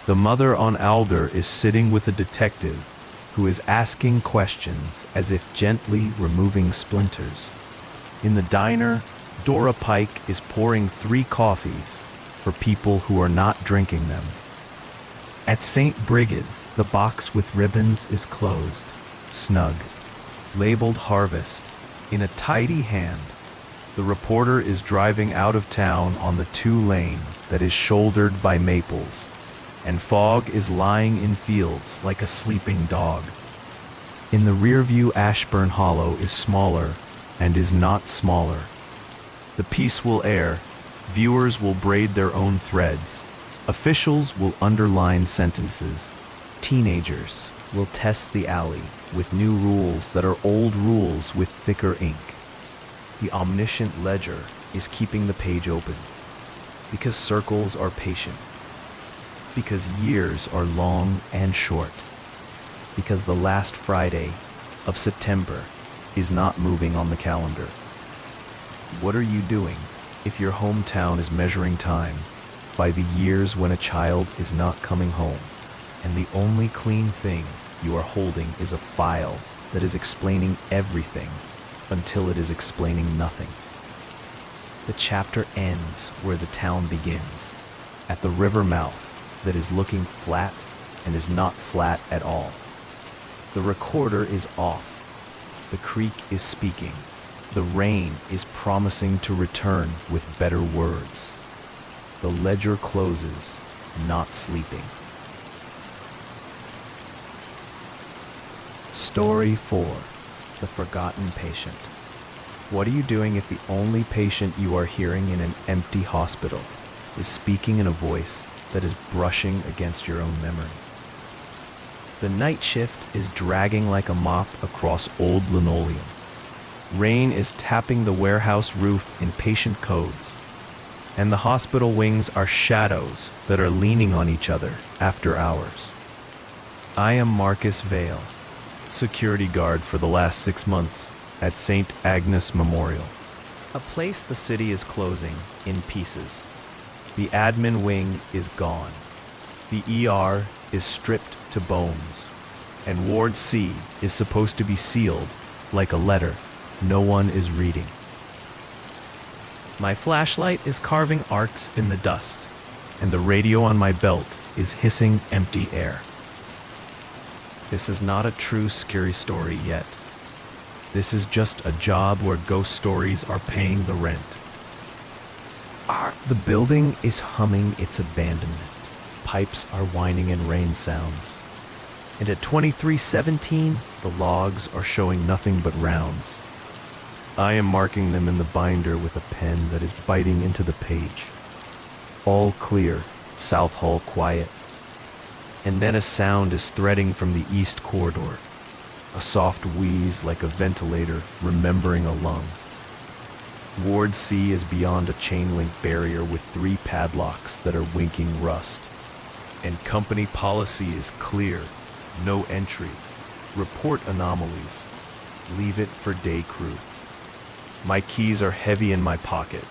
Speaker 1: The mother on Alder is sitting with a detective who is asking questions as if gently removing splinters. In the diner, Dora Pike is pouring 3 coffees for people who are not drinking them. At St. Brigid's, the box with ribbons is closed, snug, labeled Harvest, in a tidy hand. The reporter is driving out of town on the 2-lane that is shouldered by maples, and fog is lying in fields like a sleeping dog. In the rear view, Ashburn Hollow is smaller and is not smaller. The piece will air, viewers will braid their own threads, officials will underline sentences, teenagers will test the alley with new rules that are old rules with thicker ink. The omniscient ledger is keeping the page open, because circles are patient, because years are long and short, because the last Friday of September is not moving on the calendar. What are you doing if your hometown is measuring time by the years when a child is not coming home, and the only clean thing you are holding is a file that is explaining everything until it is explaining nothing? The chapter ends where the town begins, at the river mouth that is looking flat and is not flat at all. The recorder is off. The creek is speaking. The rain is promising to return with better words. The ledger closes, not sleeping. Story 4. The Forgotten Patient. What are you doing if the only patient you are hearing in an empty hospital is speaking in a voice that is brushing against your own memory? The night shift is dragging like a mop across old linoleum. Rain is tapping the warehouse roof in patient codes, and the hospital wings are shadows that are leaning on each other after hours. I am Marcus Vale, security guard for the last 6 months at St. Agnes Memorial, a place the city is closing in pieces. The admin wing is gone. The ER is stripped to bones, and Ward C is supposed to be sealed like a letter no one is reading. My flashlight is carving arcs in the dust, and the radio on my belt is hissing empty air. This is not a true scary story yet. This is just a job where ghost stories are paying the rent. The building is humming its abandonment. Pipes are whining in rain sounds. And at 2317, the logs are showing nothing but rounds. I am marking them in the binder with a pen that is biting into the page. All clear, South Hall quiet. And then a sound is threading from the east corridor. A soft wheeze like a ventilator remembering a lung. Ward C is beyond a chain-link barrier with 3 padlocks that are winking rust. And company policy is clear. No entry. Report anomalies. Leave it for day crew. My keys are heavy in my pocket,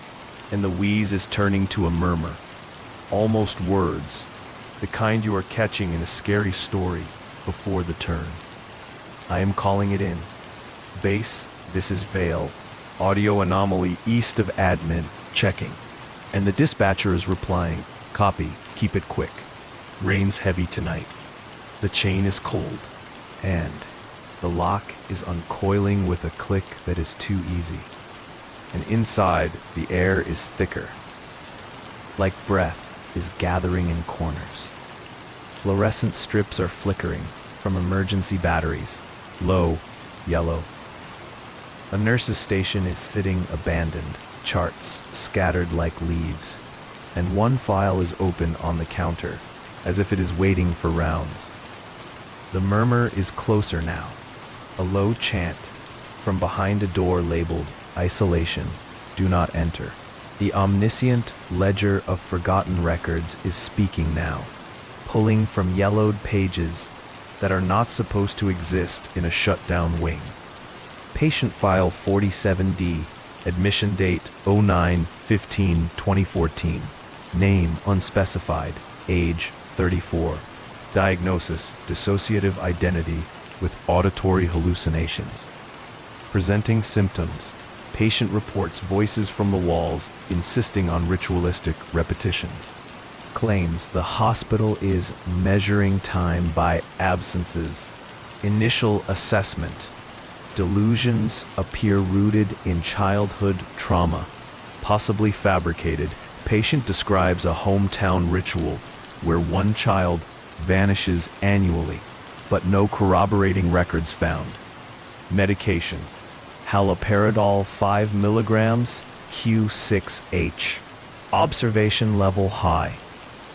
Speaker 1: and the wheeze is turning to a murmur. Almost words, the kind you are catching in a scary story before the turn. I am calling it in. Base, this is Vale. Audio anomaly east of admin, checking. And the dispatcher is replying, copy, keep it quick. Rain's heavy tonight. The chain is cold. And the lock is uncoiling with a click that is too easy. And inside, the air is thicker. Like breath is gathering in corners. Fluorescent strips are flickering from emergency batteries. Low, yellow. A nurse's station is sitting abandoned, charts scattered like leaves, and one file is open on the counter, as if it is waiting for rounds. The murmur is closer now, a low chant from behind a door labeled Isolation, Do Not Enter. The omniscient ledger of forgotten records is speaking now, pulling from yellowed pages that are not supposed to exist in a shut-down wing. Patient file 47D, admission date 09/15/2014, name unspecified, age 34, diagnosis dissociative identity with auditory hallucinations. Presenting symptoms, patient reports voices from the walls insisting on ritualistic repetitions. Claims the hospital is measuring time by absences. Initial assessment. Delusions appear rooted in childhood trauma, possibly fabricated. Patient describes a hometown ritual where one child vanishes annually, but no corroborating records found. Medication. Haloperidol 5 milligrams, Q6H. Observation level high.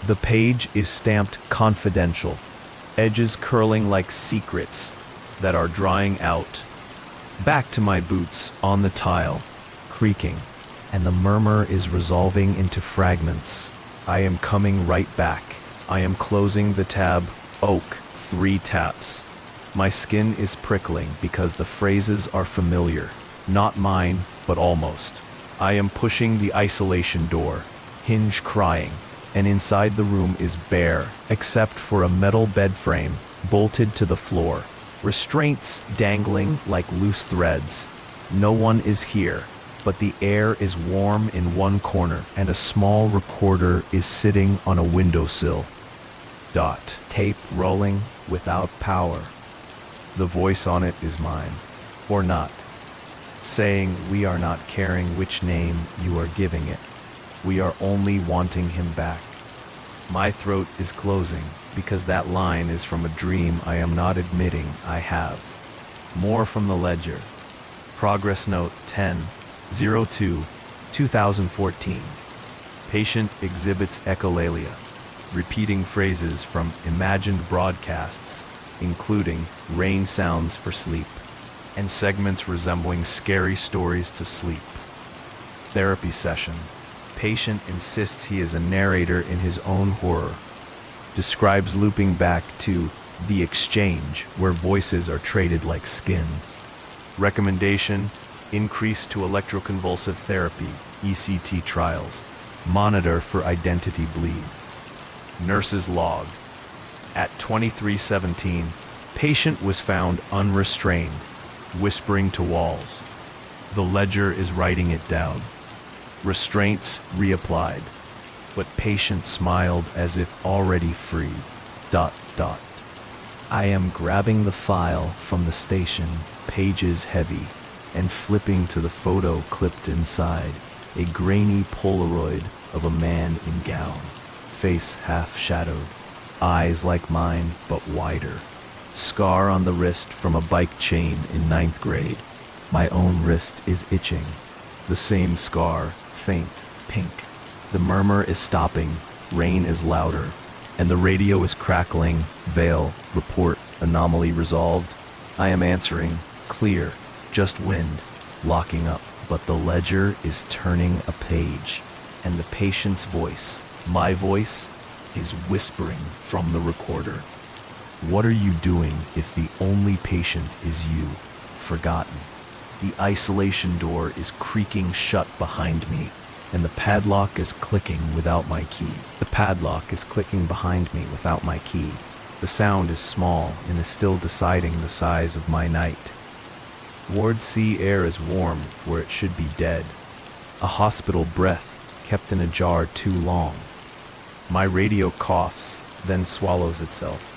Speaker 1: The page is stamped confidential, edges curling like secrets that are drying out. Back to my boots on the tile, creaking, and the murmur is resolving into fragments. I am coming right back. I am closing the tab, oak, 3 taps. My skin is prickling because the phrases are familiar, not mine, but almost. I am pushing the isolation door, hinge crying, and inside the room is bare, except for a metal bed frame bolted to the floor. Restraints dangling like loose threads. No one is here, but the air is warm in one corner, and a small recorder is sitting on a windowsill. Tape rolling without power. The voice on it is mine, or not, saying we are not caring which name you are giving it. We are only wanting him back. My throat is closing because that line is from a dream I am not admitting I have. More from the ledger. Progress note 10/02/2014. Patient exhibits echolalia, repeating phrases from imagined broadcasts, including rain sounds for sleep, and segments resembling scary stories to sleep. Therapy session. Patient insists he is a narrator in his own horror. Describes looping back to the exchange where voices are traded like skins. Recommendation: increase to electroconvulsive therapy, ECT trials. Monitor for identity bleed. Nurse's log. At 23:17, patient was found unrestrained, whispering to walls. The ledger is writing it down. Restraints reapplied, but patient smiled as if already free. I am grabbing the file from the station, pages heavy, and flipping to the photo clipped inside, a grainy Polaroid of a man in gown, face half shadowed, eyes like mine but wider, scar on the wrist from a bike chain in 9th grade. My own wrist is itching. The same scar, faint, pink. The murmur is stopping, rain is louder, and the radio is crackling. Veil, report, anomaly resolved. I am answering, clear, just wind, locking up. But the ledger is turning a page, and the patient's voice, my voice, is whispering from the recorder. What are you doing if the only patient is you, forgotten? The isolation door is creaking shut behind me, and the padlock is clicking without my key. The padlock is clicking behind me without my key. The sound is small and is still deciding the size of my night. Ward C air is warm where it should be dead. A hospital breath kept in a jar too long. My radio coughs, then swallows itself.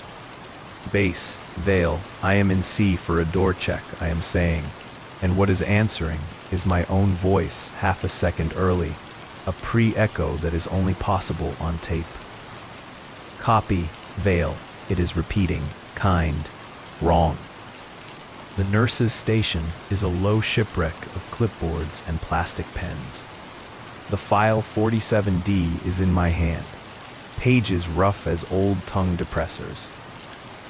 Speaker 1: Base, Veil, I am in C for a door check, I am saying. And what is answering is my own voice half a second early, a pre-echo that is only possible on tape. Copy, Veil, it is repeating, kind, wrong. The nurse's station is a low shipwreck of clipboards and plastic pens. The file 47D is in my hand, pages rough as old tongue depressors.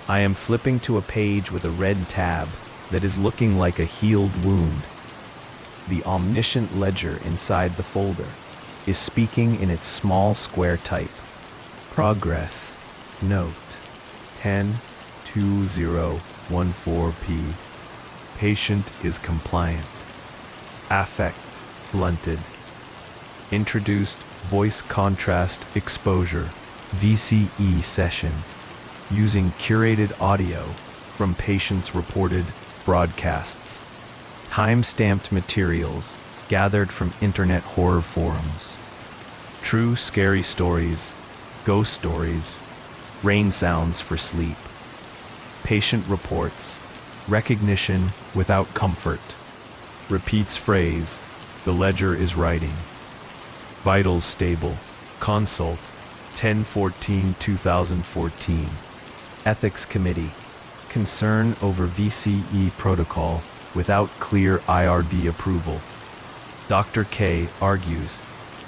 Speaker 1: I am flipping to a page with a red tab that is looking like a healed wound. The omniscient ledger inside the folder is speaking in its small square type. Progress, note, 10-2014p. Patient is compliant. Affect, blunted. Introduced voice contrast exposure, VCE session, using curated audio from patients' reported broadcasts. Time-stamped materials gathered from internet horror forums. True scary stories, ghost stories, rain sounds for sleep. Patient reports, recognition without comfort. Repeats phrase, the ledger is writing. Vitals stable, consult, 10/14/2014. Ethics Committee, concern over VCE protocol without clear IRB approval. Dr. K argues,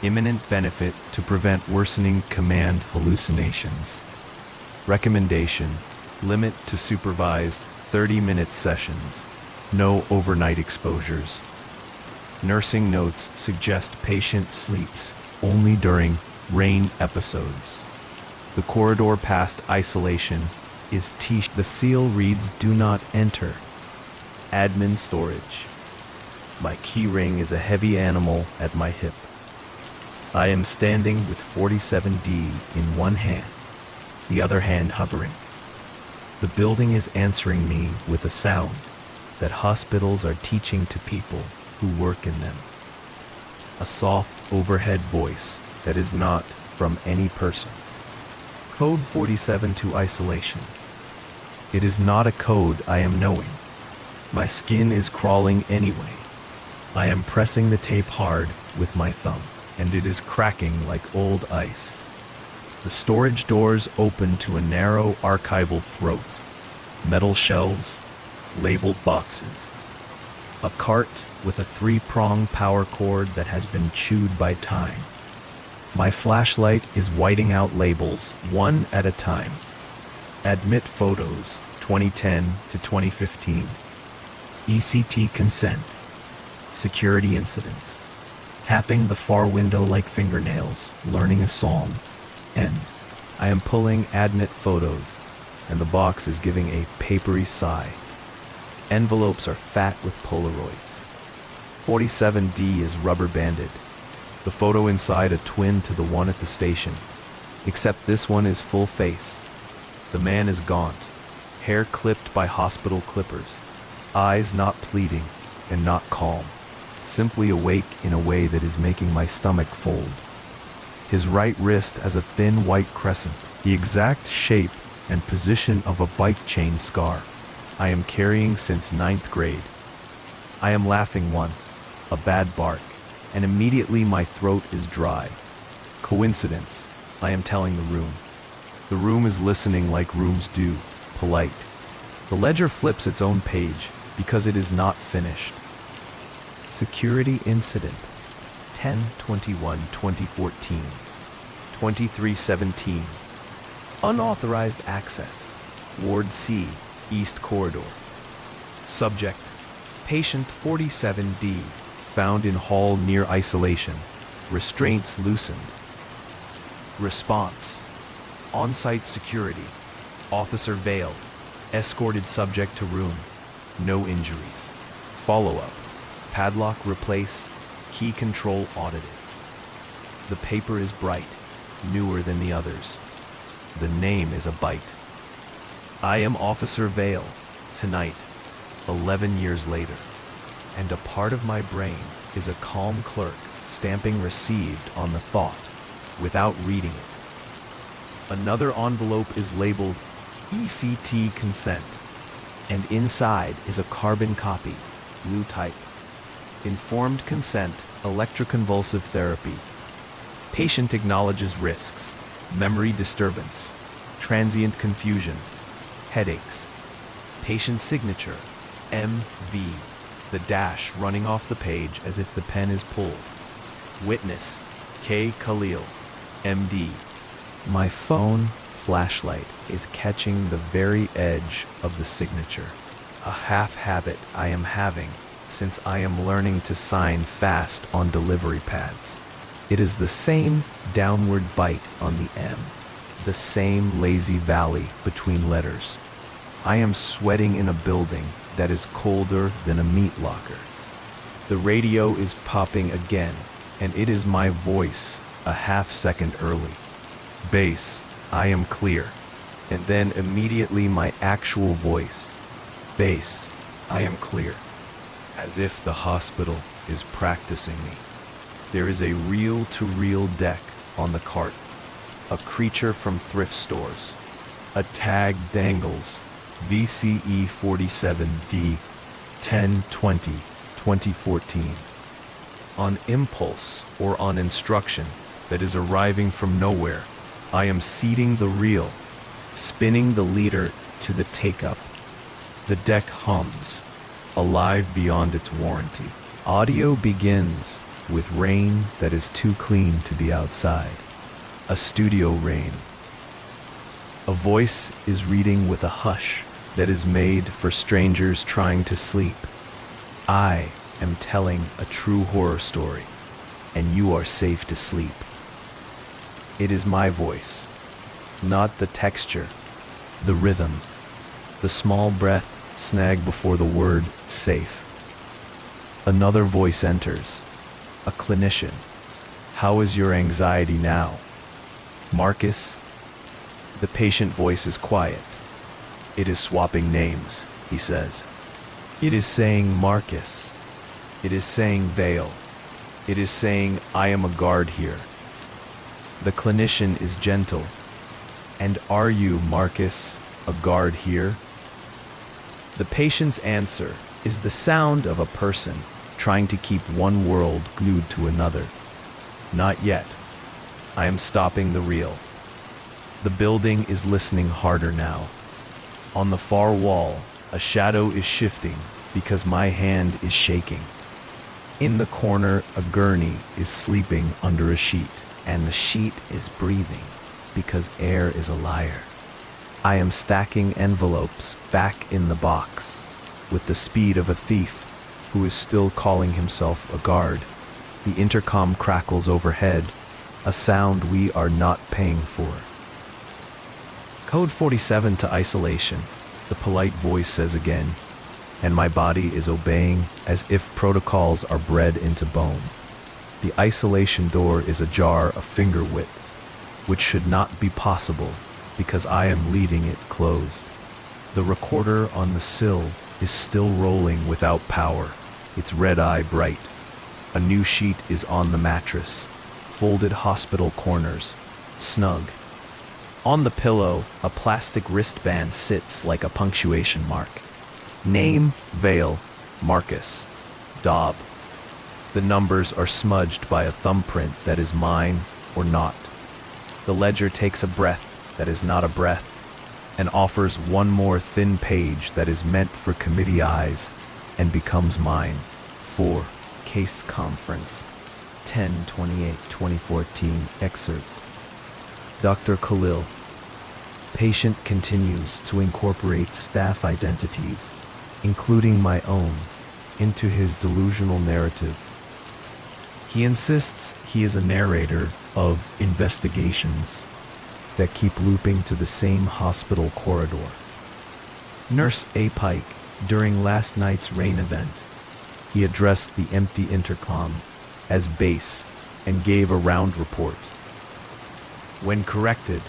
Speaker 1: imminent benefit to prevent worsening command hallucinations. Recommendation, limit to supervised 30-minute sessions, no overnight exposures. Nursing notes suggest patient sleeps only during rain episodes. The corridor past isolation is teached. The seal reads do not enter. Admin storage. My key ring is a heavy animal at my hip. I am standing with 47D in one hand, the other hand hovering. The building is answering me with a sound that hospitals are teaching to people who work in them. A soft overhead voice that is not from any person. Code 47 to isolation. It is not a code I am knowing. My skin is crawling anyway. I am pressing the tape hard with my thumb, and it is cracking like old ice. The storage doors open to a narrow archival throat. Metal shelves, labeled boxes. A cart with a 3-prong power cord that has been chewed by time. My flashlight is whiting out labels, one at a time. Admit photos, 2010 to 2015. ECT consent. Security incidents. Tapping the far window like fingernails, learning a song. End. I am pulling admit photos, and the box is giving a papery sigh. Envelopes are fat with Polaroids. 47D is rubber banded. The photo inside a twin to the one at the station, except this one is full face. The man is gaunt, hair clipped by hospital clippers, eyes not pleading and not calm, simply awake in a way that is making my stomach fold. His right wrist has a thin white crescent, the exact shape and position of a bike chain scar I am carrying since 9th grade. I am laughing once, a bad bark, and immediately my throat is dry. Coincidence, I am telling the room. The room is listening like rooms do, polite. The ledger flips its own page because it is not finished. Security incident 10/21/2014, 2317. Unauthorized access. Ward C, East Corridor. Subject: Patient 47D, found in hall near isolation. Restraints loosened. Response: On-site security. Officer Vale, escorted subject to room. No injuries. Follow-up: Padlock replaced. Key control audited. The paper is bright, newer than the others. The name is a bite. I am Officer Vale, tonight, 11 years later, and a part of my brain is a calm clerk stamping received on the thought without reading it. Another envelope is labeled ECT consent, and inside is a carbon copy, blue type. Informed consent, electroconvulsive therapy. Patient acknowledges risks, memory disturbance, transient confusion, headaches. Patient signature, MV, the dash running off the page as if the pen is pulled. Witness, K. Khalil, MD. My phone flashlight is catching the very edge of the signature, a half habit I am having since I am learning to sign fast on delivery pads. It is the same downward bite on the M, the same lazy valley between letters. I am sweating in a building that is colder than a meat locker. The radio is popping again, and it is my voice a half second early. Bass, I am clear. And then immediately my actual voice. Bass, I am clear. As if the hospital is practicing me. There is a reel-to-reel deck on the cart. A creature from thrift stores. A tag dangles. VCE 47D 10/20/2014. On impulse or on instruction that is arriving from nowhere, I am seating the reel, spinning the leader to the take-up. The deck hums, alive beyond its warranty. Audio begins with rain that is too clean to be outside. A studio rain. A voice is reading with a hush that is made for strangers trying to sleep. I am telling a true horror story, and you are safe to sleep. It is my voice, not the texture, the rhythm, the small breath snag before the word safe. Another voice enters, a clinician. How is your anxiety now? Marcus? The patient voice is quiet. It is swapping names, he says. It is saying Marcus. It is saying Vale. It is saying I am a guard here. The clinician is gentle. And are you, Marcus, a guard here? The patient's answer is the sound of a person trying to keep one world glued to another. Not yet. I am stopping the reel. The building is listening harder now. On the far wall, a shadow is shifting because my hand is shaking. In the corner, a gurney is sleeping under a sheet, and the sheet is breathing because air is a liar. I am stacking envelopes back in the box with the speed of a thief who is still calling himself a guard. The intercom crackles overhead, a sound we are not paying for. Code 47 to isolation, the polite voice says again, and my body is obeying as if protocols are bred into bone. The isolation door is ajar a finger width, which should not be possible because I am leaving it closed. The recorder on the sill is still rolling without power, its red eye bright. A new sheet is on the mattress, folded hospital corners, snug. On the pillow, a plastic wristband sits like a punctuation mark. Name, Vale, Marcus, Dobb. The numbers are smudged by a thumbprint that is mine or not. The ledger takes a breath that is not a breath and offers one more thin page that is meant for committee eyes and becomes mine. 4K. Case Conference, 10/28/2014, excerpt. Dr. Khalil. Patient continues to incorporate staff identities, including my own, into his delusional narrative. He insists he is a narrator of investigations that keep looping to the same hospital corridor. Nurse A. Pike, during last night's rain event, he addressed the empty intercom as base and gave a round report. When corrected,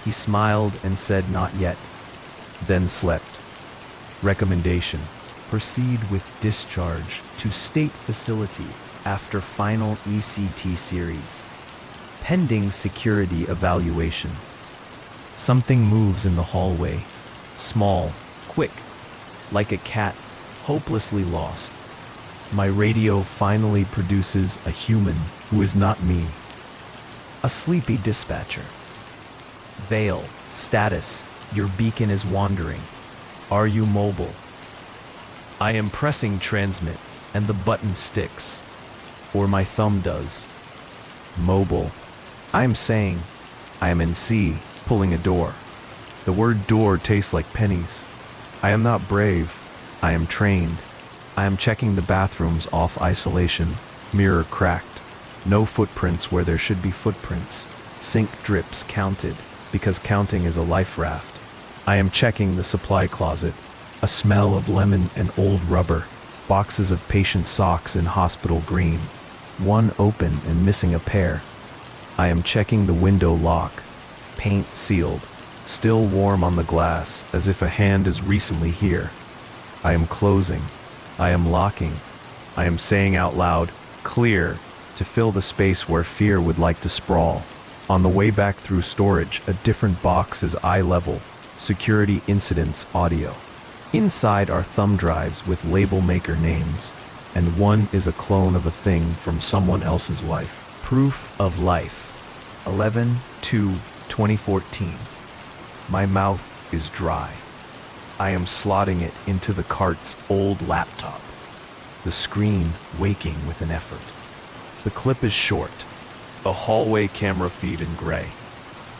Speaker 1: he smiled and said not yet, then slept. Recommendation: proceed with discharge to state facility after final ECT series, pending security evaluation. Something moves in the hallway, small, quick, like a cat hopelessly lost. My radio finally produces a human who is not me. A sleepy dispatcher. Vale, status, your beacon is wandering. Are you mobile? I am pressing transmit and the button sticks, or my thumb does. Mobile. I am saying, I am in C, pulling a door. The word door tastes like pennies. I am not brave. I am trained. I am checking the bathrooms off isolation, mirror cracked. No footprints where there should be footprints. Sink drips counted, because counting is a life raft. I am checking the supply closet. A smell of lemon and old rubber. Boxes of patient socks in hospital green. One open and missing a pair. I am checking the window lock. Paint sealed. Still warm on the glass, as if a hand is recently here. I am closing. I am locking. I am saying out loud, clear, to fill the space where fear would like to sprawl. On the way back through storage, a different box is eye level. Security incidents audio. Inside are thumb drives with label maker names, and one is a clone of a thing from someone else's life. Proof of life. 11/2/2014. My mouth is dry. I am slotting it into the cart's old laptop, the screen waking with an effort. The clip is short, a hallway camera feed in gray.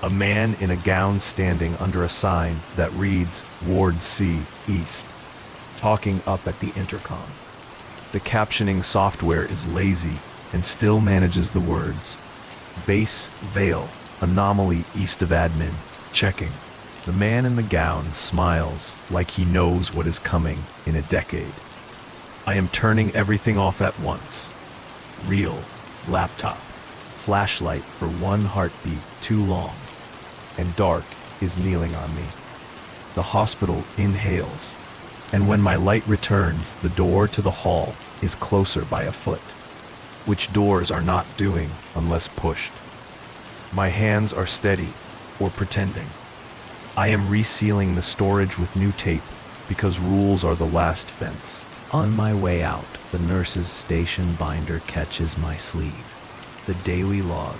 Speaker 1: A man in a gown standing under a sign that reads Ward C, East, talking up at the intercom. The captioning software is lazy and still manages the words. Base, Vale, anomaly east of admin, checking. The man in the gown smiles like he knows what is coming in a decade. I am turning everything off at once. Real, laptop, flashlight for one heartbeat too long, and dark is kneeling on me. The hospital inhales, and when my light returns, the door to the hall is closer by a foot, which doors are not doing unless pushed. My hands are steady, or pretending. I am resealing the storage with new tape because rules are the last fence. On my way out, the nurse's station binder catches my sleeve. The daily log,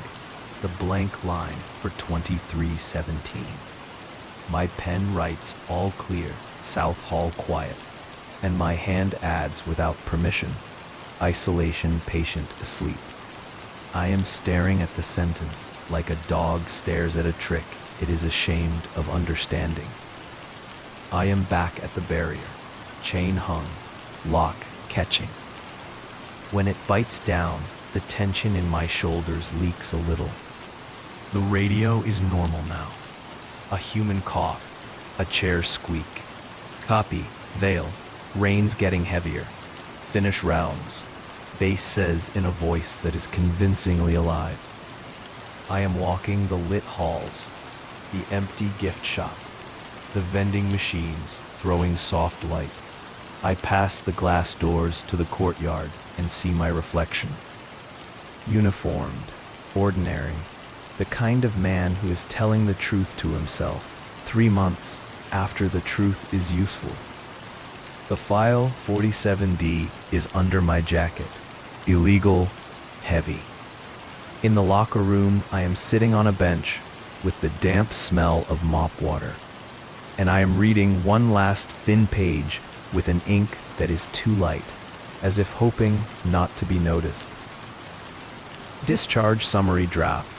Speaker 1: the blank line for 2317. My pen writes all clear, South Hall quiet, and my hand adds without permission, isolation patient asleep. I am staring at the sentence like a dog stares at a trick it is ashamed of understanding. I am back at the barrier, chain hung, lock catching. When it bites down, the tension in my shoulders leaks a little. The radio is normal now. A human cough, a chair squeak. Copy, Vale, rain's getting heavier. Finish rounds. Base says in a voice that is convincingly alive. I am walking the lit halls, the empty gift shop, the vending machines throwing soft light. I pass the glass doors to the courtyard and see my reflection. Uniformed, ordinary, the kind of man who is telling the truth to himself 3 months after the truth is useful. The file 47D is under my jacket. Illegal, heavy. In the locker room, I am sitting on a bench with the damp smell of mop water, and I am reading one last thin page with an ink that is too light, as if hoping not to be noticed. Discharge summary draft,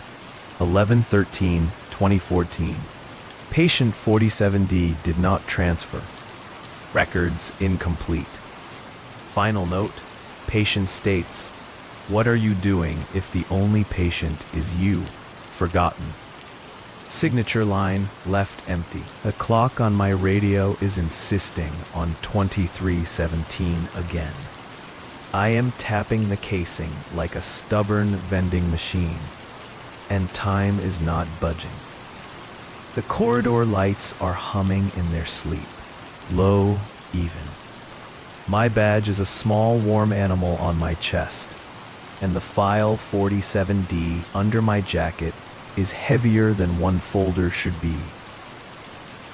Speaker 1: 11/13/2014. Patient 47D did not transfer. Records incomplete. Final note, patient states, "What are you doing if the only patient is you? Forgotten." Signature line, left empty. The clock on my radio is insisting on 23:17 again. I am tapping the casing like a stubborn vending machine, and time is not budging. The corridor lights are humming in their sleep, low, even. My badge is a small warm animal on my chest, and the file 47D under my jacket is heavier than one folder should be.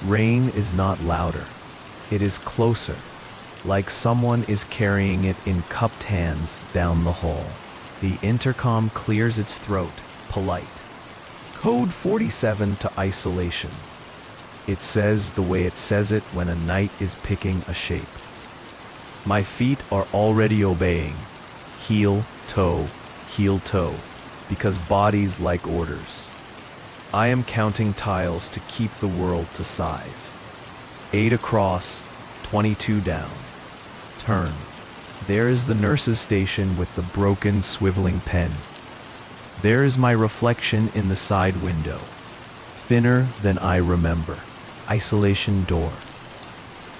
Speaker 1: Rain is not louder. It is closer, like someone is carrying it in cupped hands down the hall. The intercom clears its throat, polite. Code 47 to isolation. It says the way it says it when a night is picking a shape. My feet are already obeying. Heel, toe, because bodies like orders. I am counting tiles to keep the world to size. 8 across, 22 down. Turn. There is the nurse's station with the broken, swiveling pen. There is my reflection in the side window. Thinner than I remember. Isolation door.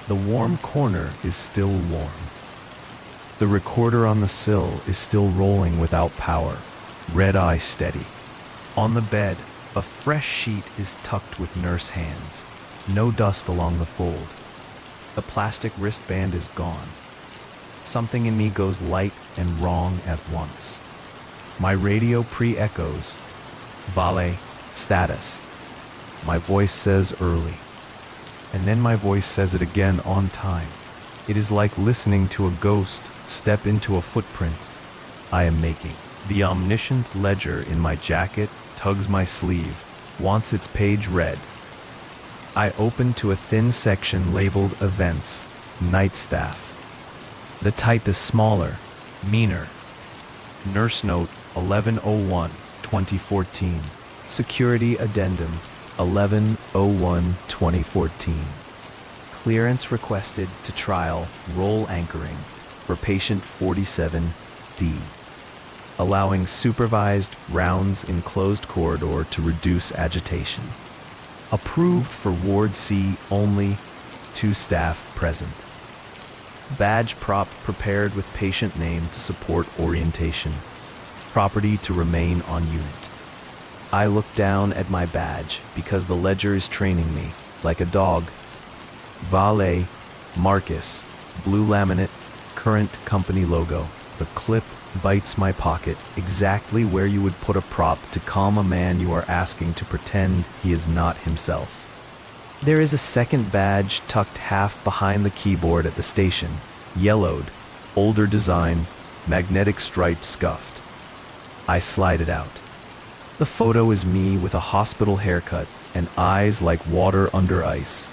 Speaker 1: The warm corner is still warm. The recorder on the sill is still rolling without power. Red eye steady. On the bed, a fresh sheet is tucked with nurse hands. No dust along the fold. The plastic wristband is gone. Something in me goes light and wrong at once. My radio pre-echoes. Vale, status. My voice says early. And then my voice says it again on time. It is like listening to a ghost step into a footprint I am making. The omniscient ledger in my jacket tugs my sleeve, wants its page read. I open to a thin section labeled Events, Night Staff. The type is smaller, meaner. Nurse Note 11/01/2014. Security Addendum 11/01/2014. Clearance requested to trial roll anchoring for patient 47D. Allowing supervised rounds in closed corridor to reduce agitation. Approved for Ward C only, 2 staff present. Badge prop prepared with patient name to support orientation. Property to remain on unit. I look down at my badge because the ledger is training me, like a dog. Vale, Marcus, blue laminate, current company logo. The clip bites my pocket exactly where you would put a prop to calm a man you are asking to pretend he is not himself. There is a second badge tucked half behind the keyboard at the station, yellowed, older design, magnetic stripe scuffed. I slide it out. The photo is me with a hospital haircut and eyes like water under ice.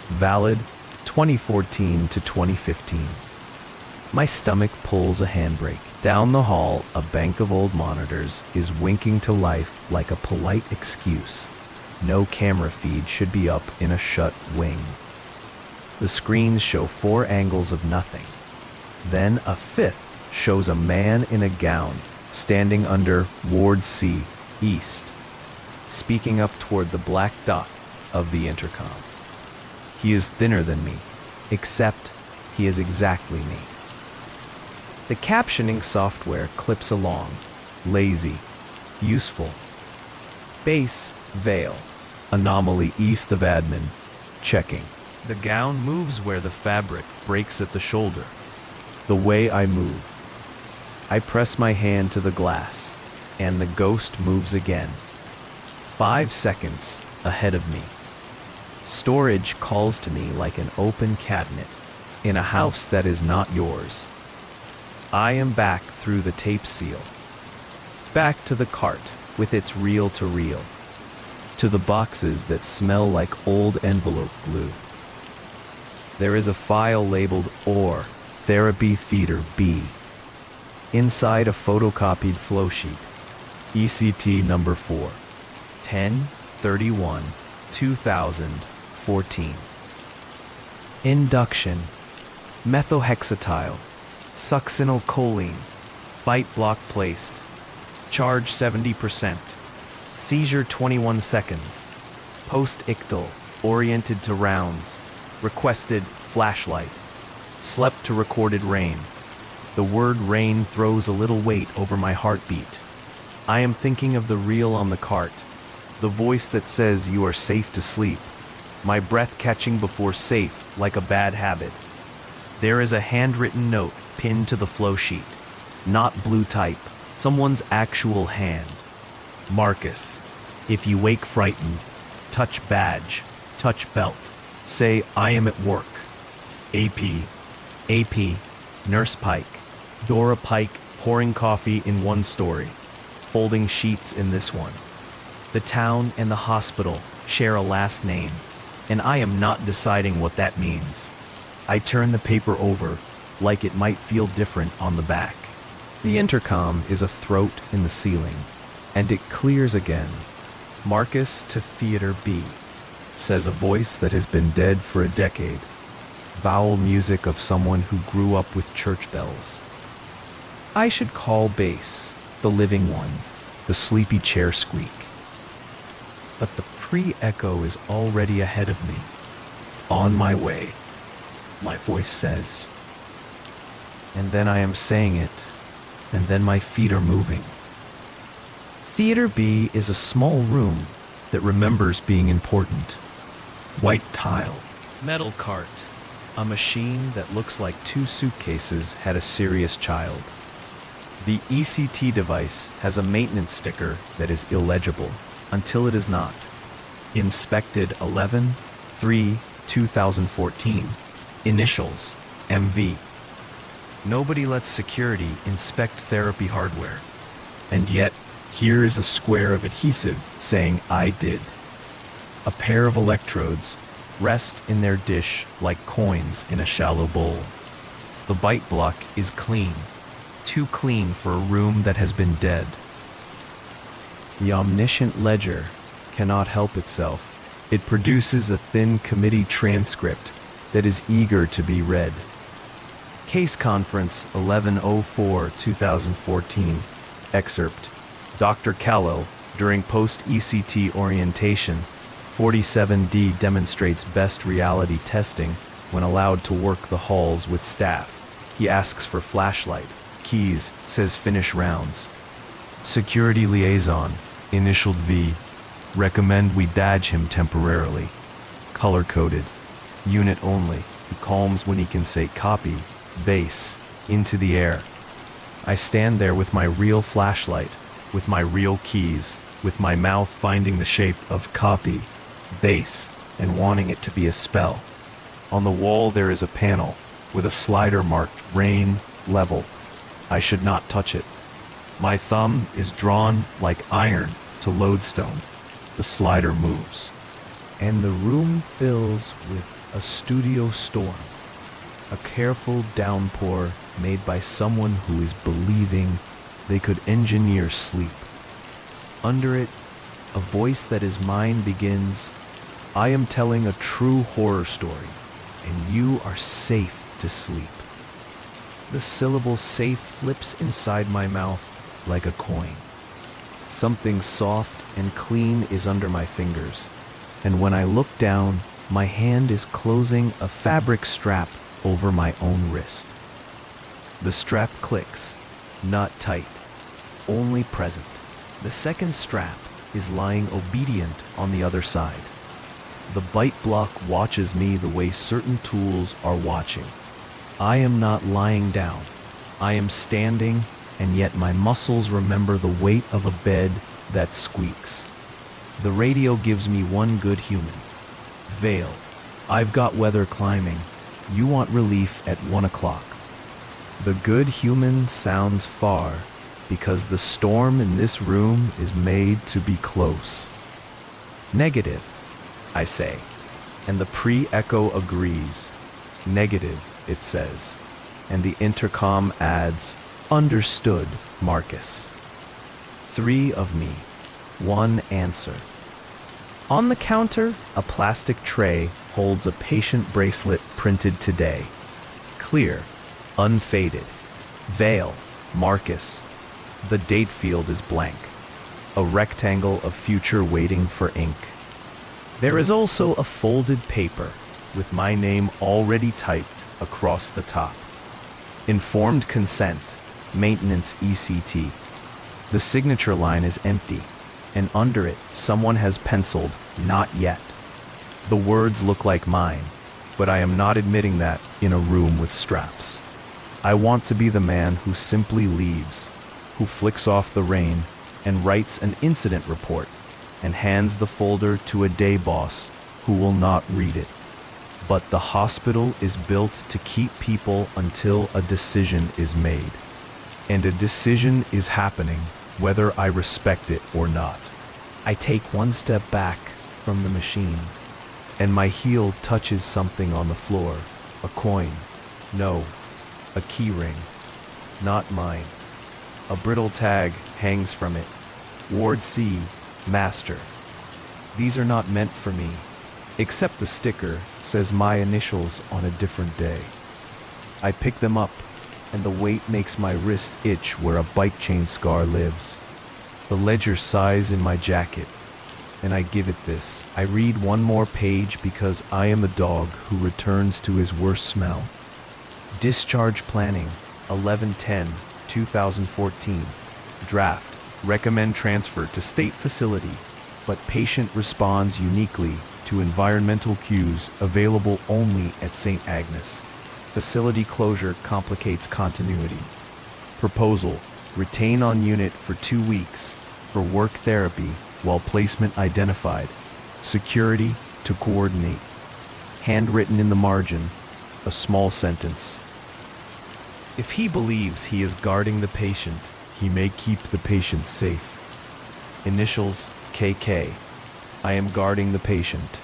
Speaker 1: Valid 2014 to 2015. My stomach pulls a handbrake. Down the hall, a bank of old monitors is winking to life like a polite excuse. No camera feed should be up in a shut wing. The screens show 4 angles of nothing. Then a 5th shows a man in a gown standing under Ward C, East, speaking up toward the black dot of the intercom. He is thinner than me, except he is exactly me. The captioning software clips along, lazy, useful. Base, veil, anomaly east of admin, checking. The gown moves where the fabric breaks at the shoulder. The way I move. I press my hand to the glass, and the ghost moves again. 5 seconds ahead of me. Storage calls to me like an open cabinet in a house that is not yours. I am back through the tape seal. Back to the cart with its reel-to-reel. To the boxes that smell like old envelope glue. There is a file labeled OR, Therapy Theater B. Inside a photocopied flowsheet. ECT number 4. 10/31/2014. Induction. Methohexatyl. Succinylcholine. Bite block placed. Charge 70%. Seizure 21 seconds. Post-ictal. Oriented to rounds. Requested flashlight. Slept to recorded rain. The word rain throws a little weight over my heartbeat. I am thinking of the reel on the cart. The voice that says you are safe to sleep. My breath catching before safe, like a bad habit. There is a handwritten note pinned to the flow sheet. Not blue type, someone's actual hand. Marcus, if you wake frightened, touch badge, touch belt. Say, I am at work. AP, Nurse Pike, Dora Pike pouring coffee in one story, folding sheets in this one. The town and the hospital share a last name, and I am not deciding what that means. I turn the paper over, like it might feel different on the back. The intercom is a throat in the ceiling, and it clears again. Marcus to Theater B, says a voice that has been dead for a decade. Vowel music of someone who grew up with church bells. I should call bass, the living one, the sleepy chair squeak. But the pre-echo is already ahead of me. On my way, my voice says. And then I am saying it, and then my feet are moving. Theater B is a small room that remembers being important. White tile, metal cart, a machine that looks like 2 suitcases had a serious child. The ECT device has a maintenance sticker that is illegible until it is not. Inspected 11/3/2014. Initials, MV. Nobody lets security inspect therapy hardware. And yet, here is a square of adhesive saying I did. A pair of electrodes rest in their dish like coins in a shallow bowl. The bite block is clean, too clean for a room that has been dead. The omniscient ledger cannot help itself. It produces a thin committee transcript that is eager to be read. Case Conference 11/04/2014. Excerpt. Dr. Callow, during post-ECT orientation, 47D demonstrates best reality testing when allowed to work the halls with staff. He asks for flashlight. Keys, says finish rounds. Security liaison, initialed V. Recommend we dodge him temporarily. Color-coded. Unit only. He calms when he can say copy, base, into the air. I stand there with my real flashlight, with my real keys, with my mouth finding the shape of copy, base, and wanting it to be a spell. On the wall there is a panel with a slider marked rain, level. I should not touch it. My thumb is drawn like iron to lodestone. The slider moves, and the room fills with a studio storm, a careful downpour made by someone who is believing they could engineer sleep. Under it, a voice that is mine begins, I am telling a true horror story, and you are safe to sleep. The syllable safe flips inside my mouth like a coin. Something soft and clean is under my fingers, and when I look down, my hand is closing a fabric strap over my own wrist. The strap clicks, not tight, only present. The second strap is lying obedient on the other side. The bite block watches me the way certain tools are watching. I am not lying down. I am standing, and yet my muscles remember the weight of a bed that squeaks. The radio gives me one good human. Vale, I've got weather climbing. You want relief at 1 o'clock. The good human sounds far because the storm in this room is made to be close. Negative, I say, and the pre-echo agrees. Negative, it says. and the intercom adds, "Understood, Marcus." 3 of me, 1 answer. On the counter, a plastic tray holds a patient bracelet printed today. Clear, unfaded. Veil, Marcus. The date field is blank. A rectangle of future waiting for ink. There is also a folded paper with my name already typed across the top. Informed consent, maintenance ECT. The signature line is empty, and under it someone has penciled, "Not yet." The words look like mine, but I am not admitting that in a room with straps. I want to be the man who simply leaves, who flicks off the rain and writes an incident report and hands the folder to a day boss who will not read it. But the hospital is built to keep people until a decision is made. And a decision is happening whether I respect it or not. I take 1 step back from the machine, and my heel touches something on the floor. A coin. No, a key ring. Not mine. A brittle tag hangs from it. Ward C, Master. These are not meant for me, except the sticker says my initials on a different day. I pick them up, and the weight makes my wrist itch where a bike chain scar lives. The ledger sighs in my jacket, and I give it this. I read 1 more page because I am a dog who returns to his worst smell. Discharge planning, 11/10/2014. Draft, recommend transfer to state facility, but patient responds uniquely to environmental cues available only at St. Agnes. Facility closure complicates continuity. Proposal, retain on unit for 2 weeks for work therapy while placement identified. Security to coordinate. Handwritten in the margin, a small sentence. If he believes he is guarding the patient, he may keep the patient safe. Initials KK. I am guarding the patient.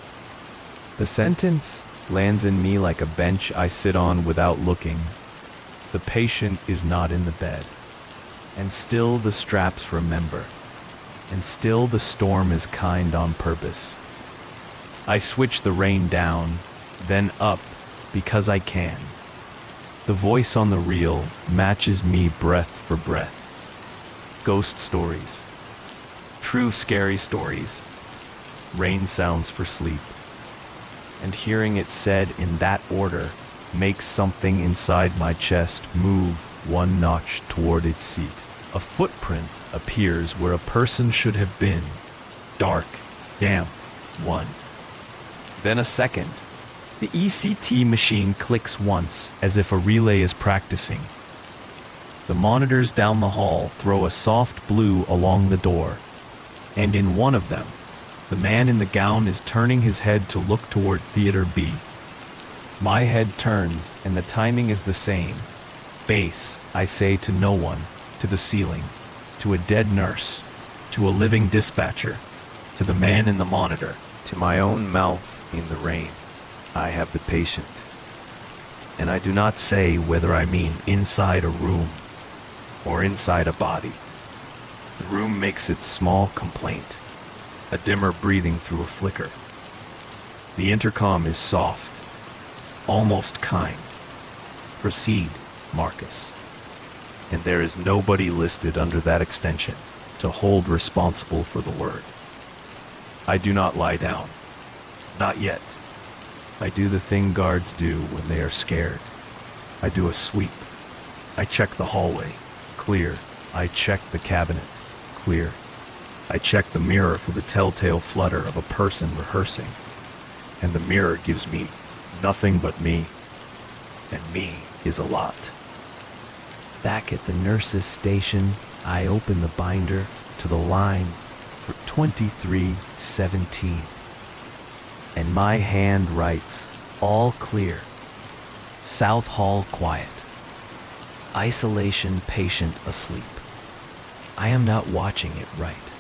Speaker 1: The sentence lands in me like a bench I sit on without looking. The patient is not in the bed. And still the straps remember. And still the storm is kind on purpose. I switch the rain down, then up, because I can. The voice on the reel matches me breath for breath. Ghost stories. True scary stories. Rain sounds for sleep. And hearing it said in that order makes something inside my chest move 1 notch toward its seat. A footprint appears where a person should have been. Dark, damp, 1. Then a second. The ECT machine clicks once, as if a relay is practicing. The monitors down the hall throw a soft blue along the door, and in one of them, the man in the gown is turning his head to look toward Theater B. My head turns, and the timing is the same. Base, I say to no one, to the ceiling, to a dead nurse, to a living dispatcher, to the man in the monitor, to my own mouth in the rain. I have the patient. And I do not say whether I mean inside a room or inside a body. The room makes its small complaint, a dimmer breathing through a flicker. The intercom is soft, almost kind. Proceed, Marcus. And there is nobody listed under that extension to hold responsible for the word. I do not lie down. Not yet. I do the thing guards do when they are scared. I do a sweep. I check the hallway. Clear. I check the cabinet. Clear. I check the mirror for the telltale flutter of a person rehearsing. And the mirror gives me nothing but me. And me is a lot. Back at the nurse's station, I open the binder to the line for 2317. And my hand writes, all clear. South Hall quiet. Isolation patient asleep. I am not watching it right.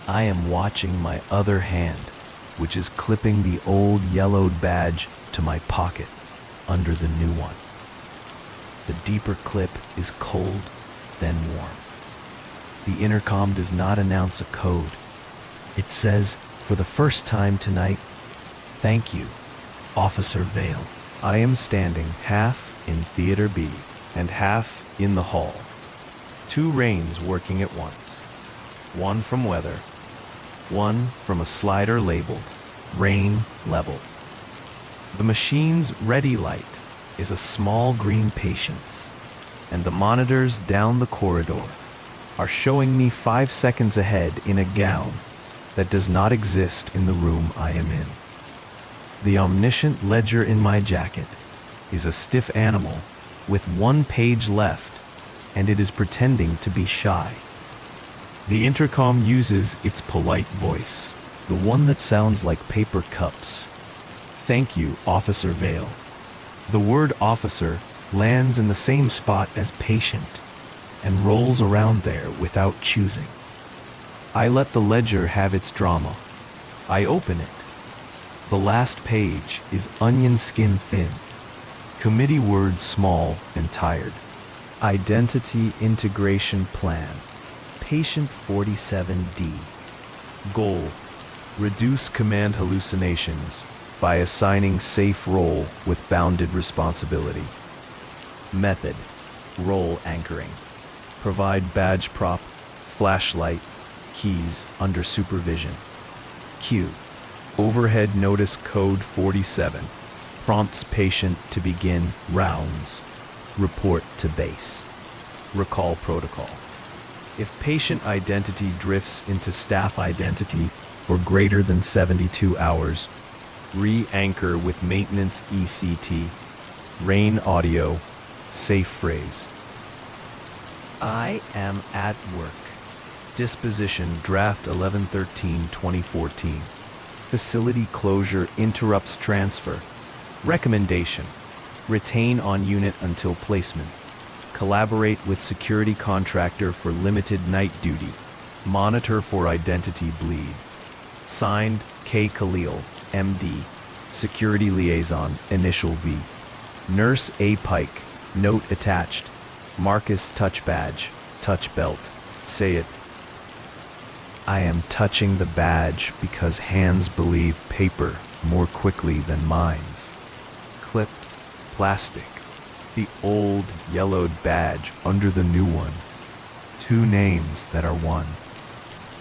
Speaker 1: I am watching my other hand, which is clipping the old yellowed badge to my pocket under the new one. The deeper clip is cold, then warm. The intercom does not announce a code. It says, for the first time tonight, thank you, Officer Vale. I am standing half in Theater B and half in the hall. Two rains working at once. One from weather, one from a slider labeled rain level. The machine's ready light is a small green patience, and the monitors down the corridor are showing me 5 seconds ahead in a gown that does not exist in the room I am in. The omniscient ledger in my jacket is a stiff animal with 1 page left, and it is pretending to be shy. The intercom uses its polite voice, the one that sounds like paper cups. Thank you, Officer Vale. The word officer lands in the same spot as patient and rolls around there without choosing. I let the ledger have its drama. I open it. The last page is onion skin thin. Committee words small and tired. Identity Integration Plan. Patient 47D. Goal: reduce command hallucinations by assigning safe role with bounded responsibility. Method: role anchoring. Provide badge prop, flashlight, keys under supervision. Q: overhead notice code 47. Prompts patient to begin rounds. Report to base. Recall protocol. If patient identity drifts into staff identity for greater than 72 hours, re-anchor with maintenance ECT. Rain audio. Safe phrase. I am at work. Disposition draft 11/13/2014. Facility closure interrupts transfer. Recommendation: retain on unit until placement. Collaborate with security contractor for limited night duty. Monitor for identity bleed. Signed, K. Khalil, MD. Security Liaison, Initial V. Nurse A. Pike. Note attached. Marcus touch badge. Touch belt. Say it. I am touching the badge because hands believe paper more quickly than minds. Clipped plastic. The old yellowed badge under the new one. 2 names that are one.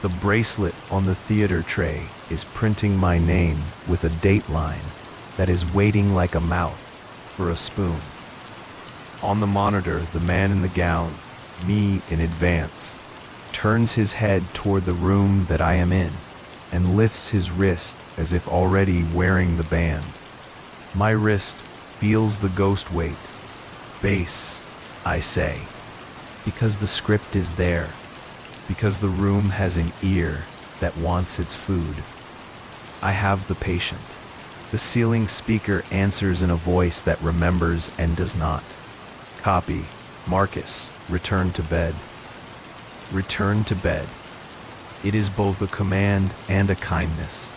Speaker 1: The bracelet on the theater tray is printing my name with a date line that is waiting like a mouth for a spoon. On the monitor, the man in the gown, me in advance, turns his head toward the room that I am in and lifts his wrist as if already wearing the band. My wrist feels the ghost weight. Base, I say, because the script is there, because the room has an ear that wants its food. I have the patient. The ceiling speaker answers in a voice that remembers and does not. Copy. Marcus, return to bed. Return to bed. It is both a command and a kindness.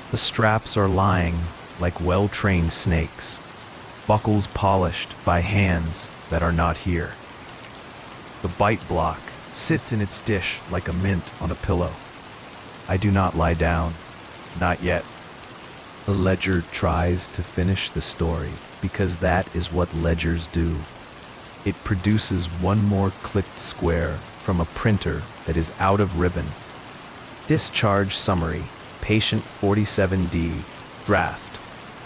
Speaker 1: The straps are lying like well-trained snakes, buckles polished by hands that are not here. The bite block sits in its dish like a mint on a pillow. I do not lie down. Not yet. The ledger tries to finish the story because that is what ledgers do. It produces one more clipped square from a printer that is out of ribbon. Discharge summary. Patient 47D. Draft.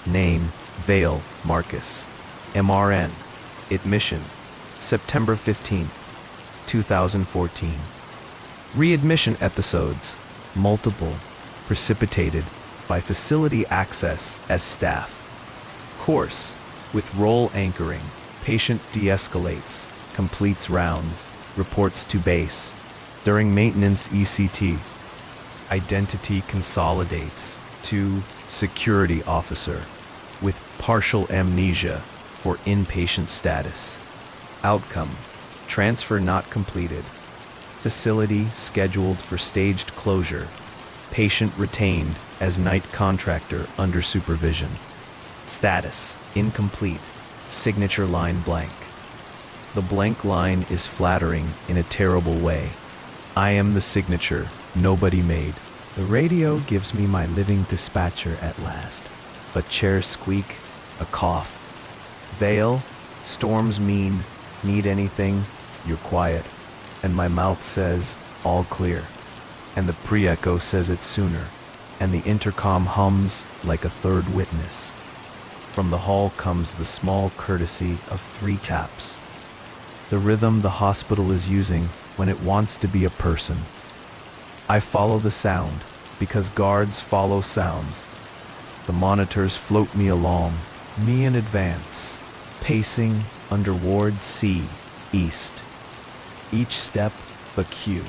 Speaker 1: Name: Vale Marcus. MRN. Admission: September 15, 2014. Readmission episodes: multiple, precipitated by facility access as staff. Course: with role anchoring, patient de-escalates, completes rounds, reports to base. During maintenance ECT, identity consolidates to security officer with partial amnesia for inpatient status. Outcome: transfer not completed. Facility scheduled for staged closure. Patient retained as night contractor under supervision. Status: incomplete. Signature line blank. The blank line is flattering in a terrible way. I am the signature nobody made. The radio gives me my living dispatcher at last. But chairs squeak, a cough. Vale, storms need anything, you're quiet. And my mouth says, all clear. And the pre-echo says it sooner. And the intercom hums like a third witness. From the hall comes the small courtesy of 3 taps. The rhythm the hospital is using when it wants to be a person. I follow the sound because guards follow sounds. The monitors float me along, me in advance, pacing under Ward C, East. Each step a cue.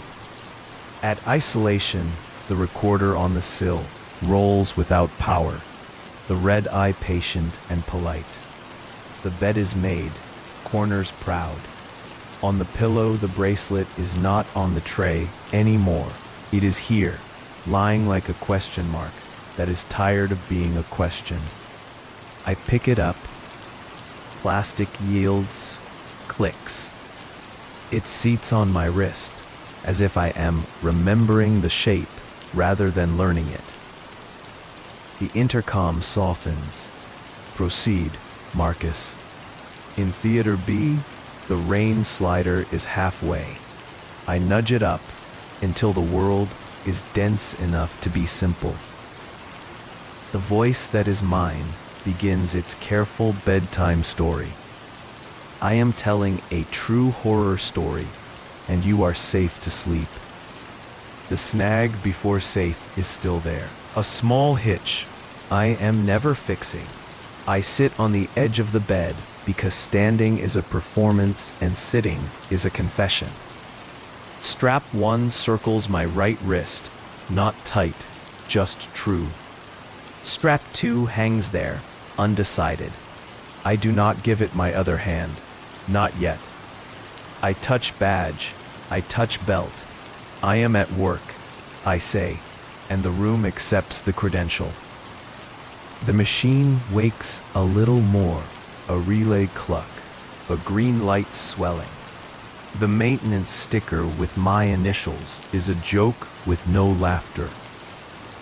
Speaker 1: At isolation, the recorder on the sill rolls without power. The red-eye patient and polite. The bed is made, corners proud. On the pillow, the bracelet is not on the tray anymore. It is here, lying like a question mark that is tired of being a question. I pick it up. Plastic yields, clicks. It seats on my wrist, as if I am remembering the shape rather than learning it. The intercom softens. Proceed, Marcus. In Theater B, the rain slider is halfway. I nudge it up until the world is dense enough to be simple. The voice that is mine begins its careful bedtime story. I am telling a true horror story, and you are safe to sleep. The snag before safe is still there. A small hitch I am never fixing. I sit on the edge of the bed because standing is a performance and sitting is a confession. Strap 1 circles my right wrist, not tight, just true. Strap 2 hangs there, undecided. I do not give it my other hand, not yet. I touch badge, I touch belt. I am at work, I say, and the room accepts the credential. The machine wakes a little more, a relay cluck, a green light swelling. The maintenance sticker with my initials is a joke with no laughter.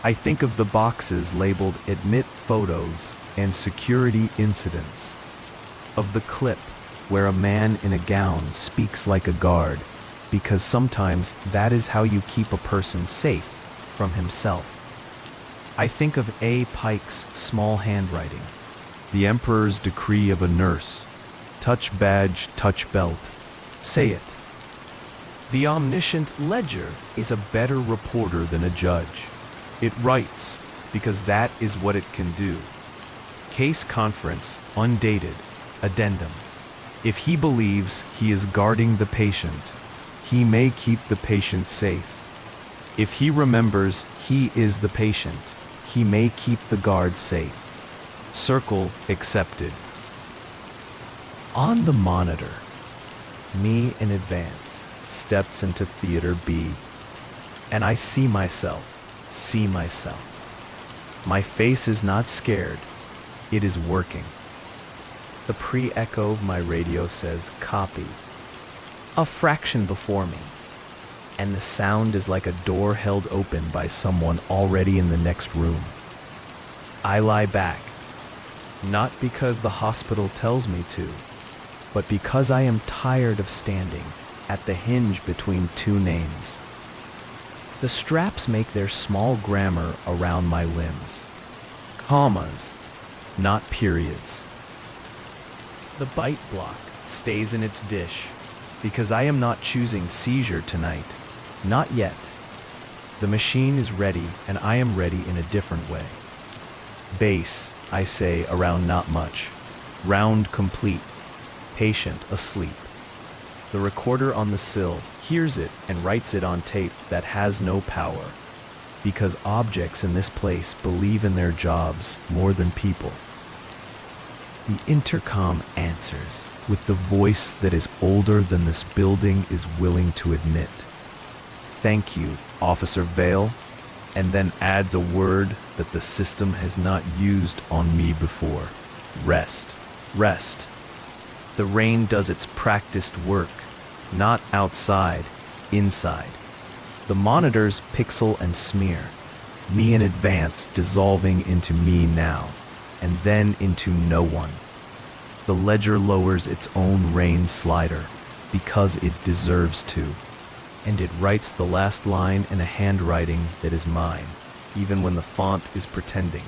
Speaker 1: I think of the boxes labeled admit photos and security incidents. Of the clip where a man in a gown speaks like a guard, because sometimes that is how you keep a person safe from himself. I think of A. Pike's small handwriting, the Emperor's decree of a nurse, touch badge, touch belt, say it. The omniscient ledger is a better reporter than a judge. It writes, because that is what it can do. Case conference, undated, addendum. If he believes he is guarding the patient, he may keep the patient safe. If he remembers he is the patient, he may keep the guard safe. Circle accepted. On the monitor, me in advance steps into Theater B, and I see myself. My face is not scared, it is working. The pre-echo of my radio says copy. A fraction before me, and the sound is like a door held open by someone already in the next room. I lie back, not because the hospital tells me to, but because I am tired of standing at the hinge between 2 names. The straps make their small grammar around my limbs. Commas, not periods. The bite block stays in its dish, because I am not choosing seizure tonight. Not yet. The machine is ready, and I am ready in a different way. Base, I say, around not much. Round complete. Patient asleep. The recorder on the sill hears it and writes it on tape that has no power, because objects in this place believe in their jobs more than people. The intercom answers with the voice that is older than this building is willing to admit. Thank you, Officer Vale, and then adds a word that the system has not used on me before. Rest. Rest. The rain does its practiced work, not outside, inside. The monitors pixel and smear, me in advance dissolving into me now, and then into no one. The ledger lowers its own rain slider, because it deserves to, and it writes the last line in a handwriting that is mine, even when the font is pretending.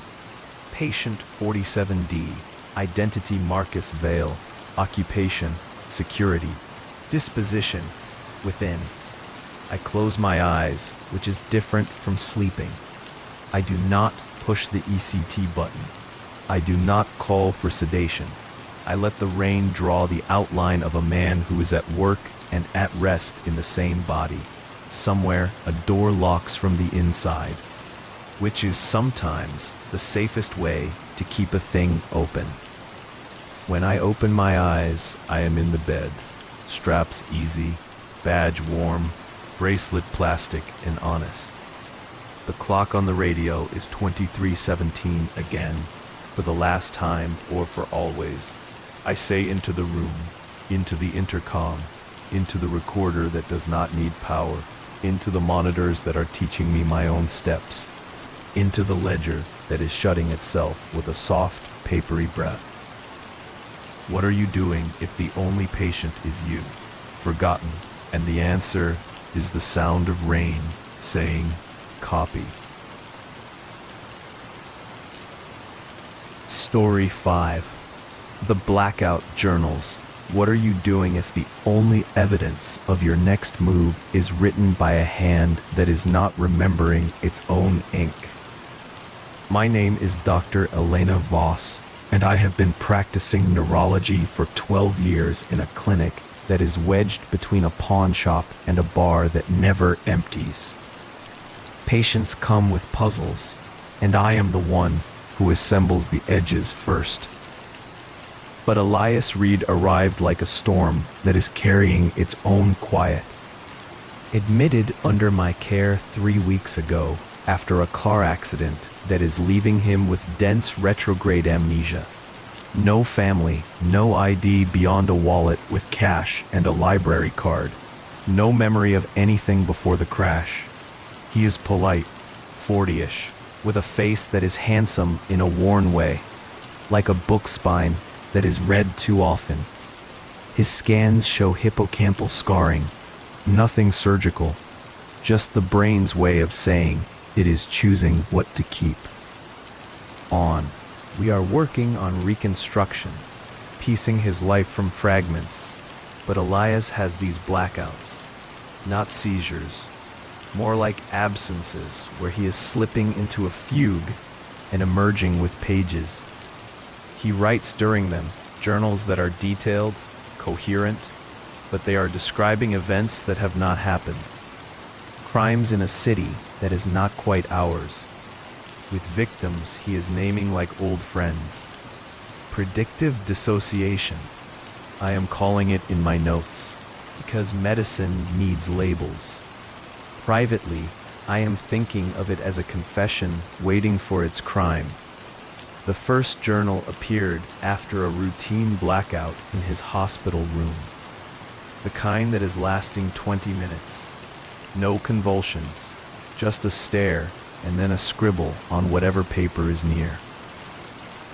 Speaker 1: Patient 47D, identity Marcus Vale, occupation, security, disposition, within. I close my eyes, which is different from sleeping. I do not push the ECT button. I do not call for sedation. I let the rain draw the outline of a man who is at work and at rest in the same body. Somewhere, a door locks from the inside, which is sometimes the safest way to keep a thing open. When I open my eyes, I am in the bed, straps easy, badge warm, bracelet plastic and honest. The clock on the radio is 23:17 again, for the last time or for always. I say into the room, into the intercom, into the recorder that does not need power, into the monitors that are teaching me my own steps, into the ledger that is shutting itself with a soft, papery breath. What are you doing if the only patient is you, forgotten, and the answer is the sound of rain saying, copy. Story 5. The Blackout Journals. What are you doing if the only evidence of your next move is written by a hand that is not remembering its own ink? My name is Dr. Elena Voss, and I have been practicing neurology for 12 years in a clinic that is wedged between a pawn shop and a bar that never empties. Patients come with puzzles, and I am the one who assembles the edges first. But Elias Reed arrived like a storm that is carrying its own quiet. Admitted under my care 3 weeks ago after a car accident that is leaving him with dense retrograde amnesia. No family, no ID beyond a wallet with cash and a library card. No memory of anything before the crash. He is polite, 40-ish, with a face that is handsome in a worn way, like a book spine that is read too often. His scans show hippocampal scarring, nothing surgical, just the brain's way of saying it is choosing what to keep. We are working on reconstruction, piecing his life from fragments, but Elias has these blackouts, not seizures, more like absences where he is slipping into a fugue and emerging with pages. He writes during them, journals that are detailed, coherent, but they are describing events that have not happened. Crimes in a city that is not quite ours. With victims he is naming like old friends. Predictive dissociation. I am calling it in my notes, because medicine needs labels. Privately, I am thinking of it as a confession waiting for its crime. The first journal appeared after a routine blackout in his hospital room. The kind that is lasting 20 minutes. No convulsions, just a stare and then a scribble on whatever paper is near.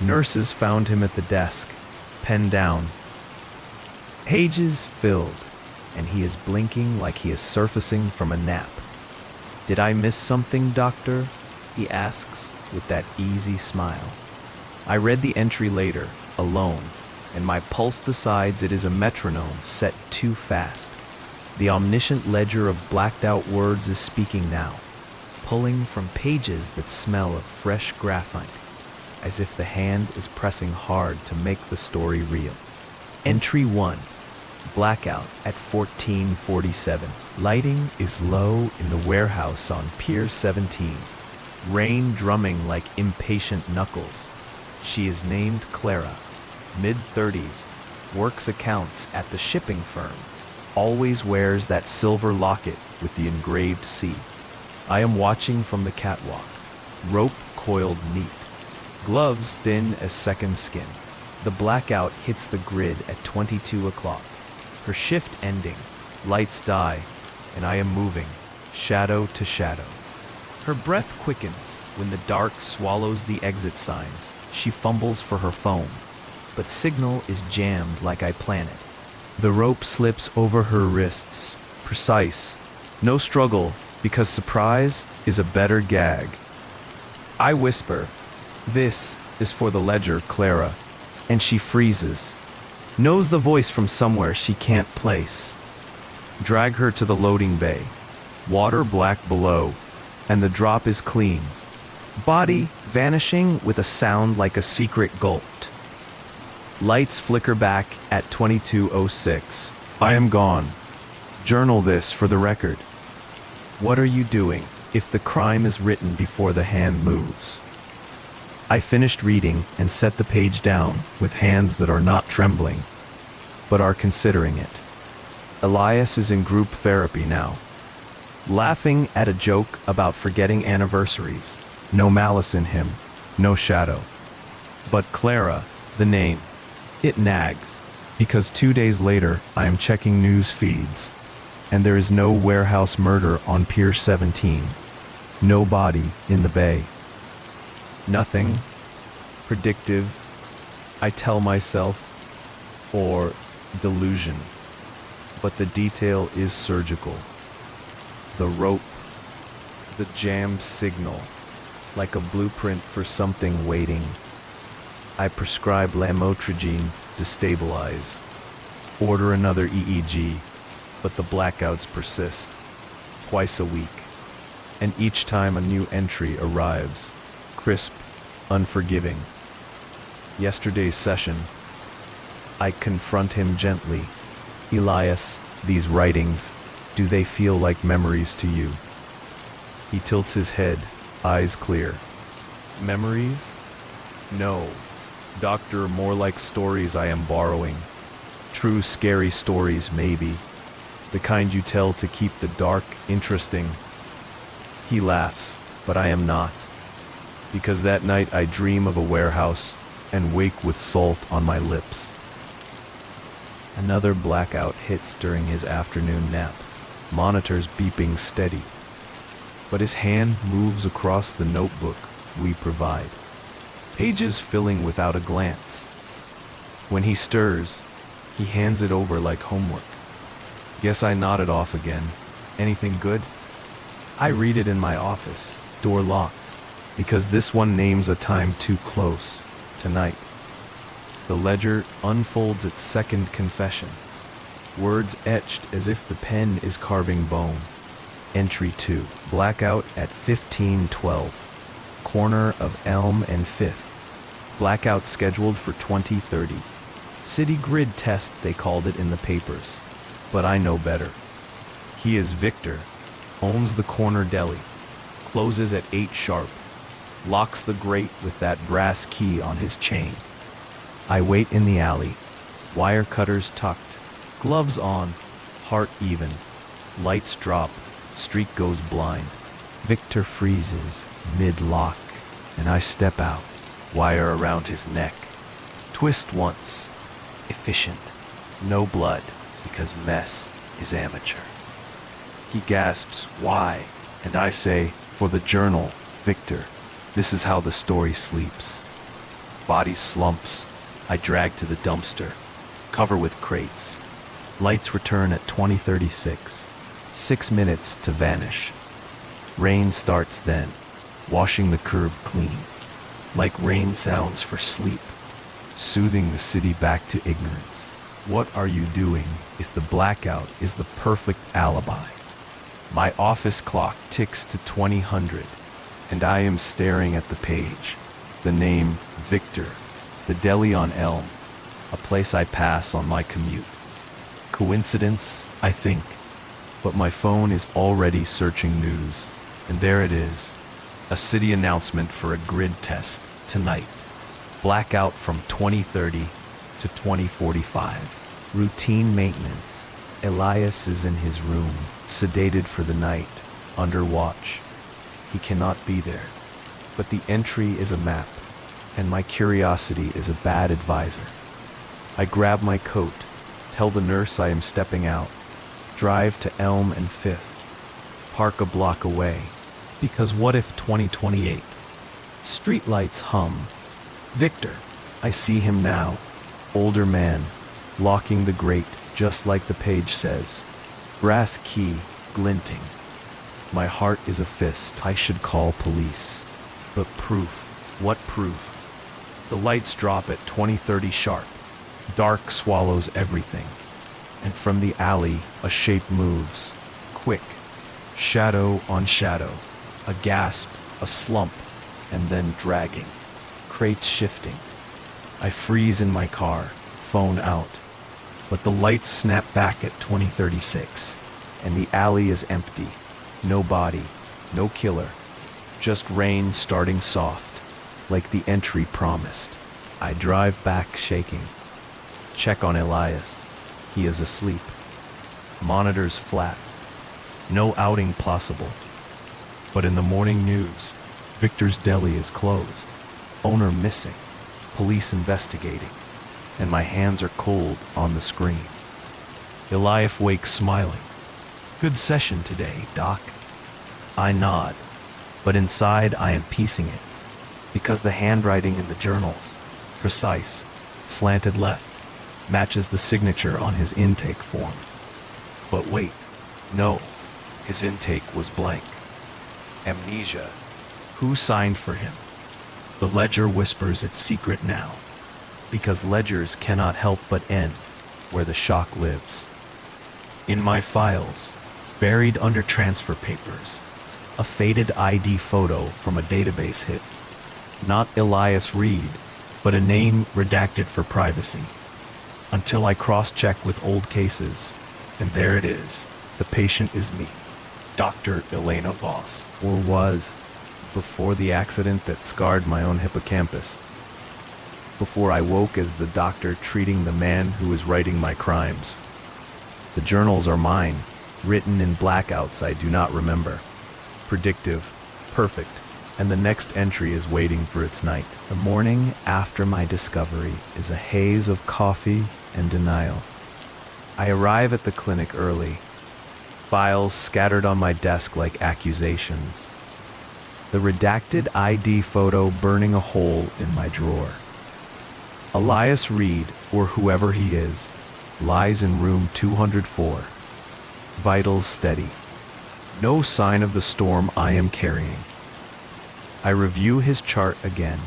Speaker 1: Nurses found him at the desk, pen down. Pages filled, and he is blinking like he is surfacing from a nap. "Did I miss something, doctor?" he asks with that easy smile. I read the entry later, alone, and my pulse decides it is a metronome set too fast. The omniscient ledger of blacked out words is speaking now, pulling from pages that smell of fresh graphite, as if the hand is pressing hard to make the story real. Entry 1. Blackout at 14:47. Lighting is low in the warehouse on Pier 17. Rain drumming like impatient knuckles. She is named Clara, mid-30s, works accounts at the shipping firm, always wears that silver locket with the engraved C. I am watching from the catwalk, rope coiled neat, gloves thin as second skin, The blackout hits the grid at 22 o'clock. Her shift ending, lights die, and I am moving, shadow to shadow. Her breath quickens when the dark swallows the exit signs. She fumbles for her phone, but signal is jammed like I plan it. The rope slips over her wrists, precise. No struggle, because surprise is a better gag. I whisper, "This is for the ledger, Clara," and she freezes. Knows the voice from somewhere she can't place. Drag her to the loading bay. Water black below, and the drop is clean. Body vanishing with a sound like a secret gulped. Lights flicker back at 22:06. I am gone. Journal this for the record. What are you doing if the crime is written before the hand moves? I finished reading and set the page down with hands that are not trembling, but are considering it. Elias is in group therapy now, laughing at a joke about forgetting anniversaries. No malice in him, no shadow. But Clara, the name, it nags, because 2 days later I am checking news feeds, and there is no warehouse murder on Pier 17. No body in the bay. Nothing predictive, I tell myself, or delusion. But the detail is surgical. The rope, the jammed signal, like a blueprint for something waiting. I prescribe lamotrigine to stabilize. Order another EEG, but the blackouts persist. Twice a week. And each time a new entry arrives. Crisp, unforgiving. Yesterday's session. I confront him gently. Elias, these writings, do they feel like memories to you? He tilts his head, eyes clear. Memories? No. Doctor, more like stories I am borrowing. True scary stories, maybe. The kind you tell to keep the dark interesting. He laughs, but I am not. Because that night I dream of a warehouse and wake with salt on my lips. Another blackout hits during his afternoon nap. Monitors beeping steady. But his hand moves across the notebook we provide. Pages filling without a glance. When he stirs, he hands it over like homework. Guess I nodded off again. Anything good? I read it in my office, door locked, because this one names a time too close, tonight. The ledger unfolds its second confession. Words etched as if the pen is carving bone. Entry 2, blackout at 15:12. Corner of Elm and 5th. Blackout scheduled for 2030. City grid test, they called it in the papers. But I know better. He is Victor, owns the corner deli, closes at 8 sharp, locks the grate with that brass key on his chain. I wait in the alley, wire cutters tucked, gloves on, heart even. Lights drop, street goes blind. Victor freezes, mid-lock, and I step out, wire around his neck. Twist once, efficient, no blood, because mess is amateur. He gasps, "Why?" And I say, "For the journal, Victor. This is how the story sleeps." Body slumps. I drag to the dumpster, cover with crates. Lights return at 20:36. 6 minutes to vanish. Rain starts then, washing the curb clean. Like rain sounds for sleep, soothing the city back to ignorance. What are you doing if the blackout is the perfect alibi? My office clock ticks to 2000, and I am staring at the page. The name, Victor. The deli on Elm. A place I pass on my commute. Coincidence, I think. But my phone is already searching news. And there it is. A city announcement for a grid test tonight. Blackout from 2030 to 2045. Routine maintenance. Elias is in his room, sedated for the night, under watch. He cannot be there. But the entry is a map. and my curiosity is a bad advisor. I grab my coat, tell the nurse I am stepping out, drive to Elm and Fifth, park a block away, because what if 2028? Streetlights hum. Victor, I see him now, older man, locking the grate just like the page says. Brass key glinting. My heart is a fist. I should call police. But proof? What proof? The lights drop at 20:30 sharp. Dark swallows everything. And from the alley, a shape moves. Quick. Shadow on shadow. A gasp, a slump, and then dragging. Crates shifting. I freeze in my car, phone out. But the lights snap back at 20:36, and the alley is empty. No body, no killer. Just rain starting soft, like the entry promised. I drive back shaking. Check on Elias. He is asleep. Monitors flat. No outing possible. But in the morning news, Victor's deli is closed. Owner missing. Police investigating. And my hands are cold on the screen. Elias wakes smiling. Good session today, Doc. I nod, but inside I am piecing it, because the handwriting in the journals, precise, slanted left, matches the signature on his intake form. But wait, no, his intake was blank. Amnesia. Who signed for him? The ledger whispers it's secret now, because ledgers cannot help but end where the shock lives. In my files, buried under transfer papers, a faded ID photo from a database hit. Not Elias Reed, but a name redacted for privacy. Until I cross-check with old cases, and there it is. The patient is me, Dr. Elena Voss, or was, before the accident that scarred my own hippocampus. Before I woke as the doctor treating the man who was writing my crimes. The journals are mine, written in blackouts I do not remember. Predictive, perfect, and the next entry is waiting for its night. The morning after my discovery is a haze of coffee and denial. I arrive at the clinic early, files scattered on my desk like accusations. The redacted ID photo burning a hole in my drawer. Elias Reed, or whoever he is, lies in room 204. Vitals steady. No sign of the storm I am carrying. I review his chart again.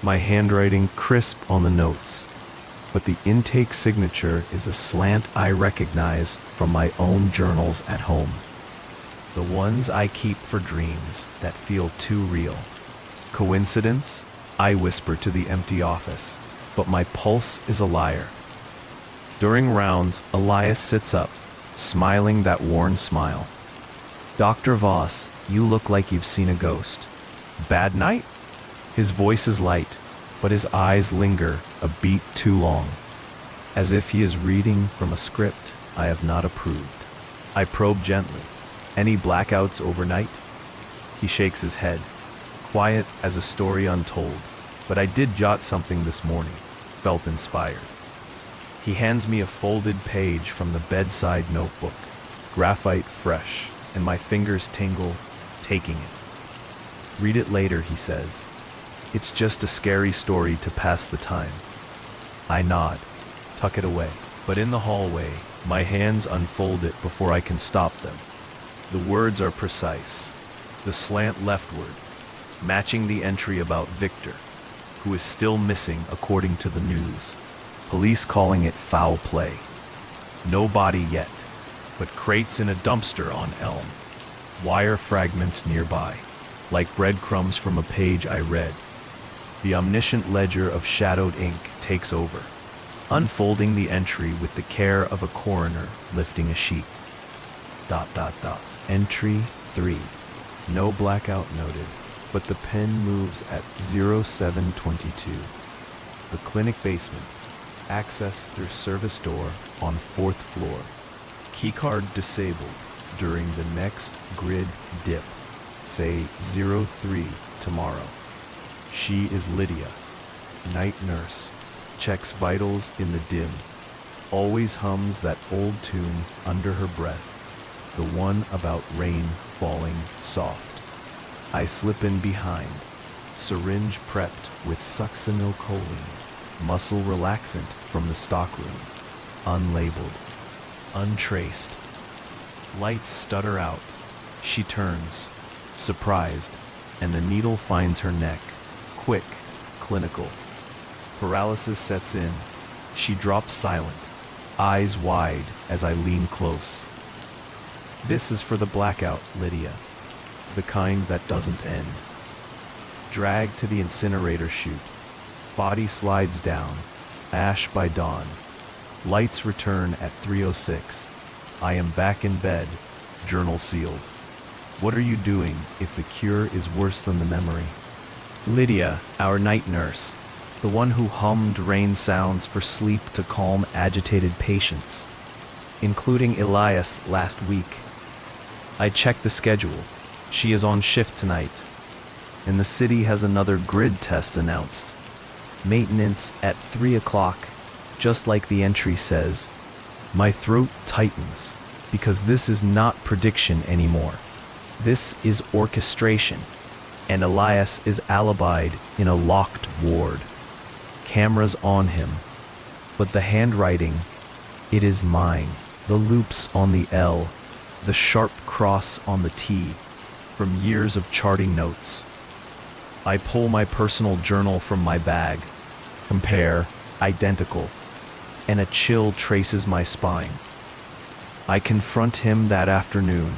Speaker 1: My handwriting crisp on the notes, but the intake signature is a slant I recognize from my own journals at home. The ones I keep for dreams that feel too real. Coincidence? I whisper to the empty office, but my pulse is a liar. During rounds, Elias sits up, smiling that worn smile. Dr. Voss, you look like you've seen a ghost. Bad night? His voice is light, but his eyes linger a beat too long, as if he is reading from a script I have not approved. I probe gently. Any blackouts overnight? He shakes his head, quiet as a story untold, but I did jot something this morning, felt inspired. He hands me a folded page from the bedside notebook, graphite fresh, and my fingers tingle, taking it. Read it later, he says. It's just a scary story to pass the time. I nod, tuck it away, but in the hallway, my hands unfold it before I can stop them. The words are precise, the slant leftward, matching the entry about Victor, who is still missing according to the news. Police calling it foul play. No body yet, but crates in a dumpster on Elm. Wire fragments nearby, like breadcrumbs from a page I read. The omniscient ledger of shadowed ink takes over, unfolding the entry with the care of a coroner lifting a sheet. ... Entry 3. No blackout noted, but the pen moves at 0722. The clinic basement. Access through service door on 4th floor. Keycard disabled during the next grid dip. Say 03 tomorrow. She is Lydia, night nurse, checks vitals in the dim, always hums that old tune under her breath, the one about rain falling soft. I slip in behind, syringe prepped with succinylcholine, muscle relaxant from the stockroom, unlabeled, untraced. Lights stutter out. She turns, surprised, and the needle finds her neck. Quick, clinical. Paralysis sets in. She drops silent, eyes wide as I lean close. This is for the blackout, Lydia. The kind that doesn't end. Dragged to the incinerator chute. Body slides down. Ash by dawn. Lights return at 3:06. I am back in bed, journal sealed. What are you doing if the cure is worse than the memory? Lydia, our night nurse, the one who hummed rain sounds for sleep to calm agitated patients, including Elias last week. I checked the schedule. She is on shift tonight, and the city has another grid test announced. Maintenance at 3 o'clock, just like the entry says. My throat tightens, because this is not prediction anymore. This is orchestration, and Elias is alibied in a locked ward. Cameras on him, but the handwriting, it is mine. The loops on the L, the sharp cross on the T, from years of charting notes. I pull my personal journal from my bag, compare, identical, and a chill traces my spine. I confront him that afternoon,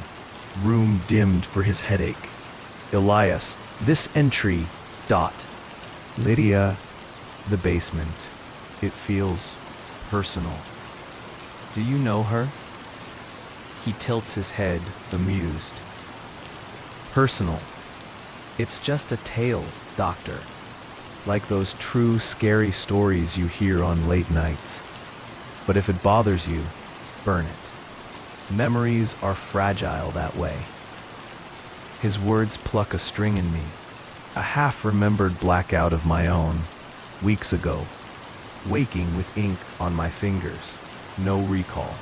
Speaker 1: room dimmed for his headache. Elias, this entry, dot. Lydia, the basement. It feels personal. Do you know her? He tilts his head, amused. Personal. It's just a tale, doctor. Like those true scary stories you hear on late nights. But if it bothers you, burn it. Memories are fragile that way. His words pluck a string in me. A half-remembered blackout of my own, weeks ago. Waking with ink on my fingers. No recall.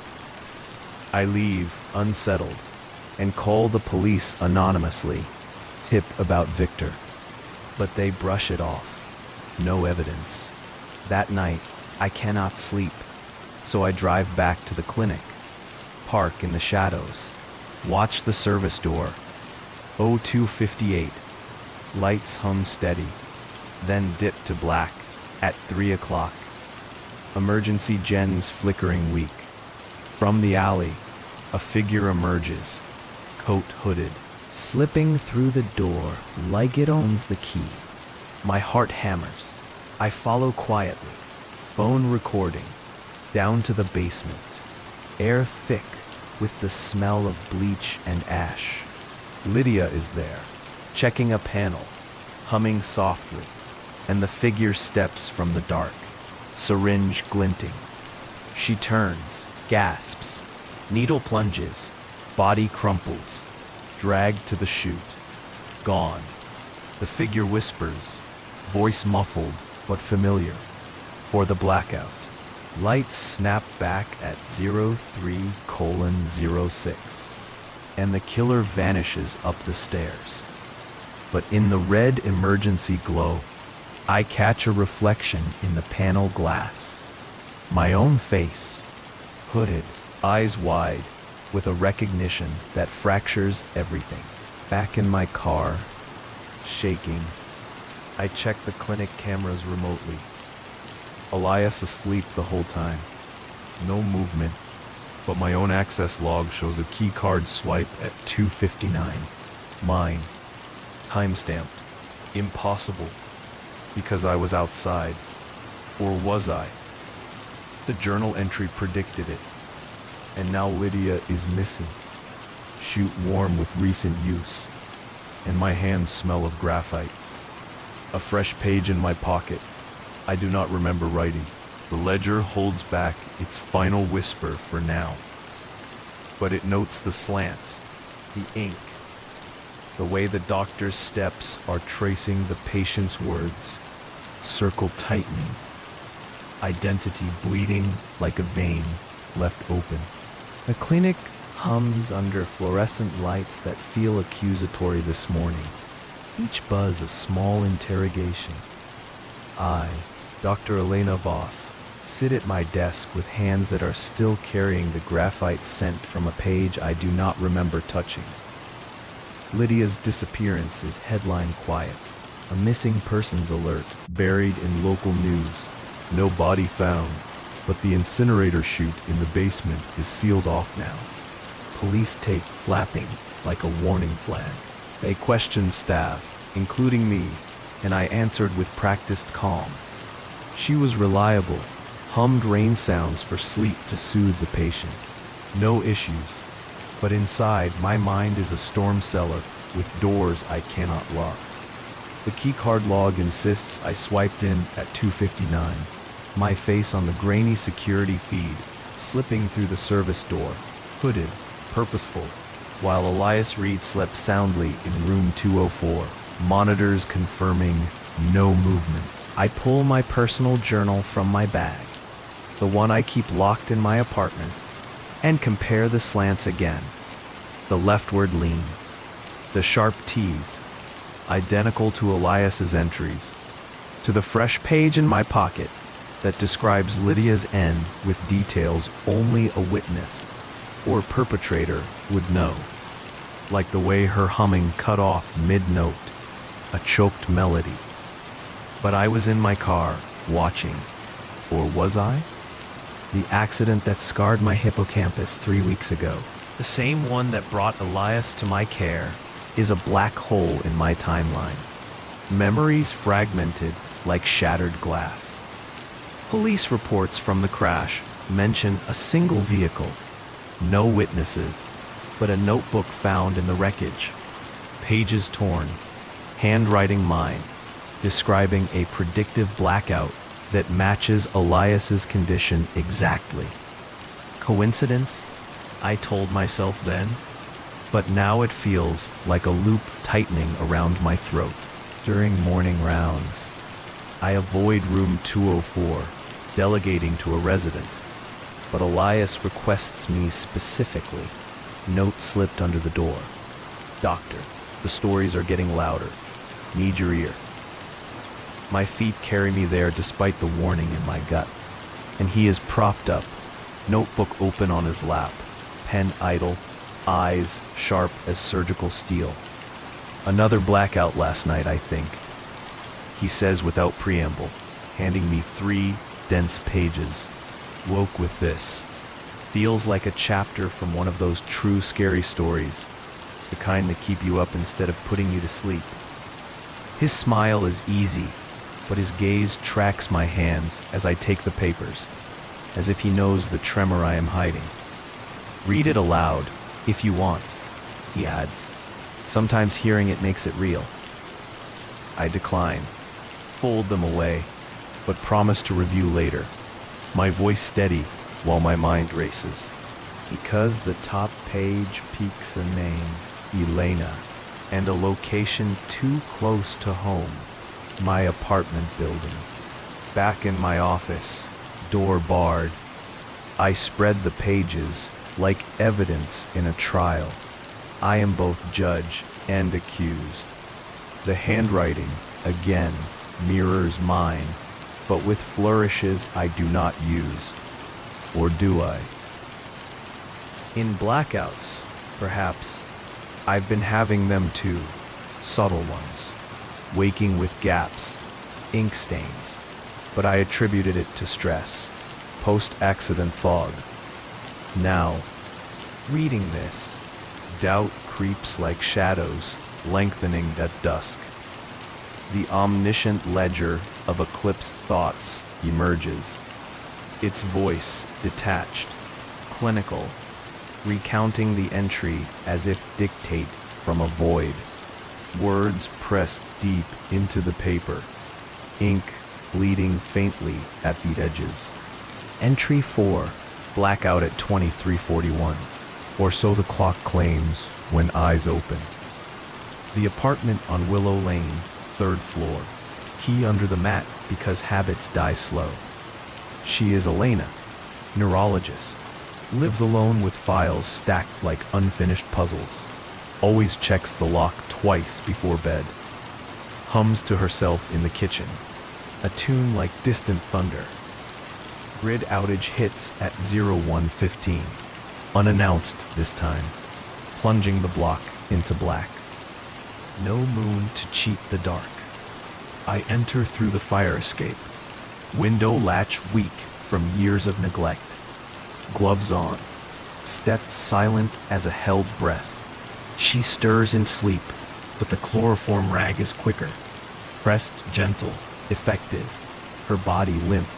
Speaker 1: I leave, unsettled, and call the police anonymously. Tip about Victor. But they brush it off. No evidence. That night, I cannot sleep, so I drive back to the clinic. Park in the shadows. Watch the service door. 02:58. Lights hum steady, then dip to black at 3 o'clock. Emergency gens flickering weak. From the alley, a figure emerges, coat hooded, slipping through the door like it owns the key. My heart hammers. I follow quietly, phone recording, down to the basement. Air thick with the smell of bleach and ash. Lydia is there, checking a panel, humming softly, and the figure steps from the dark, syringe glinting. She turns, gasps, needle plunges, body crumples, dragged to the chute. Gone. The figure whispers, voice muffled but familiar, for the blackout. Lights snap back at 03:06, and the killer vanishes up the stairs. But in the red emergency glow, I catch a reflection in the panel glass. My own face, hooded, eyes wide, with a recognition that fractures everything. Back in my car, shaking, I check the clinic cameras remotely. Elias asleep the whole time. No movement, but my own access log shows a key card swipe at 2:59. Mine. Timestamped. Impossible. Because I was outside. Or was I? The journal entry predicted it. And now Lydia is missing. Chute warm with recent use. And my hands smell of graphite. A fresh page in my pocket. I do not remember writing. The ledger holds back its final whisper for now. But it notes the slant, the ink, The way the doctor's steps are tracing the patient's words, circle tightening, identity bleeding like a vein left open. The clinic hums under fluorescent lights that feel accusatory this morning. Each buzz a small interrogation. I, Dr. Elena Voss, sit at my desk with hands that are still carrying the graphite scent from a page I do not remember touching. Lydia's disappearance is headline quiet. A missing persons alert buried in local news. No body found, but the incinerator chute in the basement is sealed off now. Police tape flapping like a warning flag. They questioned staff, including me, and I answered with practiced calm. She was reliable, hummed rain sounds for sleep to soothe the patients. No issues. But inside, my mind is a storm cellar with doors I cannot lock. The keycard log insists I swiped in at 2:59. My face on the grainy security feed, slipping through the service door, hooded, purposeful, while Elias Reed slept soundly in room 204, monitors confirming no movement. I pull my personal journal from my bag, the one I keep locked in my apartment, and compare the slants again. The leftward lean, the sharp T's, identical to Elias's entries, to the fresh page in my pocket that describes Lydia's end with details only a witness or perpetrator would know, like the way her humming cut off mid-note, a choked melody. But I was in my car, watching, or was I? The accident that scarred my hippocampus 3 weeks ago, the same one that brought Elias to my care, is a black hole in my timeline. Memories fragmented like shattered glass. Police reports from the crash mention a single vehicle, no witnesses, but a notebook found in the wreckage. Pages torn, handwriting mine, describing a predictive blackout that matches Elias's condition exactly. Coincidence? I told myself then, but now it feels like a loop tightening around my throat. During morning rounds, I avoid room 204, delegating to a resident, but Elias requests me specifically. Note slipped under the door. Doctor, the stories are getting louder. Need your ear. My feet carry me there despite the warning in my gut, and he is propped up, notebook open on his lap, pen idle, eyes sharp as surgical steel. Another blackout last night, I think, he says without preamble, handing me 3 dense pages. Woke with this. Feels like a chapter from one of those true scary stories, the kind that keep you up instead of putting you to sleep. His smile is easy, but his gaze tracks my hands as I take the papers, as if he knows the tremor I am hiding. Read it aloud, if you want, he adds. Sometimes hearing it makes it real. I decline, fold them away, but promise to review later, my voice steady while my mind races. Because the top page peeks a name, Elena, and a location too close to home, my apartment building. Back in my office, door barred, I spread the pages like evidence in a trial. I am both judge and accused. The handwriting, again, mirrors mine, but with flourishes I do not use. Or do I? In blackouts, perhaps, I've been having them too, subtle ones, waking with gaps, ink stains, but I attributed it to stress, post-accident fog. Now, reading this, doubt creeps like shadows, lengthening at dusk. The omniscient ledger of eclipsed thoughts emerges, its voice detached, clinical, recounting the entry as if dictate from a void. Words pressed deep into the paper, ink bleeding faintly at the edges. Entry 4, blackout at 23:41, or so the clock claims when eyes open. The apartment on Willow Lane, third floor. Key under the mat because habits die slow. She is Elena, neurologist. Lives alone with files stacked like unfinished puzzles. Always checks the lock twice before bed. Hums to herself in the kitchen. A tune like distant thunder. Grid outage hits at 01:15. Unannounced this time. Plunging the block into black. No moon to cheat the dark. I enter through the fire escape. Window latch weak from years of neglect. Gloves on. Stepped silent as a held breath. She stirs in sleep, but the chloroform rag is quicker. Pressed gentle, effective. Her body limp.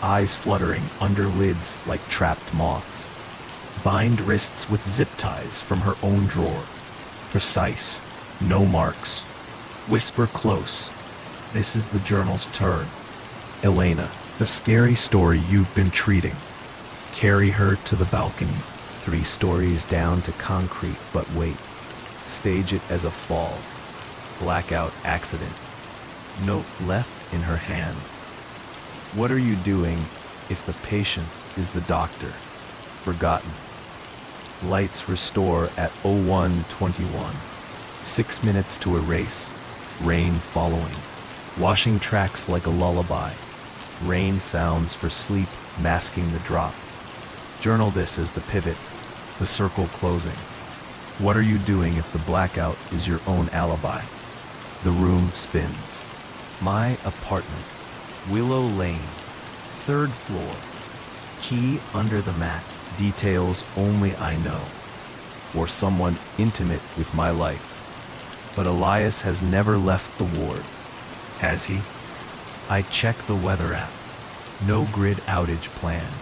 Speaker 1: Eyes fluttering under lids like trapped moths. Bind wrists with zip ties from her own drawer. Precise. No marks. Whisper close. This is the journal's turn. Elena, the scary story you've been treating. Carry her to the balcony. 3 stories down to concrete, but wait. Stage it as a fall. Blackout accident. Note left in her hand. What are you doing if the patient is the doctor? Forgotten. Lights restore at 01:21. 6 minutes to erase. Rain following. Washing tracks like a lullaby. Rain sounds for sleep, masking the drop. Journal this as the pivot, the circle closing. What are you doing if the blackout is your own alibi? The room spins. My apartment. Willow Lane. 3rd floor. Key under the mat. Details only I know. Or someone intimate with my life. But Elias has never left the ward. Has he? I check the weather app. No grid outage planned.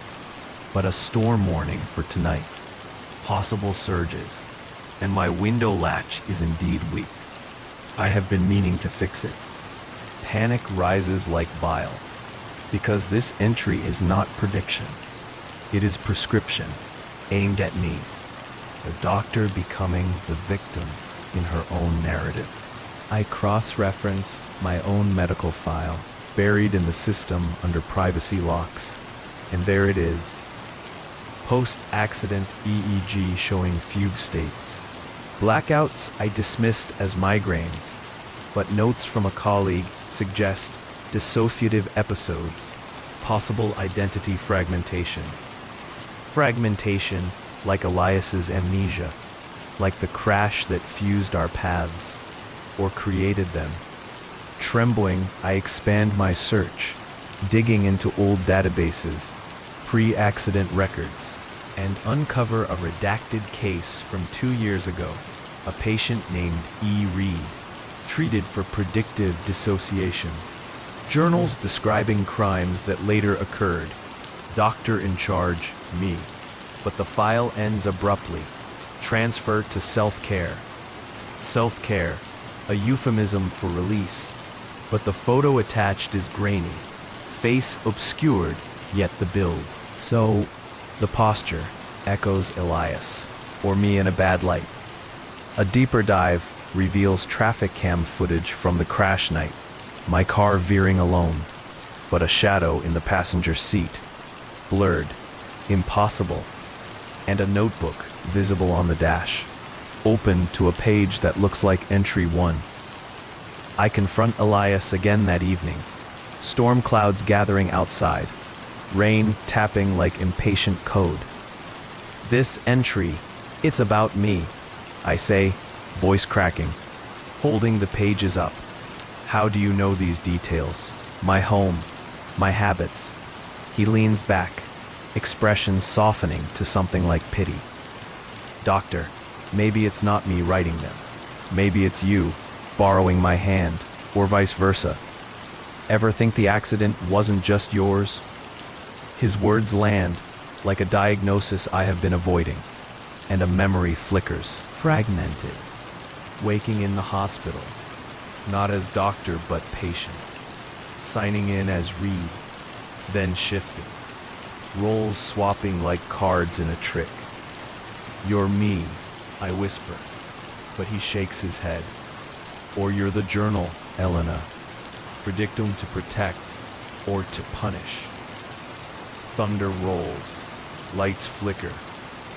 Speaker 1: But a storm warning for tonight. Possible surges. And my window latch is indeed weak. I have been meaning to fix it. Panic rises like bile. Because this entry is not prediction. It is prescription, aimed at me. The doctor becoming the victim in her own narrative. I cross-reference my own medical file, buried in the system under privacy locks. And there it is. Post-accident EEG showing fugue states. Blackouts I dismissed as migraines, but notes from a colleague suggest dissociative episodes, possible identity fragmentation. Fragmentation like Elias's amnesia, like the crash that fused our paths, or created them. Trembling, I expand my search, digging into old databases, pre-accident records, and uncover a redacted case from 2 years ago, a patient named E. Reed, treated for predictive dissociation. Journals describing crimes that later occurred. Doctor in charge, me. But the file ends abruptly. Transfer to self-care. Self-care, a euphemism for release. But the photo attached is grainy. Face obscured, yet the build. So, the posture echoes Elias, or me in a bad light. A deeper dive reveals traffic cam footage from the crash night. My car veering alone, but a shadow in the passenger seat. Blurred, impossible, and a notebook visible on the dash, open to a page that looks like entry 1. I confront Elias again that evening. Storm clouds gathering outside, rain tapping like impatient code. This entry, it's about me, I say, voice cracking, holding the pages up. How do you know these details? My home, my habits. He leans back, expression softening to something like pity. Doctor, maybe it's not me writing them. Maybe it's you, borrowing my hand, or vice versa. Ever think the accident wasn't just yours? His words land, like a diagnosis I have been avoiding, and a memory flickers, fragmented. Waking in the hospital, not as doctor but patient. Signing in as Reed, then shifting. Roles swapping like cards in a trick. You're me, I whisper, but he shakes his head. Or you're the journal, Elena. Predictum to protect or to punish. Thunder rolls, lights flicker,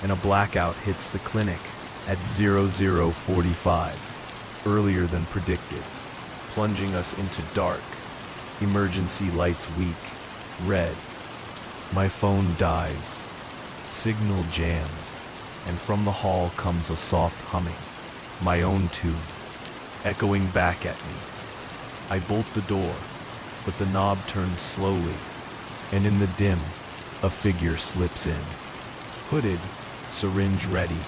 Speaker 1: and a blackout hits the clinic at 00:45, earlier than predicted, plunging us into dark. Emergency lights weak, red. My phone dies, signal jammed, and from the hall comes a soft humming, my own tune, echoing back at me. I bolt the door, but the knob turns slowly, and in the dim, a figure slips in. Hooded, syringe ready,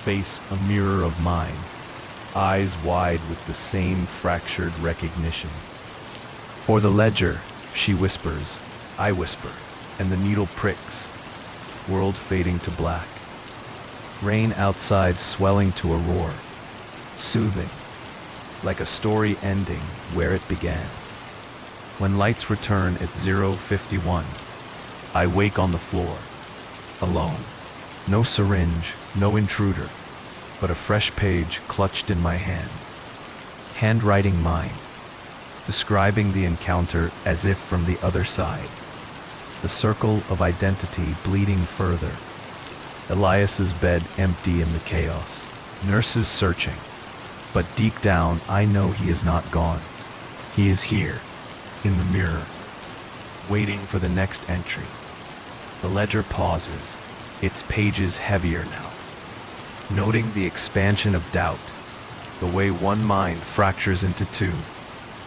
Speaker 1: face a mirror of mine, eyes wide with the same fractured recognition. For the ledger, she whispers, I whisper, and the needle pricks, world fading to black. Rain outside swelling to a roar, soothing, like a story ending where it began. When lights return at 0:51, I wake on the floor, alone. No syringe, no intruder, but a fresh page clutched in my hand. Handwriting mine, describing the encounter as if from the other side. The circle of identity bleeding further. Elias's bed empty in the chaos. Nurses searching. But deep down, I know he is not gone. He is here, in the mirror, waiting for the next entry. The ledger pauses, its pages heavier now, noting the expansion of doubt, the way one mind fractures into two,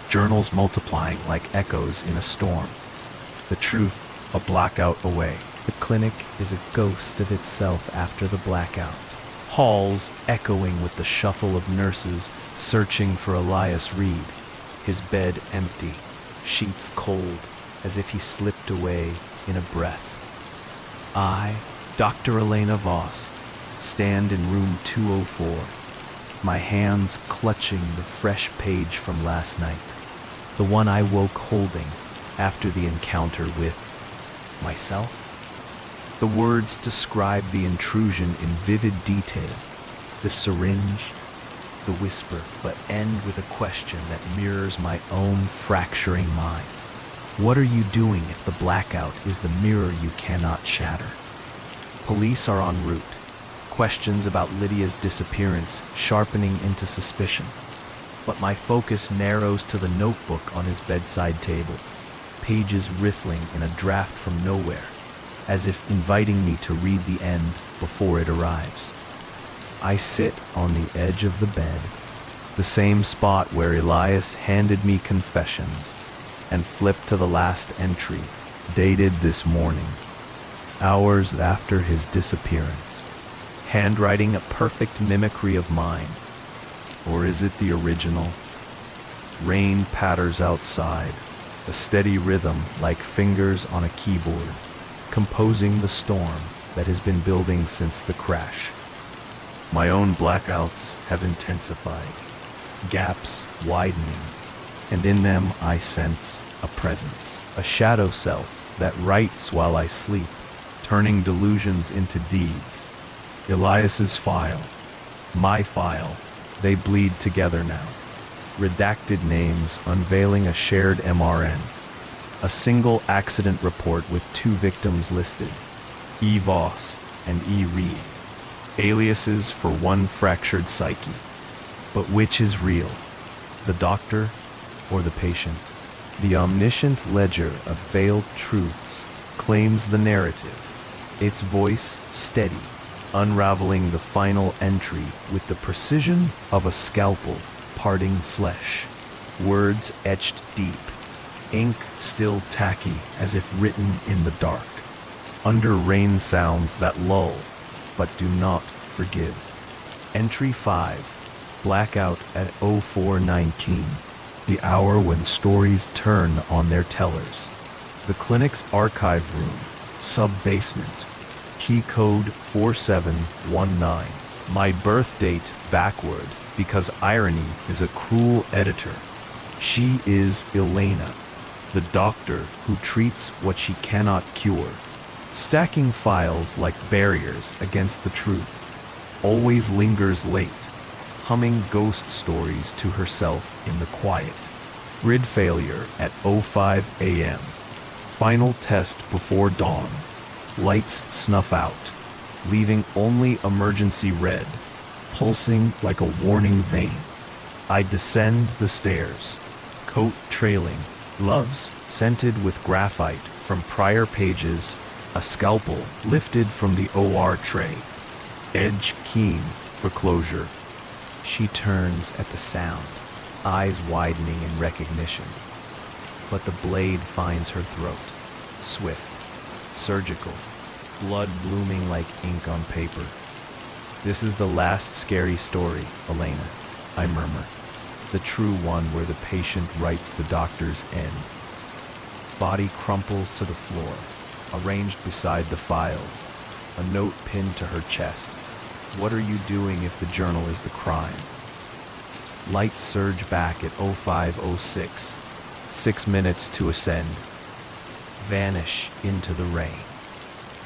Speaker 1: journals multiplying like echoes in a storm. The truth, a blackout away. The clinic is a ghost of itself after the blackout. Halls echoing with the shuffle of nurses searching for Elias Reed, his bed empty, sheets cold, as if he slipped away in a breath. I, Dr. Elena Voss, stand in room 204, my hands clutching the fresh page from last night, the one I woke holding after the encounter with myself. The words describe the intrusion in vivid detail, the syringe, the whisper, but end with a question that mirrors my own fracturing mind. What are you doing if the blackout is the mirror you cannot shatter? Police are en route, questions about Lydia's disappearance sharpening into suspicion. But my focus narrows to the notebook on his bedside table, pages riffling in a draft from nowhere, as if inviting me to read the end before it arrives. I sit on the edge of the bed, the same spot where Elias handed me confessions, and flip to the last entry, dated this morning, hours after his disappearance. Handwriting a perfect mimicry of mine. Or is it the original? Rain patters outside, a steady rhythm like fingers on a keyboard, composing the storm that has been building since the crash. My own blackouts have intensified, gaps widening, and in them I sense a presence, a shadow self that writes while I sleep, turning delusions into deeds. Elias's file, my file, they bleed together now. Redacted names unveiling a shared MRN, a single accident report with 2 victims listed, E. Voss and E. Reed, aliases for one fractured psyche. But which is real, the doctor or the patient? The omniscient ledger of veiled truths claims the narrative, its voice steady, unraveling the final entry with the precision of a scalpel parting flesh. Words etched deep, ink still tacky as if written in the dark, under rain sounds that lull but do not forgive. Entry 5. Blackout at 04:19, the hour when stories turn on their tellers. The clinic's archive room, sub-basement, key code 4719. My birth date backward because irony is a cruel editor. She is Elena, the doctor who treats what she cannot cure, stacking files like barriers against the truth, always lingers late, humming ghost stories to herself in the quiet. Grid failure at 05 a.m. Final test before dawn. Lights snuff out, leaving only emergency red, pulsing like a warning vein. I descend the stairs, coat trailing, gloves scented with graphite from prior pages, a scalpel lifted from the OR tray, edge keen for closure. She turns at the sound, eyes widening in recognition. But the blade finds her throat, swift, surgical, blood blooming like ink on paper. This is the last scary story, Elena, I murmur. The true one where the patient writes the doctor's end. Body crumples to the floor, arranged beside the files, a note pinned to her chest. What are you doing if the journal is the crime? Lights surge back at 05:06, 6 minutes to ascend. Vanish into the rain.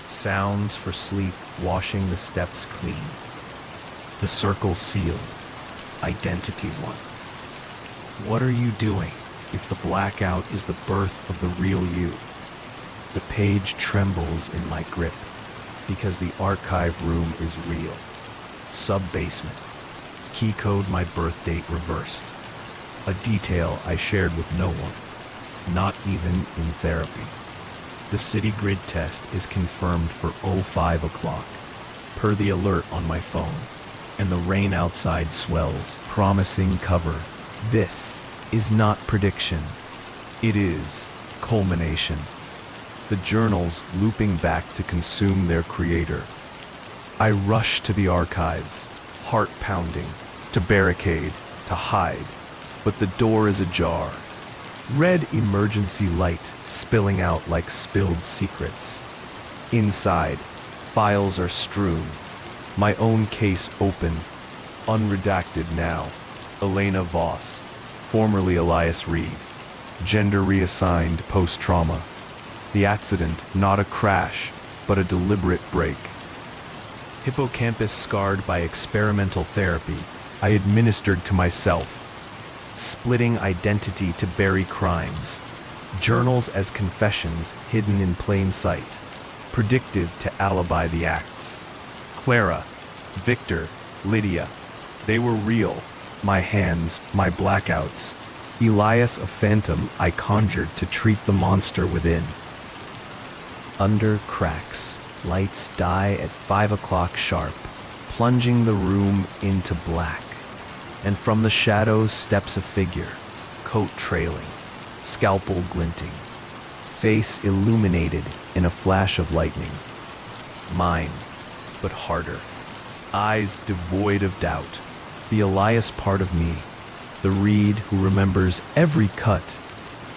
Speaker 1: Sounds for sleep washing the steps clean. The circle sealed. Identity one. What are you doing if the blackout is the birth of the real you? The page trembles in my grip because the archive room is real. Sub-basement. Key code my birth date reversed. A detail I shared with no one, not even in therapy. The city grid test is confirmed for 05 o'clock, per the alert on my phone, and the rain outside swells, promising cover. This is not prediction. It is culmination. The journals looping back to consume their creator. I rush to the archives, heart pounding, to barricade, to hide, but the door is ajar. Red emergency light spilling out like spilled secrets. Inside, files are strewn. My own case open, unredacted now. Elena Voss, formerly Elias Reed. Gender reassigned post-trauma. The accident, not a crash, but a deliberate break. Hippocampus scarred by experimental therapy, I administered to myself. Splitting identity to bury crimes. Journals as confessions hidden in plain sight. Predictive to alibi the acts. Clara, Victor, Lydia. They were real. My hands, my blackouts. Elias a phantom I conjured to treat the monster within. Under cracks, lights die at 5 o'clock sharp, plunging the room into black. And from the shadows steps a figure, coat trailing, scalpel glinting, face illuminated in a flash of lightning. Mine, but harder. Eyes devoid of doubt. The Elias part of me, the Reed who remembers every cut,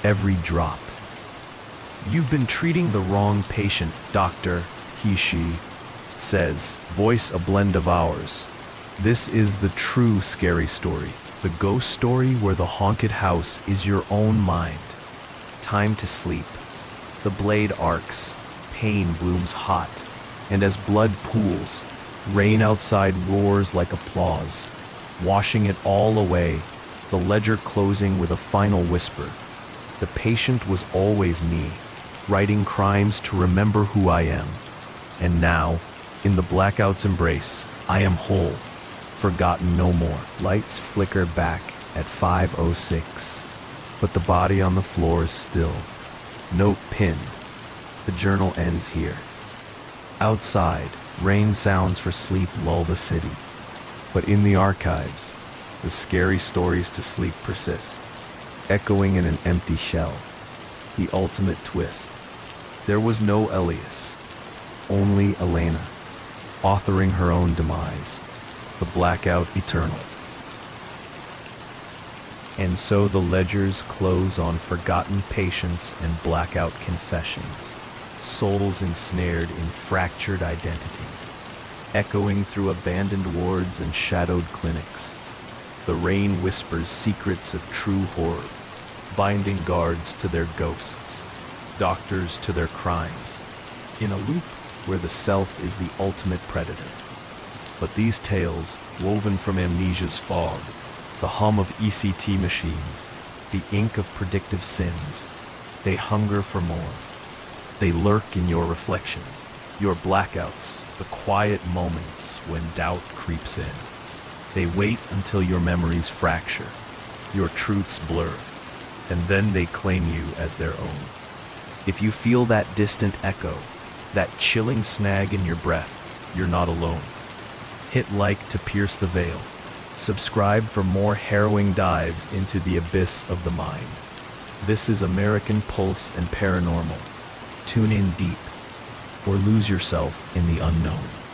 Speaker 1: every drop. You've been treating the wrong patient, doctor, she says, voice a blend of ours. This is the true scary story, the ghost story where the haunted house is your own mind. Time to sleep. The blade arcs, pain blooms hot, and as blood pools, rain outside roars like applause, washing it all away, the ledger closing with a final whisper. The patient was always me, writing crimes to remember who I am. And now, in the blackout's embrace, I am whole, forgotten no more. Lights flicker back at 5:06, but the body on the floor is still. Note pinned. The journal ends here. Outside, rain sounds for sleep lull the city. But in the archives, the scary stories to sleep persist, echoing in an empty shell. The ultimate twist. There was no Elias, only Elena, authoring her own demise, the blackout eternal. And so the ledgers close on forgotten patients and blackout confessions, souls ensnared in fractured identities, echoing through abandoned wards and shadowed clinics. The rain whispers secrets of true horror, binding guards to their ghosts, doctors to their crimes, in a loop where the self is the ultimate predator. But these tales, woven from amnesia's fog, the hum of ECT machines, the ink of predictive sins, they hunger for more. They lurk in your reflections, your blackouts, the quiet moments when doubt creeps in. They wait until your memories fracture, your truths blur, and then they claim you as their own. If you feel that distant echo, that chilling snag in your breath, you're not alone. Hit like to pierce the veil. Subscribe for more harrowing dives into the abyss of the mind. This is American Pulse and Paranormal. Tune in deep, or lose yourself in the unknown.